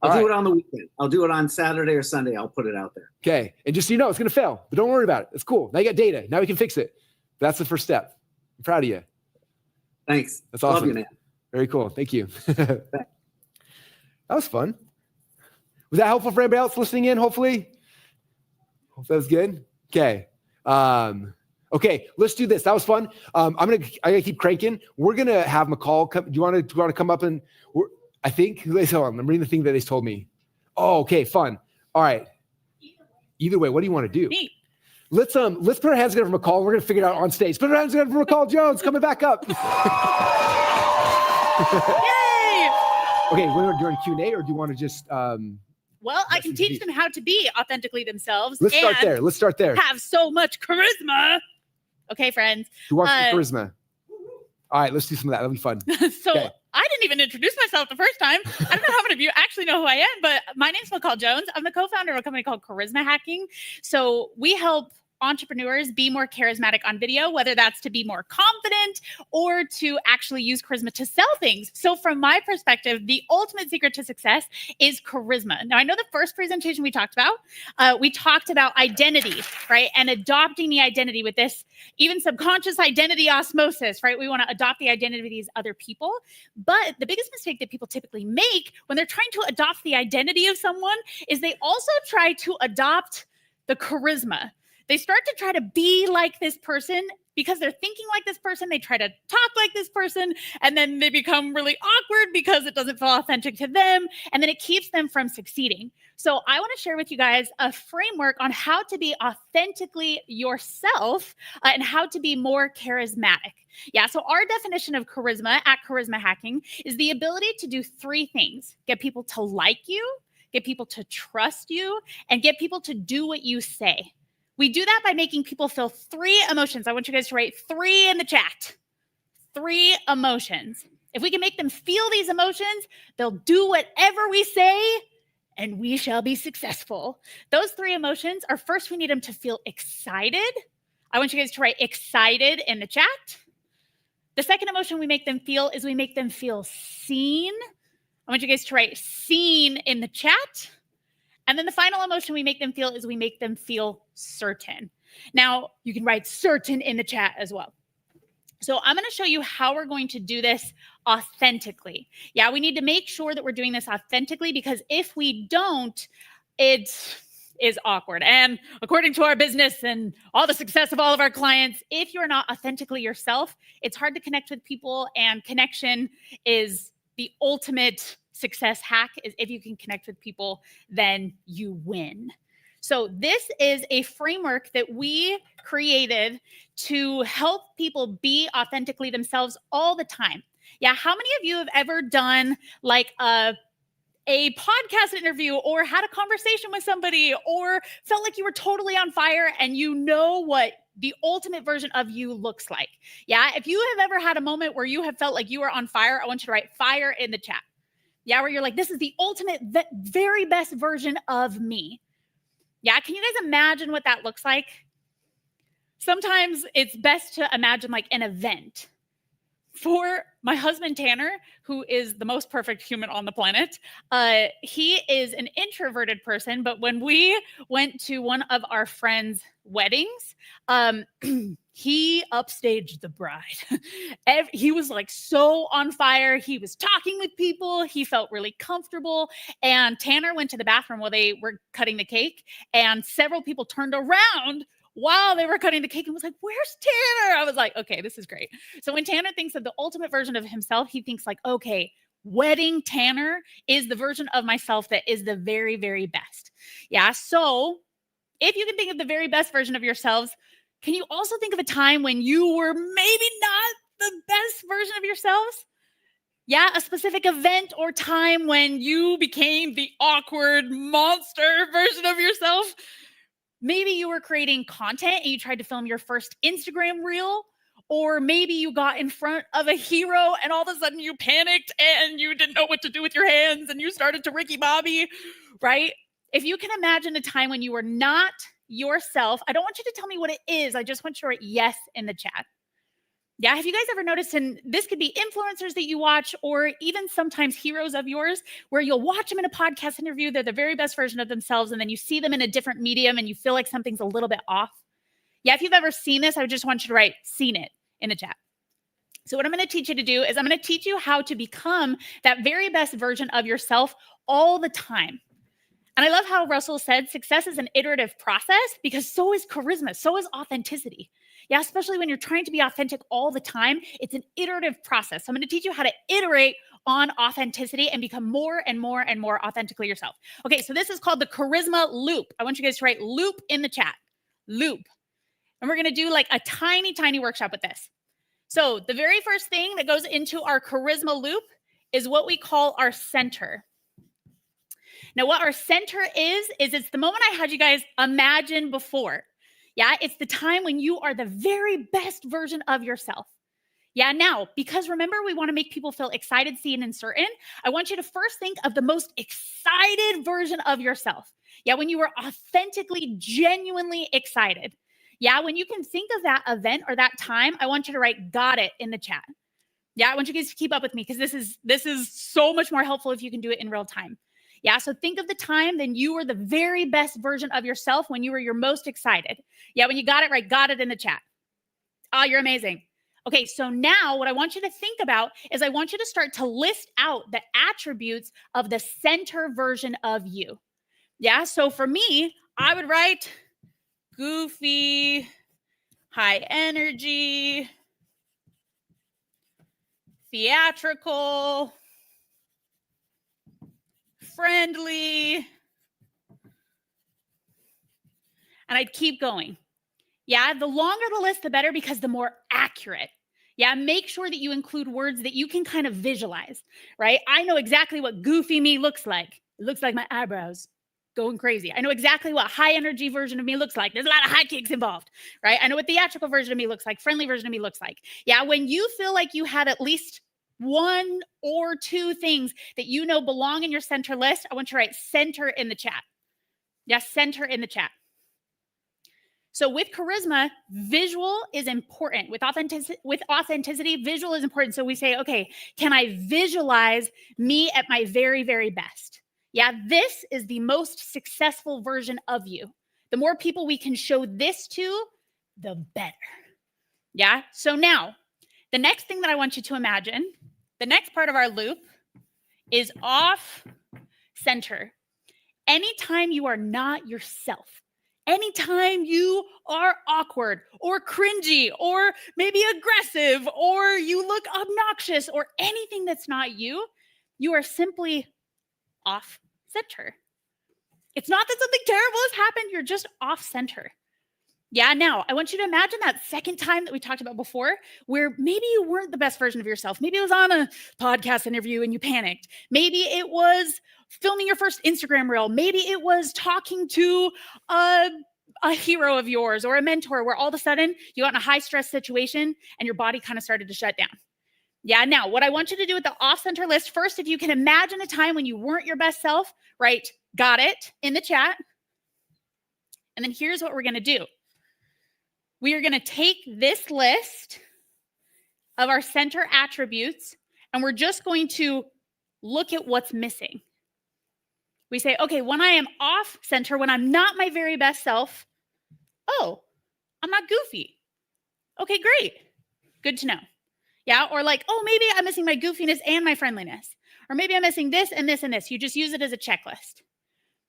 I'll do it on the weekend. I'll do it on Saturday or Sunday. I'll put it out there. Okay. And just so you know, it's going to fail, but don't worry about it. It's cool. Now you got data. Now we can fix it. That's the first step. I'm proud of you. Thanks. That's awesome. Love you, man. Very cool. Thank you. That was fun. Was that helpful for anybody else listening in? Hopefully. Hope that was good. Okay. Okay, let's do this. That was fun. I gotta keep cranking. We're gonna have McCall come. Do you want to come up and? I think. Hold on. I'm reading the thing that they told me. Oh, okay, fun. All right. Either way, what do you want to do? Me. Let's put our hands together for McCall. We're gonna figure it out on stage. Put our hands together for McCall Jones coming back up. Yay! Okay, during Q&A, or do you want to just? Well, I can teach them how to be authentically themselves. Let's start there. Have so much charisma. Okay, friends. Who wants some charisma? All right, let's do some of that. That'll be fun. So okay. I didn't even introduce myself the first time. I don't know how many of you actually know who I am, but my name's McCall Jones. I'm the co-founder of a company called Charisma Hacking. So we help entrepreneurs be more charismatic on video, whether that's to be more confident or to actually use charisma to sell things. So from my perspective, the ultimate secret to success is charisma. Now, I know the first presentation we talked about identity, right? And adopting the identity with this, even subconscious identity osmosis, right? We want to adopt the identity of these other people. But the biggest mistake that people typically make when they're trying to adopt the identity of someone is they also try to adopt the charisma. They start to try to be like this person because they're thinking like this person. They try to talk like this person, and then they become really awkward because it doesn't feel authentic to them, and then it keeps them from succeeding. So I want to share with you guys a framework on how to be authentically yourself and how to be more charismatic. Yeah, so our definition of charisma at Charisma Hacking is the ability to do three things: get people to like you, get people to trust you, and get people to do what you say. We do that by making people feel three emotions. I want you guys to write 3 in the chat. 3 emotions. If we can make them feel these emotions, they'll do whatever we say, and we shall be successful. Those 3 emotions are, first, we need them to feel excited. I want you guys to write excited in the chat. The second emotion we make them feel is we make them feel seen. I want you guys to write seen in the chat. And then the final emotion we make them feel is we make them feel certain. Now, you can write certain in the chat as well. So I'm going to show you how we're going to do this authentically. Yeah, we need to make sure that we're doing this authentically, because if we don't, it is awkward. And according to our business and all the success of all of our clients, if you're not authentically yourself, it's hard to connect with people, and connection is the ultimate success hack. Is if you can connect with people, then you win. So this is a framework that we created to help people be authentically themselves all the time. Yeah, how many of you have ever done like a podcast interview, or had a conversation with somebody, or felt like you were totally on fire and you know what the ultimate version of you looks like? Yeah, if you have ever had a moment where you have felt like you were on fire, I want you to write fire in the chat. Yeah, where you're like, this is the ultimate, very best version of me. Yeah, can you guys imagine what that looks like? Sometimes it's best to imagine like an event. For my husband, Tanner, who is the most perfect human on the planet, he is an introverted person. But when we went to one of our friends' weddings, he upstaged the bride. He was like so on fire. He was talking with people. He felt really comfortable. And Tanner went to the bathroom while they were cutting the cake. And several people turned around while they were cutting the cake and was like, "Where's Tanner?" I was like, okay, this is great. So when Tanner thinks of the ultimate version of himself, he thinks like, okay, wedding Tanner is the version of myself that is the very, very best. Yeah. So if you can think of the very best version of yourselves, can you also think of a time when you were maybe not the best version of yourselves? Yeah, a specific event or time when you became the awkward monster version of yourself. Maybe you were creating content and you tried to film your first Instagram reel, or maybe you got in front of a hero and all of a sudden you panicked and you didn't know what to do with your hands and you started to Ricky Bobby, right? If you can imagine a time when you were not yourself, I don't want you to tell me what it is. I just want you to write yes in the chat. Yeah, have you guys ever noticed, and this could be influencers that you watch or even sometimes heroes of yours, where you'll watch them in a podcast interview, they're the very best version of themselves, and then you see them in a different medium and you feel like something's a little bit off? Yeah, if you've ever seen this, I just want you to write "seen it" in the chat. So what I'm going to teach you to do is I'm going to teach you how to become that very best version of yourself all the time. And I love how Russell said success is an iterative process, because so is charisma, so is authenticity. Yeah, especially when you're trying to be authentic all the time, it's an iterative process. So I'm going to teach you how to iterate on authenticity and become more and more and more authentically yourself. Okay, so this is called the charisma loop. I want you guys to write loop in the chat. Loop. And we're going to do like a tiny, tiny workshop with this. So the very first thing that goes into our charisma loop is what we call our center. Now, what our center is it's the moment I had you guys imagine before. Yeah, it's the time when you are the very best version of yourself. Yeah, now, because remember, we want to make people feel excited, seen, and certain. I want you to first think of the most excited version of yourself. Yeah, when you were authentically, genuinely excited. Yeah, when you can think of that event or that time, I want you to write "got it" in the chat. Yeah, I want you guys to keep up with me because this is so much more helpful if you can do it in real time. Yeah, so think of the time then you were the very best version of yourself when you were your most excited. Yeah, when you got it right, got it in the chat. Oh, you're amazing. Okay, so now what I want you to think about is I want you to start to list out the attributes of the center version of you. Yeah, so for me, I would write goofy, high energy, theatrical, friendly, and I'd keep going. Yeah, the longer the list, the better, because the more accurate. Yeah, make sure that you include words that you can kind of visualize, right? I know exactly what goofy me looks like. It looks like my eyebrows going crazy. I know exactly what high energy version of me looks like. There's a lot of high kicks involved, right? I know what theatrical version of me looks like, friendly version of me looks like. Yeah, when you feel like you have at least one or two things that you know belong in your center list, I want you to write center in the chat. Yeah, center in the chat. So with charisma, visual is important. With authenticity, visual is important. So we say, okay, can I visualize me at my very, very best? Yeah, this is the most successful version of you. The more people we can show this to, the better. Yeah, so now, the next thing that I want you to imagine, the next part of our loop is off center. Anytime you are not yourself, anytime you are awkward or cringy or maybe aggressive or you look obnoxious or anything that's not you, you are simply off center. It's not that something terrible has happened, you're just off center. Yeah, now I want you to imagine that second time that we talked about before, where maybe you weren't the best version of yourself. Maybe it was on a podcast interview and you panicked. Maybe it was filming your first Instagram reel. Maybe it was talking to a hero of yours or a mentor, where all of a sudden you got in a high stress situation and your body kind of started to shut down. Yeah, now what I want you to do with the off-center list, first, if you can imagine a time when you weren't your best self, write "got it" in the chat. And then here's what we're going to do. We are going to take this list of our center attributes, and we're just going to look at what's missing. We say, okay, when I am off center, when I'm not my very best self, oh, I'm not goofy. Okay, great. Good to know. Yeah, or like, oh, maybe I'm missing my goofiness and my friendliness. Or maybe I'm missing this and this and this. You just use it as a checklist.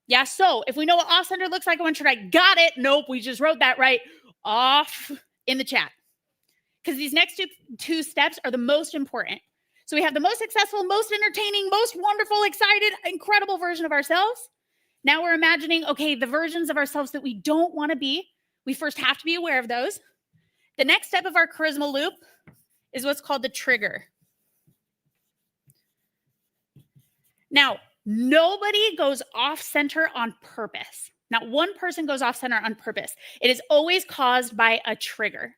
Yeah, so if we know what off center looks like, I want you to write, got it. Nope, we just wrote that right. Off in the chat. Because these next two steps are the most important. So we have the most successful, most entertaining, most wonderful, excited, incredible version of ourselves. Now we're imagining, okay, the versions of ourselves that we don't want to be. We first have to be aware of those. The next step of our charisma loop is what's called the trigger. Now, nobody goes off center on purpose. Not one person goes off center on purpose. It is always caused by a trigger.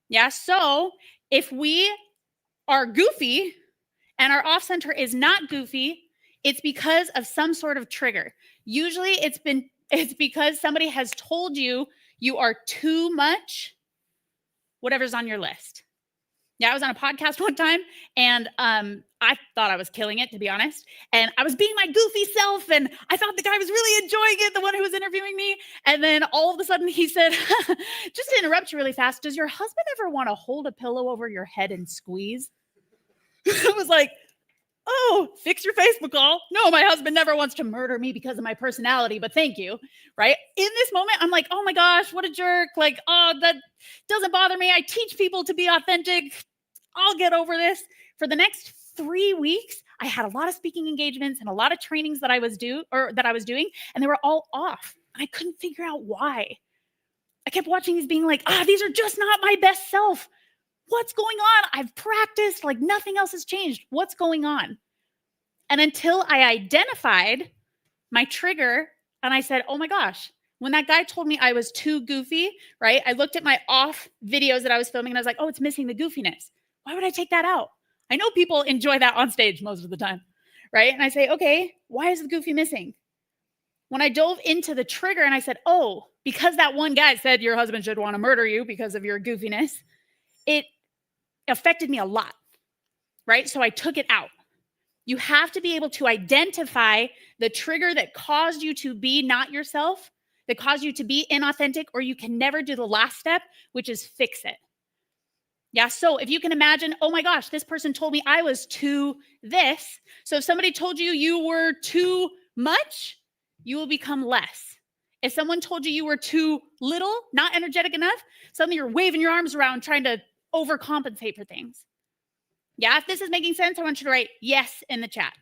Yeah, so if we are goofy and our off center is not goofy, it's because of some sort of trigger. Usually it's because somebody has told you you are too much, whatever's on your list. Yeah, I was on a podcast one time and I thought I was killing it, to be honest. And I was being my goofy self and I thought the guy was really enjoying it, the one who was interviewing me. And then all of a sudden he said, just to interrupt you really fast, does your husband ever want to hold a pillow over your head and squeeze? I was like, oh, fix your face, McCall. No, my husband never wants to murder me because of my personality, but thank you, right? In this moment, I'm like, oh my gosh, what a jerk. Like, oh, that doesn't bother me. I teach people to be authentic. I'll get over this. For the next 3 weeks, I had a lot of speaking engagements and a lot of trainings that I was doing, and they were all off. I couldn't figure out why. I kept watching these being like, these are just not my best self. What's going on? I've practiced, like nothing else has changed. What's going on? And until I identified my trigger and I said, oh my gosh, when that guy told me I was too goofy, right? I looked at my off videos that I was filming and I was like, oh, it's missing the goofiness. Why would I take that out? I know people enjoy that on stage most of the time, right? And I say, okay, why is the goofy missing? When I dove into the trigger and I said, oh, because that one guy said your husband should want to murder you because of your goofiness, it affected me a lot, right? So I took it out. You have to be able to identify the trigger that caused you to be not yourself, that caused you to be inauthentic, or you can never do the last step, which is fix it. Yeah, so if you can imagine, oh my gosh, this person told me I was too this. So if somebody told you you were too much, you will become less. If someone told you you were too little, not energetic enough, suddenly you're waving your arms around trying to overcompensate for things. Yeah, if this is making sense, I want you to write yes in the chat.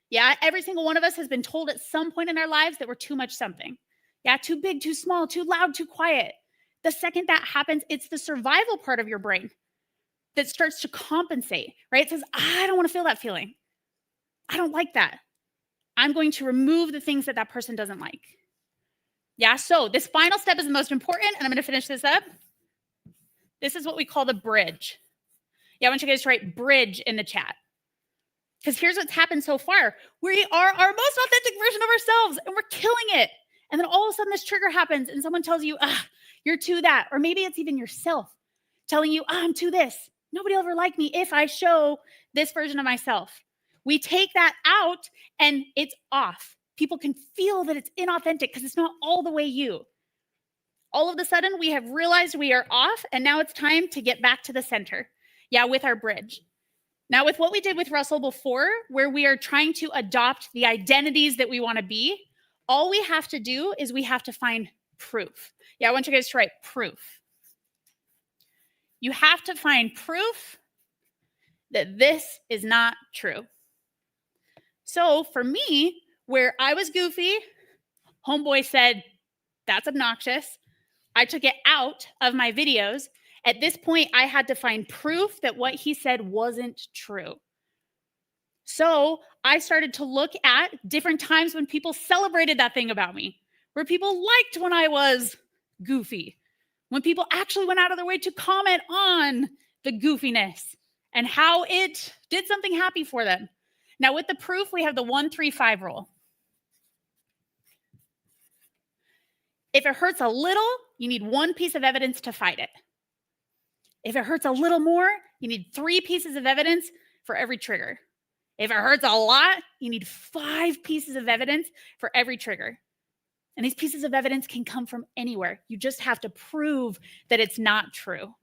Yeah, every single one of us has been told at some point in our lives that we're too much something. Yeah, too big, too small, too loud, too quiet. The second that happens, it's the survival part of your brain that starts to compensate, right? It says, I don't want to feel that feeling. I don't like that. I'm going to remove the things that that person doesn't like. Yeah, so this final step is the most important, and I'm going to finish this up. This is what we call the bridge. Yeah, I want you guys to write bridge in the chat. Because here's what's happened so far. We are our most authentic version of ourselves, and we're killing it. And then all of a sudden this trigger happens, and someone tells you, you're too that. Or maybe it's even yourself telling you, I'm too this. Nobody will ever like me if I show this version of myself. We take that out, and it's off. People can feel that it's inauthentic because it's not all the way you. All of a sudden, we have realized we are off, and now it's time to get back to the center. Yeah, with our bridge. Now, with what we did with Russell before, where we are trying to adopt the identities that we want to be, all we have to do is we have to find proof. Yeah, I want you guys to write proof. You have to find proof that this is not true. So for me, where I was goofy, homeboy said, that's obnoxious. I took it out of my videos. At this point, I had to find proof that what he said wasn't true. So I started to look at different times when people celebrated that thing about me, where people liked when I was goofy, when people actually went out of their way to comment on the goofiness and how it did something happy for them. Now, with the proof, we have the 1-3-5 rule. If it hurts a little, you need one piece of evidence to fight it. If it hurts a little more, you need 3 pieces of evidence for every trigger. If it hurts a lot, you need 5 pieces of evidence for every trigger. And these pieces of evidence can come from anywhere. You just have to prove that it's not true.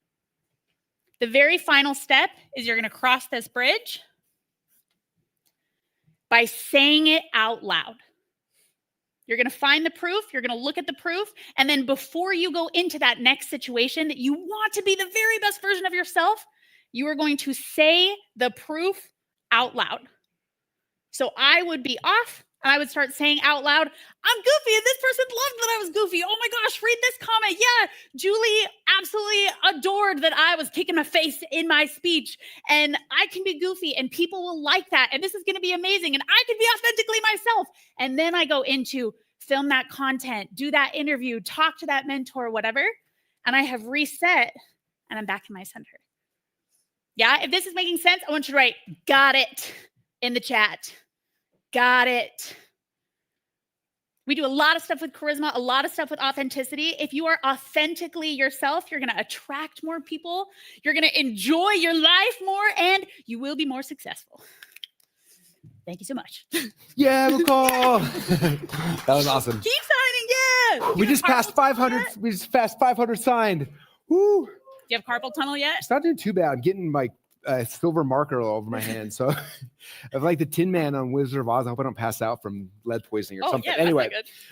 The very final step is you're going to cross this bridge by saying it out loud. You're going to find the proof, you're going to look at the proof, and then before you go into that next situation that you want to be the very best version of yourself, you are going to say the proof out loud. So I would be off, and I would start saying out loud, I'm goofy, and this person loved that I was goofy. Oh my gosh, read this comment. Yeah, Julie absolutely adored that I was kicking my face in my speech, and I can be goofy, and people will like that, and this is going to be amazing, and I can be authentically myself. And then I go into film that content, do that interview, talk to that mentor, whatever, and I have reset, and I'm back in my center. Yeah, if this is making sense, I want you to write, got it, in the chat. Got it. We do a lot of stuff with charisma, a lot of stuff with authenticity. If you are authentically yourself, you're going to attract more people. You're going to enjoy your life more, and you will be more successful. Thank you so much. Yeah, McCall. That was awesome. Keep signing, yeah. We just passed 500. We just passed 500 signed. Woo. Do you have carpal tunnel yet? It's not doing too bad. I'm getting my silver marker all over my hand. So I'm like the Tin Man on Wizard of Oz. I hope I don't pass out from lead poisoning or something. Yeah, anyway,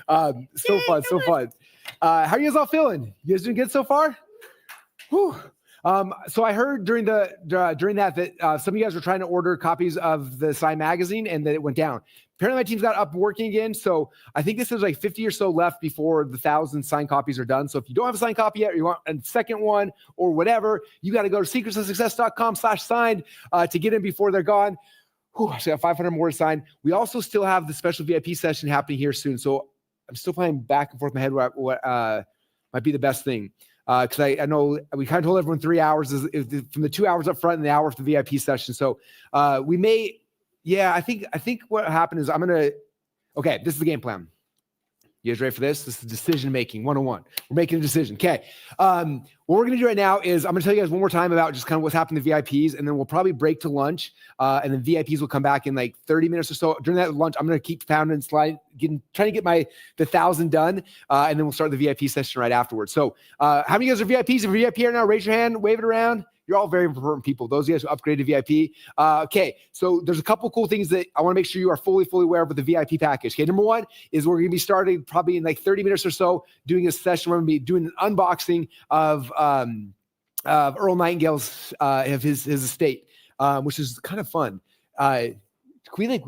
so fun. How are you guys all feeling? You guys doing good so far? Whew. So I heard during that some of you guys were trying to order copies of the Sign magazine and that it went down. Apparently my team's got up and working again. So I think this is like 50 or so left before the 1,000 signed copies are done. So if you don't have a signed copy yet, or you want a second one or whatever, you got to go to secretsofsuccess.com/signed to get in before they're gone. Whew, so I got 500 more to sign. We also still have the special VIP session happening here soon. So I'm still playing back and forth in my head what might be the best thing. Because I know we kind of told everyone 3 hours is from the 2 hours up front and the hour for the VIP session. So we may, I think what happened is okay, this is the game plan. You guys ready for this? This is decision making 101. We're making a decision. Okay. What we're going to do right now is I'm going to tell you guys one more time about just kind of what's happened to VIPs, and then we'll probably break to lunch. And then VIPs will come back in like 30 minutes or so. During that lunch, I'm going to keep pounding and trying to get the 1,000 done. And then we'll start the VIP session right afterwards. So how many of you guys are VIPs? If you're VIP right now, raise your hand, wave it around. You're all very important people. Those of you guys who upgraded VIP. Okay, so there's a couple cool things that I want to make sure you are fully aware of with the VIP package. Okay, number one is we're going to be starting probably in like 30 minutes or so doing a session. We're going to be doing an unboxing of Earl Nightingale's of his estate, which is kind of fun. Can we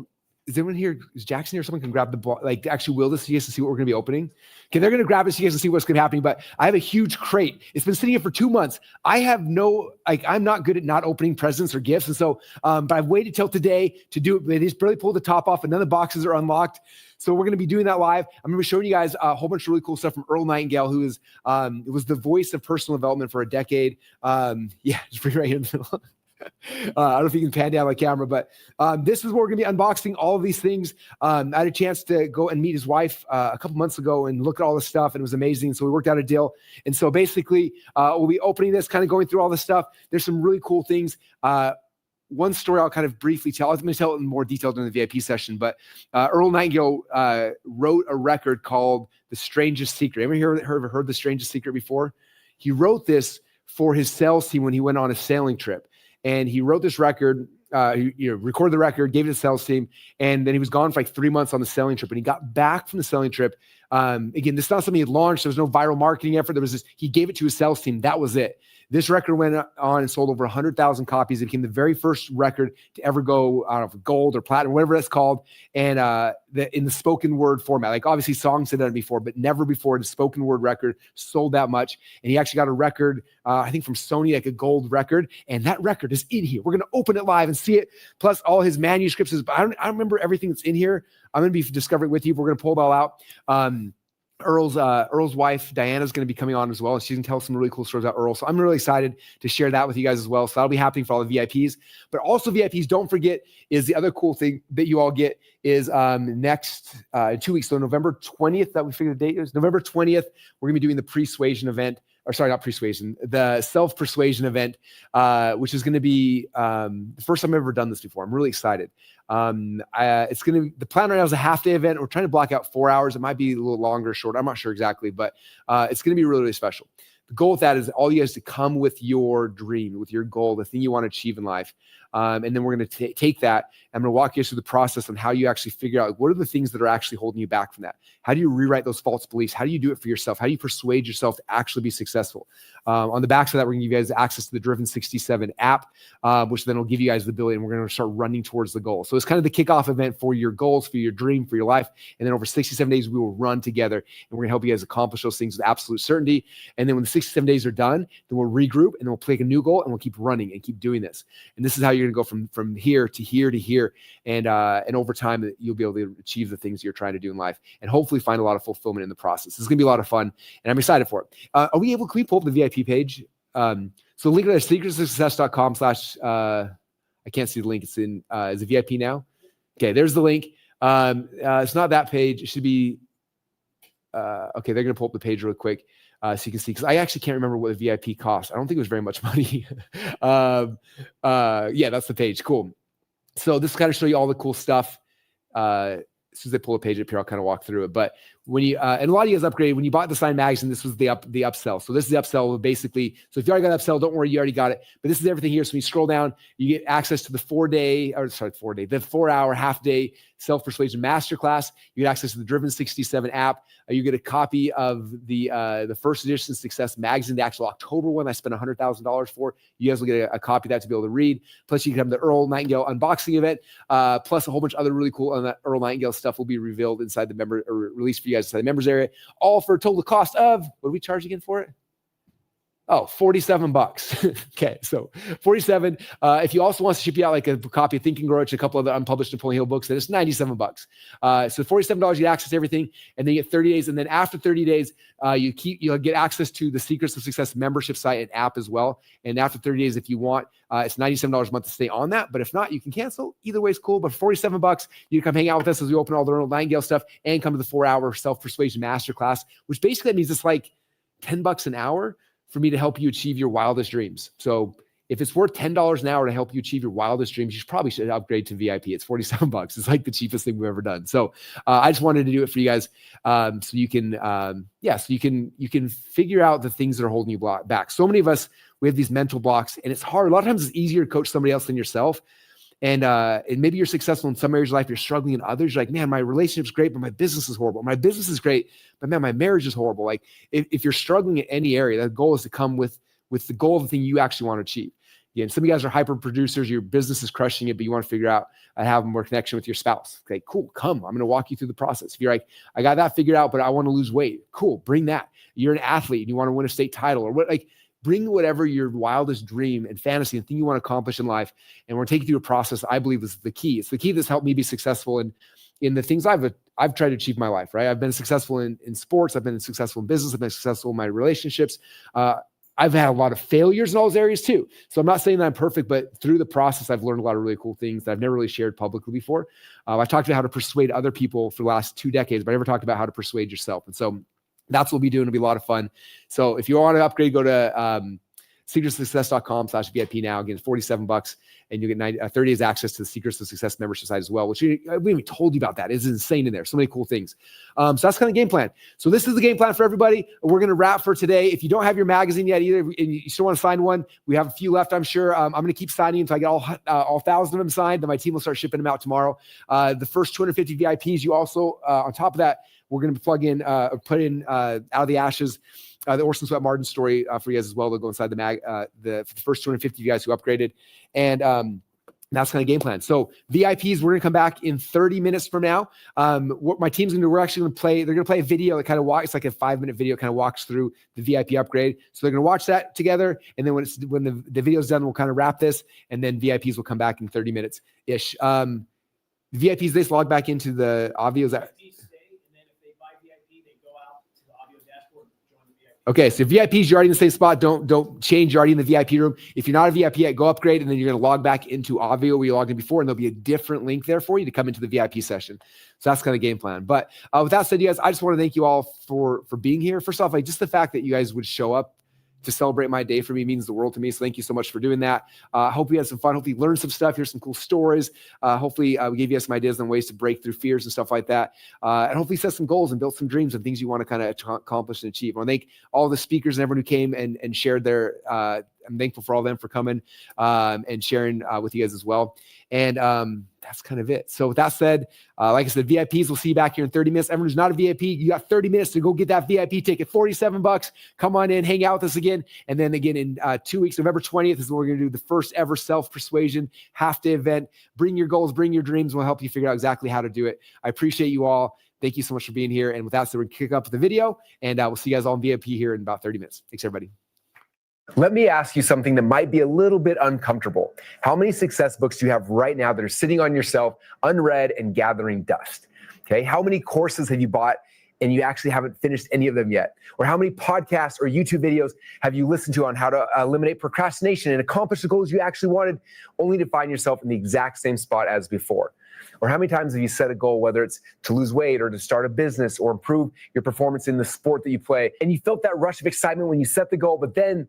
is anyone here? Is Jackson here? Someone can grab the ball, actually wheel this so you guys can see what we're going to be opening. Okay, they're going to grab it so you guys can see what's going to be happening. But I have a huge crate. It's been sitting here for 2 months. I have I'm not good at not opening presents or gifts. And so, but I've waited till today to do it. They just barely pulled the top off and none of the boxes are unlocked. So we're going to be doing that live. I'm going to be showing you guys a whole bunch of really cool stuff from Earl Nightingale, who is, was the voice of personal development for a decade. Just bring it right here in the middle. I don't know if you can pan down my camera, but this is where we're going to be unboxing all of these things. I had a chance to go and meet his wife a couple months ago and look at all this stuff, and it was amazing. So we worked out a deal. And so basically, we'll be opening this, kind of going through all this stuff. There's some really cool things. One story I'll kind of briefly tell. I'm going to tell it in more detail during the VIP session, but Earl Nightingale wrote a record called The Strangest Secret. Anyone heard The Strangest Secret before? He wrote this for his sales team when he went on a sailing trip. And he wrote this record, recorded the record, gave it to the sales team, and then he was gone for like 3 months on the sailing trip. And he got back from the sailing trip. Again, this is not something he had launched. There was no viral marketing effort. He gave it to his sales team. That was it. This record went on and sold over 100,000 copies. It became the very first record to ever go, I don't know, gold or platinum, whatever that's called, and in the spoken word format. Like obviously songs had done it before, but never before the spoken word record sold that much. And he actually got a record, I think from Sony, like a gold record, and that record is in here. We're going to open it live and see it, plus all his manuscripts. I don't remember everything that's in here. I'm going to be discovering with you. We're going to pull it all out. Earl's wife, Diana, is going to be coming on as well. She's going to tell some really cool stories about Earl. So I'm really excited to share that with you guys as well. So that'll be happening for all the VIPs. But also VIPs, don't forget, is the other cool thing that you all get is next 2 weeks. So November 20th, that we figured the date is November 20th, we're going to be doing the persuasion event. not persuasion, the self-persuasion event, which is going to be the first time I've ever done this before. I'm really excited. It's going to, the plan right now is a half-day event. We're trying to block out 4 hours. It might be a little longer or short. I'm not sure exactly, but it's going to be really, really special. The goal with that is all you guys to come with your dream, with your goal, the thing you want to achieve in life. And then we're going to take that. I'm going to walk you through the process on how you actually figure out what are the things that are actually holding you back from that. How do you rewrite those false beliefs? How do you do it for yourself? How do you persuade yourself to actually be successful? On the back of that, we're going to give you guys access to the Driven 67 app, which then will give you guys the ability, and we're going to start running towards the goal. So it's kind of the kickoff event for your goals, for your dream, for your life. And then over 67 days, we will run together, and we're going to help you guys accomplish those things with absolute certainty. And then when the 67 days are done, then we'll regroup, and then we'll pick a new goal, and we'll keep running and keep doing this. And this is how you're going to go from here to here to here. And over time, you'll be able to achieve the things you're trying to do in life, and hopefully find a lot of fulfillment in the process. It's going to be a lot of fun, and I'm excited for it. Can we pull up the VIP page? So link to secretsuccess.com/ I can't see the link. It's in, is it VIP now? Okay, there's the link. It's not that page. It should be, okay, they're going to pull up the page real quick so you can see, because I actually can't remember what the VIP cost. I don't think it was very much money. Yeah, that's the page. Cool. So this will kind of show you all the cool stuff. As soon as they pull a page up here, I'll kind of walk through it. But when you, and a lot of you guys upgraded, when you bought the Sign magazine, this was the upsell. So this is the upsell basically. So if you already got upsell, don't worry, you already got it. But this is everything here. So when you scroll down, you get access to the 4 hour, half day self-persuasion masterclass. You get access to the Driven 67 app. You get a copy of the first edition Success magazine, the actual October one I spent $100,000 for. You guys will get a copy of that to be able to read. Plus you can have the Earl Nightingale unboxing event, plus a whole bunch of other really cool Earl Nightingale stuff will be revealed inside the member, or released for you guys inside the members area, all for a total cost of, what do we charge again for it? Oh, $47. Okay, so 47. If you also want to ship you out like a copy of Think and Grow Rich, a couple of the unpublished Napoleon Hill books, then it's $97. So $47, you get access to everything, and then you get 30 days. And then after 30 days, you'll get access to the Secrets of Success membership site and app as well. And after 30 days, if you want, it's $97 a month to stay on that. But if not, you can cancel. Either way is cool. But for $47, you can come hang out with us as we open all the Earl Nightingale stuff and come to the 4-hour self-persuasion masterclass, which basically means it's like $10 an hour for me to help you achieve your wildest dreams. So if it's worth $10 an hour to help you achieve your wildest dreams, you probably should upgrade to VIP. It's $47. It's like the cheapest thing we've ever done. So I just wanted to do it for you guys, so you can, so you can figure out the things that are holding you back. So many of us, we have these mental blocks, and it's hard. A lot of times it's easier to coach somebody else than yourself. And maybe you're successful in some areas of life, you're struggling in others. You're like, man, my relationship's great, but my business is horrible. My business is great, but man, my marriage is horrible. Like if you're struggling in any area, the goal is to come with the goal of the thing you actually want to achieve. Yeah, and some of you guys are hyper producers, your business is crushing it, but you want to figure out how to have more connection with your spouse. Okay, cool, come. I'm going to walk you through the process. If you're like, I got that figured out, but I want to lose weight. Cool, bring that. You're an athlete and you want to win a state title, or what, like, bring whatever your wildest dream and fantasy and thing you want to accomplish in life. And we're taking you through a process I believe is the key. It's the key that's helped me be successful in the things I've tried to achieve in my life, right? I've been successful in sports. I've been successful in business. I've been successful in my relationships. I've had a lot of failures in all those areas too. So I'm not saying that I'm perfect, but through the process, I've learned a lot of really cool things that I've never really shared publicly before. I've talked about how to persuade other people for the last 2 decades, but I never talked about how to persuade yourself. And so that's what we'll be doing. It'll be a lot of fun. So if you want to upgrade, go to secretsuccess.com/VIP now. Again, $47, and you get 30 days access to the Secrets of Success membership site as well, which we haven't even told you about that. It's insane in there. So many cool things. So that's kind of game plan. So this is the game plan for everybody. We're going to wrap for today. If you don't have your magazine yet either, and you still want to sign one, we have a few left, I'm sure. I'm going to keep signing until I get all 1,000 of them signed. Then my team will start shipping them out tomorrow. The first 250 VIPs, you also, on top of that, we're going to put in Out of the Ashes, the Orson Sweat Martin story for you guys as well. They'll go inside the first 250 of you guys who upgraded. And that's kind of game plan. So VIPs, we're going to come back in 30 minutes from now. What my team's going to do, we're actually going to play, they're going to play a video that kind of walks, it's like a 5-minute video, kind of walks through the VIP upgrade. So they're going to watch that together. And then when the video's done, we'll kind of wrap this, and then VIPs will come back in 30 minutes ish. VIPs, they just log back into the Avio. Okay, so VIPs, you're already in the same spot. Don't change. You're already in the VIP room. If you're not a VIP yet, go upgrade, and then you're going to log back into Avio where you logged in before, and there'll be a different link there for you to come into the VIP session. So that's kind of game plan. But with that said, you guys, I just want to thank you all for being here. First off, like just the fact that you guys would show up to celebrate my day for me means the world to me. So thank you so much for doing that. Hope you had some fun. Hopefully you learned some stuff. Here's some cool stories. Hopefully we gave you some ideas on ways to break through fears and stuff like that. And hopefully set some goals and build some dreams and things you want to kind of accomplish and achieve. I want to thank all the speakers and everyone who came and shared their, I'm thankful for all of them for coming and sharing with you guys as well. And that's kind of it. So with that said, like I said, VIPs, we'll see you back here in 30 minutes. Everyone who's not a VIP, you got 30 minutes to go get that VIP ticket, $47. Come on in, hang out with us again. And then again in 2 weeks, November 20th is when we're going to do the first ever Self-Persuasion half-day event. Bring your goals, bring your dreams. We'll help you figure out exactly how to do it. I appreciate you all. Thank you so much for being here. And with that said, we're going to kick up the video and we'll see you guys all in VIP here in about 30 minutes. Thanks, everybody. Let me ask you something that might be a little bit uncomfortable. How many success books do you have right now that are sitting on your shelf, unread and gathering dust? Okay. How many courses have you bought and you actually haven't finished any of them yet? Or how many podcasts or YouTube videos have you listened to on how to eliminate procrastination and accomplish the goals you actually wanted, only to find yourself in the exact same spot as before? Or how many times have you set a goal, whether it's to lose weight or to start a business or improve your performance in the sport that you play, and you felt that rush of excitement when you set the goal, but then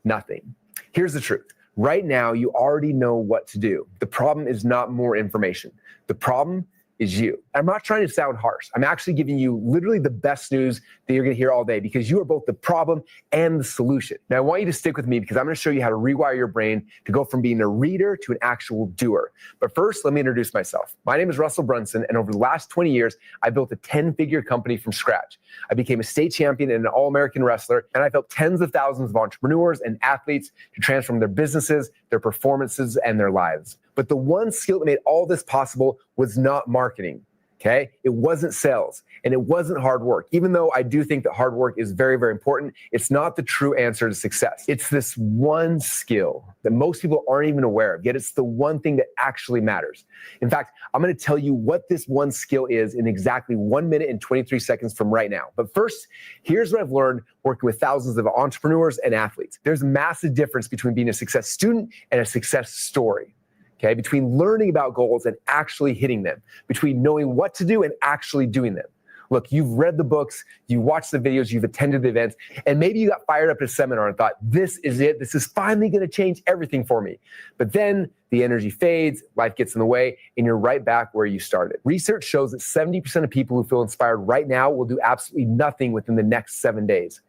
nothing. Here's the truth. Right now, you already know what to do. The problem is not more information. The problem is you. I'm not trying to sound harsh. I'm actually giving you literally the best news that you're going to hear all day, because you are both the problem and the solution. Now, I want you to stick with me because I'm going to show you how to rewire your brain to go from being a reader to an actual doer. But first, let me introduce myself. My name is Russell Brunson, and over the last 20 years, I built a 10-figure company from scratch. I became a state champion and an all-American wrestler, and I've helped tens of thousands of entrepreneurs and athletes to transform their businesses, their performances, and their lives. But the one skill that made all this possible was not marketing, okay? It wasn't sales, and it wasn't hard work. Even though I do think that hard work is very, very important, it's not the true answer to success. It's this one skill that most people aren't even aware of, yet it's the one thing that actually matters. In fact, I'm gonna tell you what this one skill is in exactly 1 minute and 23 seconds from right now. But first, here's what I've learned working with thousands of entrepreneurs and athletes. There's a massive difference between being a success student and a success story. Okay, between learning about goals and actually hitting them, between knowing what to do and actually doing them. Look, you've read the books, you watched the videos, you've attended the events, and maybe you got fired up at a seminar and thought, this is it, this is finally gonna change everything for me. But then the energy fades, life gets in the way, and you're right back where you started. Research shows that 70% of people who feel inspired right now will do absolutely nothing within the next 7 days.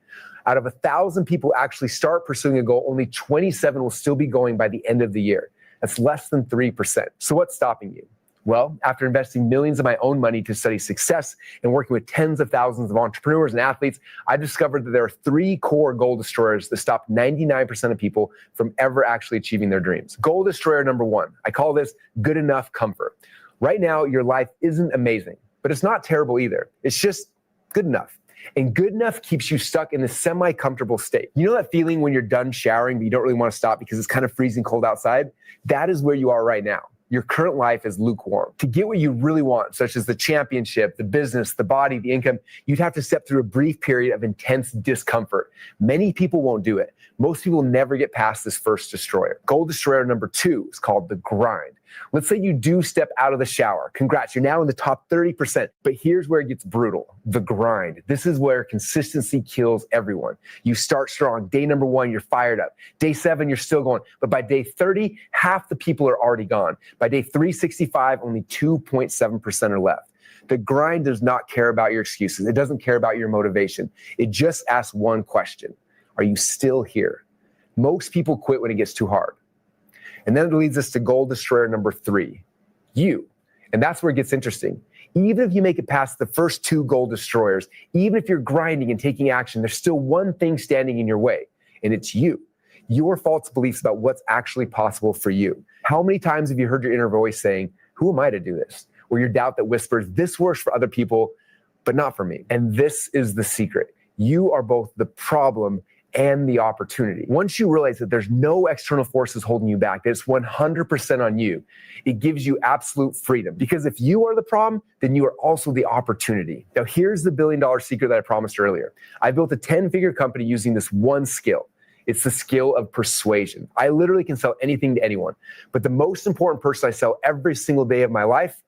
Out of 1,000 people who actually start pursuing a goal, only 27 will still be going by the end of the year. That's less than 3%. So what's stopping you? Well, after investing millions of my own money to study success and working with tens of thousands of entrepreneurs and athletes, I discovered that there are 3 core goal destroyers that stop 99% of people from ever actually achieving their dreams. Goal destroyer number 1, I call this good enough comfort. Right now, your life isn't amazing, but it's not terrible either. It's just good enough. And good enough keeps you stuck in a semi-comfortable state. You know that feeling when you're done showering, but you don't really want to stop because it's kind of freezing cold outside? That is where you are right now. Your current life is lukewarm. To get what you really want, such as the championship, the business, the body, the income, you'd have to step through a brief period of intense discomfort. Many people won't do it. Most people never get past this first destroyer. Goal destroyer number 2 is called the grind. Let's say you do step out of the shower. Congrats, you're now in the top 30%. But here's where it gets brutal, the grind. This is where consistency kills everyone. You start strong. Day number 1, you're fired up. Day 7, you're still going. But by day 30, half the people are already gone. By day 365, only 2.7% are left. The grind does not care about your excuses. It doesn't care about your motivation. It just asks one question. Are you still here? Most people quit when it gets too hard. And then it leads us to goal destroyer number 3, you. And that's where it gets interesting. Even if you make it past the first 2 goal destroyers, even if you're grinding and taking action, there's still one thing standing in your way, and it's you. Your false beliefs about what's actually possible for you. How many times have you heard your inner voice saying, who am I to do this? Or your doubt that whispers, this works for other people, but not for me. And this is the secret. You are both the problem and the opportunity. Once you realize that there's no external forces holding you back, that it's 100% on you, it gives you absolute freedom. Because if you are the problem, then you are also the opportunity. Now, here's the $1 billion secret that I promised earlier. I built a 10-figure company using this one skill. It's the skill of persuasion. I literally can sell anything to anyone. But the most important person I sell every single day of my life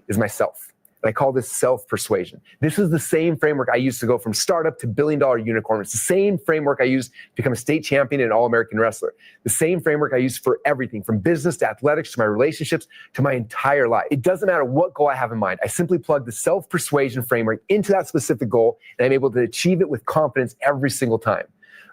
is myself. And I call this self-persuasion. This is the same framework I used to go from startup to billion-dollar unicorn. It's the same framework I used to become a state champion and all-American wrestler. The same framework I use for everything, from business to athletics to my relationships to my entire life. It doesn't matter what goal I have in mind. I simply plug the self-persuasion framework into that specific goal, and I'm able to achieve it with confidence every single time.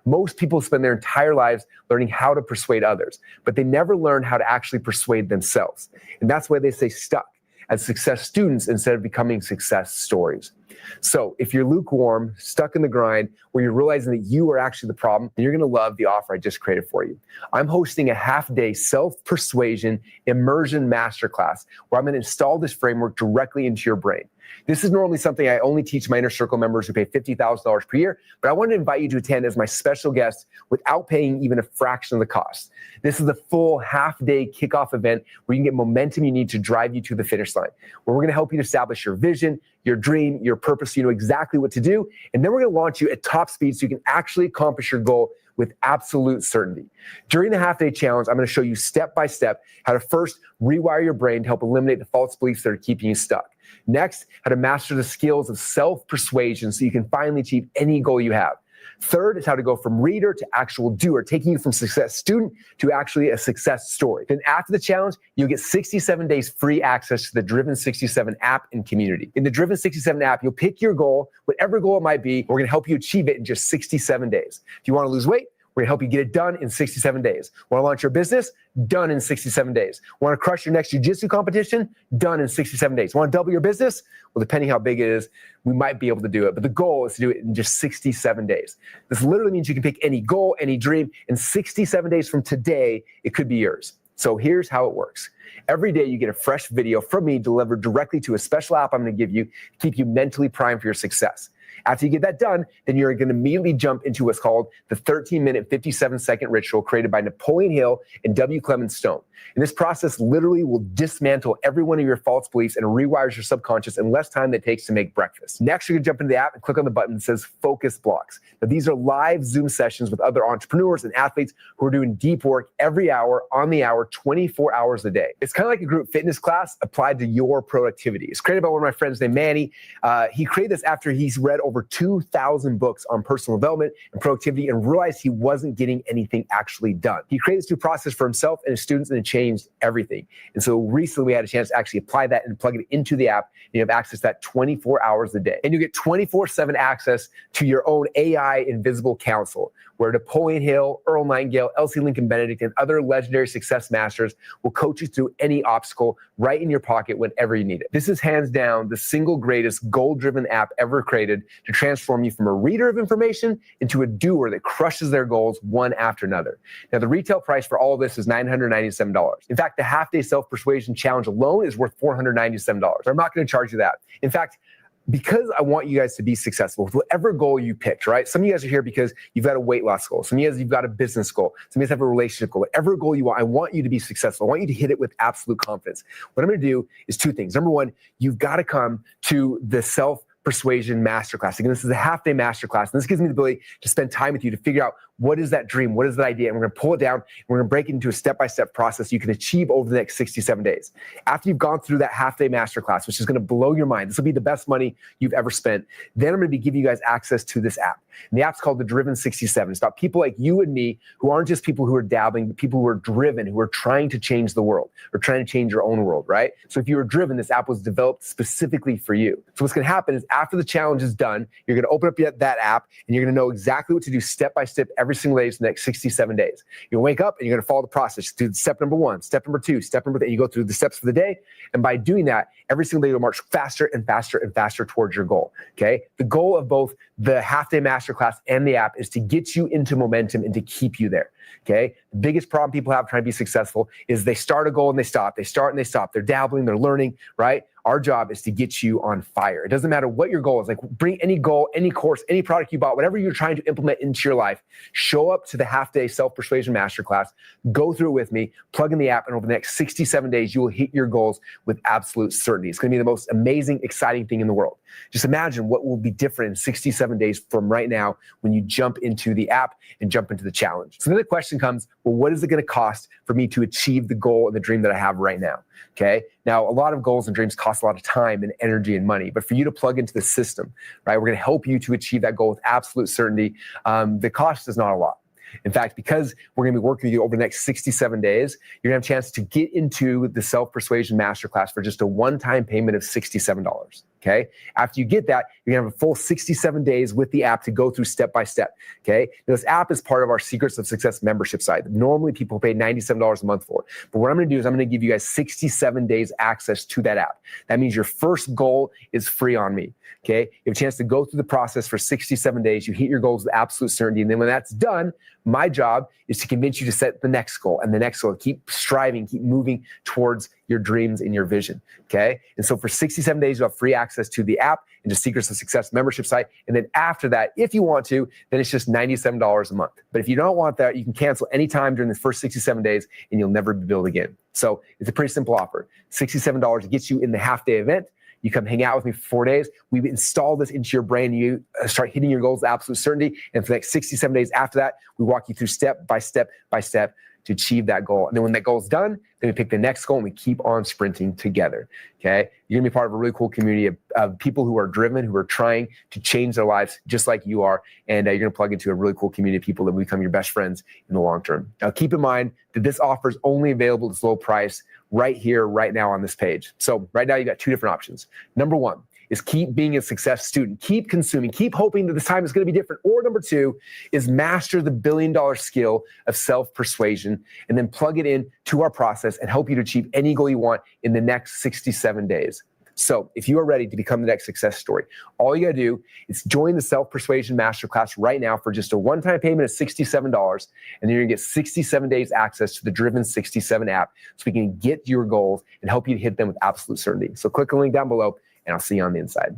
Most people spend their entire lives learning how to persuade others, but they never learn how to actually persuade themselves. And that's why they stay stuck as success students instead of becoming success stories. So if you're lukewarm, stuck in the grind, where you're realizing that you are actually the problem, then you're going to love the offer I just created for you. I'm hosting a half-day self-persuasion immersion masterclass where I'm going to install this framework directly into your brain. This is normally something I only teach my inner circle members who pay $50,000 per year, but I wanted to invite you to attend as my special guest without paying even a fraction of the cost. This is the full half-day kickoff event where you can get momentum you need to drive you to the finish line, where we're going to help you to establish your vision, your dream, your purpose, so you know exactly what to do, and then we're going to launch you at top speed so you can actually accomplish your goal with absolute certainty. During the half-day challenge, I'm going to show you step-by-step how to first rewire your brain to help eliminate the false beliefs that are keeping you stuck. Next, how to master the skills of self-persuasion so you can finally achieve any goal you have. Third is how to go from reader to actual doer, taking you from success student to actually a success story. Then after the challenge, you'll get 67 days free access to the Driven 67 app and community. In the Driven 67 app, you'll pick your goal, whatever goal it might be. We're going to help you achieve it in just 67 days. If you want to lose weight, we're going to help you get it done in 67 days. Want to launch your business? Done in 67 days. Want to crush your next jiu-jitsu competition? Done in 67 days. Want to double your business? Well, depending how big it is, we might be able to do it. But the goal is to do it in just 67 days. This literally means you can pick any goal, any dream. In 67 days from today, it could be yours. So here's how it works. Every day you get a fresh video from me delivered directly to a special app I'm going to give you to keep you mentally primed for your success. After you get that done, then you're going to immediately jump into what's called the 13-minute, 57-second ritual created by Napoleon Hill and W. Clement Stone. And this process literally will dismantle every one of your false beliefs and rewires your subconscious in less time than it takes to make breakfast. Next, you're going to jump into the app and click on the button that says Focus Blocks. Now, these are live Zoom sessions with other entrepreneurs and athletes who are doing deep work every hour, on the hour, 24 hours a day. It's kind of like a group fitness class applied to your productivity. It's created by one of my friends named Manny. He created this after he's read over 2,000 books on personal development and productivity and realized he wasn't getting anything actually done. He created this new process for himself and his students, and it changed everything. And so recently we had a chance to actually apply that and plug it into the app. And you have access to that 24 hours a day. And you get 24/7 access to your own AI invisible counsel, where Napoleon Hill, Earl Nightingale, Elsie Lincoln Benedict, and other legendary success masters will coach you through any obstacle right in your pocket whenever you need it. This is hands down the single greatest goal-driven app ever created to transform you from a reader of information into a doer that crushes their goals one after another. Now, the retail price for all of this is $997. In fact, the half-day self-persuasion challenge alone is worth $497. I'm not going to charge you that. In fact, because I want you guys to be successful with whatever goal you picked, right? Some of you guys are here because you've got a weight loss goal. Some of you guys, you've got a business goal. Some of you guys have a relationship goal. Whatever goal you want, I want you to be successful. I want you to hit it with absolute confidence. What I'm going to do is two things. Number one, you've got to come to the Self-persuasion masterclass. Again, this is a half-day masterclass, and this gives me the ability to spend time with you to figure out what is that dream, what is that idea, and we're going to pull it down, and we're going to break it into a step-by-step process you can achieve over the next 67 days. After you've gone through that half-day masterclass, which is going to blow your mind, this will be the best money you've ever spent, then I'm going to be giving you guys access to this app. And the app's called the Driven 67. It's about people like you and me who aren't just people who are dabbling, but people who are driven, who are trying to change the world or trying to change your own world, right? So if you are driven, this app was developed specifically for you. So what's going to happen is after the challenge is done, you're going to open up that app and you're going to know exactly what to do step-by-step every single day for the next 67 days. You'll wake up and you're going to follow the process. Do step number one, step number two, step number three. You go through the steps for the day. And by doing that, every single day you'll march faster and faster and faster towards your goal, okay? The goal of both the half-day masterclass and the app is to get you into momentum and to keep you there, okay? The biggest problem people have trying to be successful is they start a goal and they stop. They start and they stop. They're dabbling, they're learning, right? Our job is to get you on fire. It doesn't matter what your goal is. Like, bring any goal, any course, any product you bought, whatever you're trying to implement into your life, show up to the half-day self-persuasion masterclass, go through it with me, plug in the app, and over the next 67 days, you will hit your goals with absolute certainty. It's going to be the most amazing, exciting thing in the world. Just imagine what will be different in 67 days from right now when you jump into the app and jump into the challenge. So another question question comes, well, what is it going to cost for me to achieve the goal and the dream that I have right now? Okay. Now, a lot of goals and dreams cost a lot of time and energy and money, but for you to plug into the system, right, we're going to help you to achieve that goal with absolute certainty. The cost is not a lot. In fact, because we're going to be working with you over the next 67 days, you're going to have a chance to get into the Self-Persuasion Masterclass for just a one-time payment of $67. Okay. After you get that, you're going to have a full 67 days with the app to go through step by step. Okay. Now, this app is part of our Secrets of Success membership site. Normally, people pay $97 a month for it. But what I'm going to do is I'm going to give you guys 67 days access to that app. That means your first goal is free on me. Okay. You have a chance to go through the process for 67 days. You hit your goals with absolute certainty. And then when that's done, my job is to convince you to set the next goal and the next goal. Keep striving, keep moving towards your dreams and your vision. Okay. And so for 67 days, you'll have free access to the app and to Secrets of Success membership site. And then after that, if you want to, then it's just $97 a month. But if you don't want that, you can cancel anytime during the first 67 days and you'll never be billed again. So it's a pretty simple offer. $67 gets you in the half-day event. You come hang out with me for 4 days. We install this into your brain. You start hitting your goals with absolute certainty. And for the next 67 days after that, we walk you through step by step by step to achieve that goal. And then when that goal is done, then we pick the next goal and we keep on sprinting together. Okay. You're going to be part of a really cool community of people who are driven, who are trying to change their lives just like you are. And you're going to plug into a really cool community of people that will become your best friends in the long term. Now, keep in mind that this offer is only available at this low price right here, right now on this page. So right now you got two different options. Number one is keep being a success student, keep consuming, keep hoping that this time is going to be different. Or number two is master the billion-dollar skill of self-persuasion and then plug it in to our process and help you to achieve any goal you want in the next 67 days. So if you are ready to become the next success story, all you got to do is join the Self-Persuasion Masterclass right now for just a one-time payment of $67. And then you're going to get 67 days access to the Driven 67 app so we can get your goals and help you to hit them with absolute certainty. So click the link down below and I'll see you on the inside.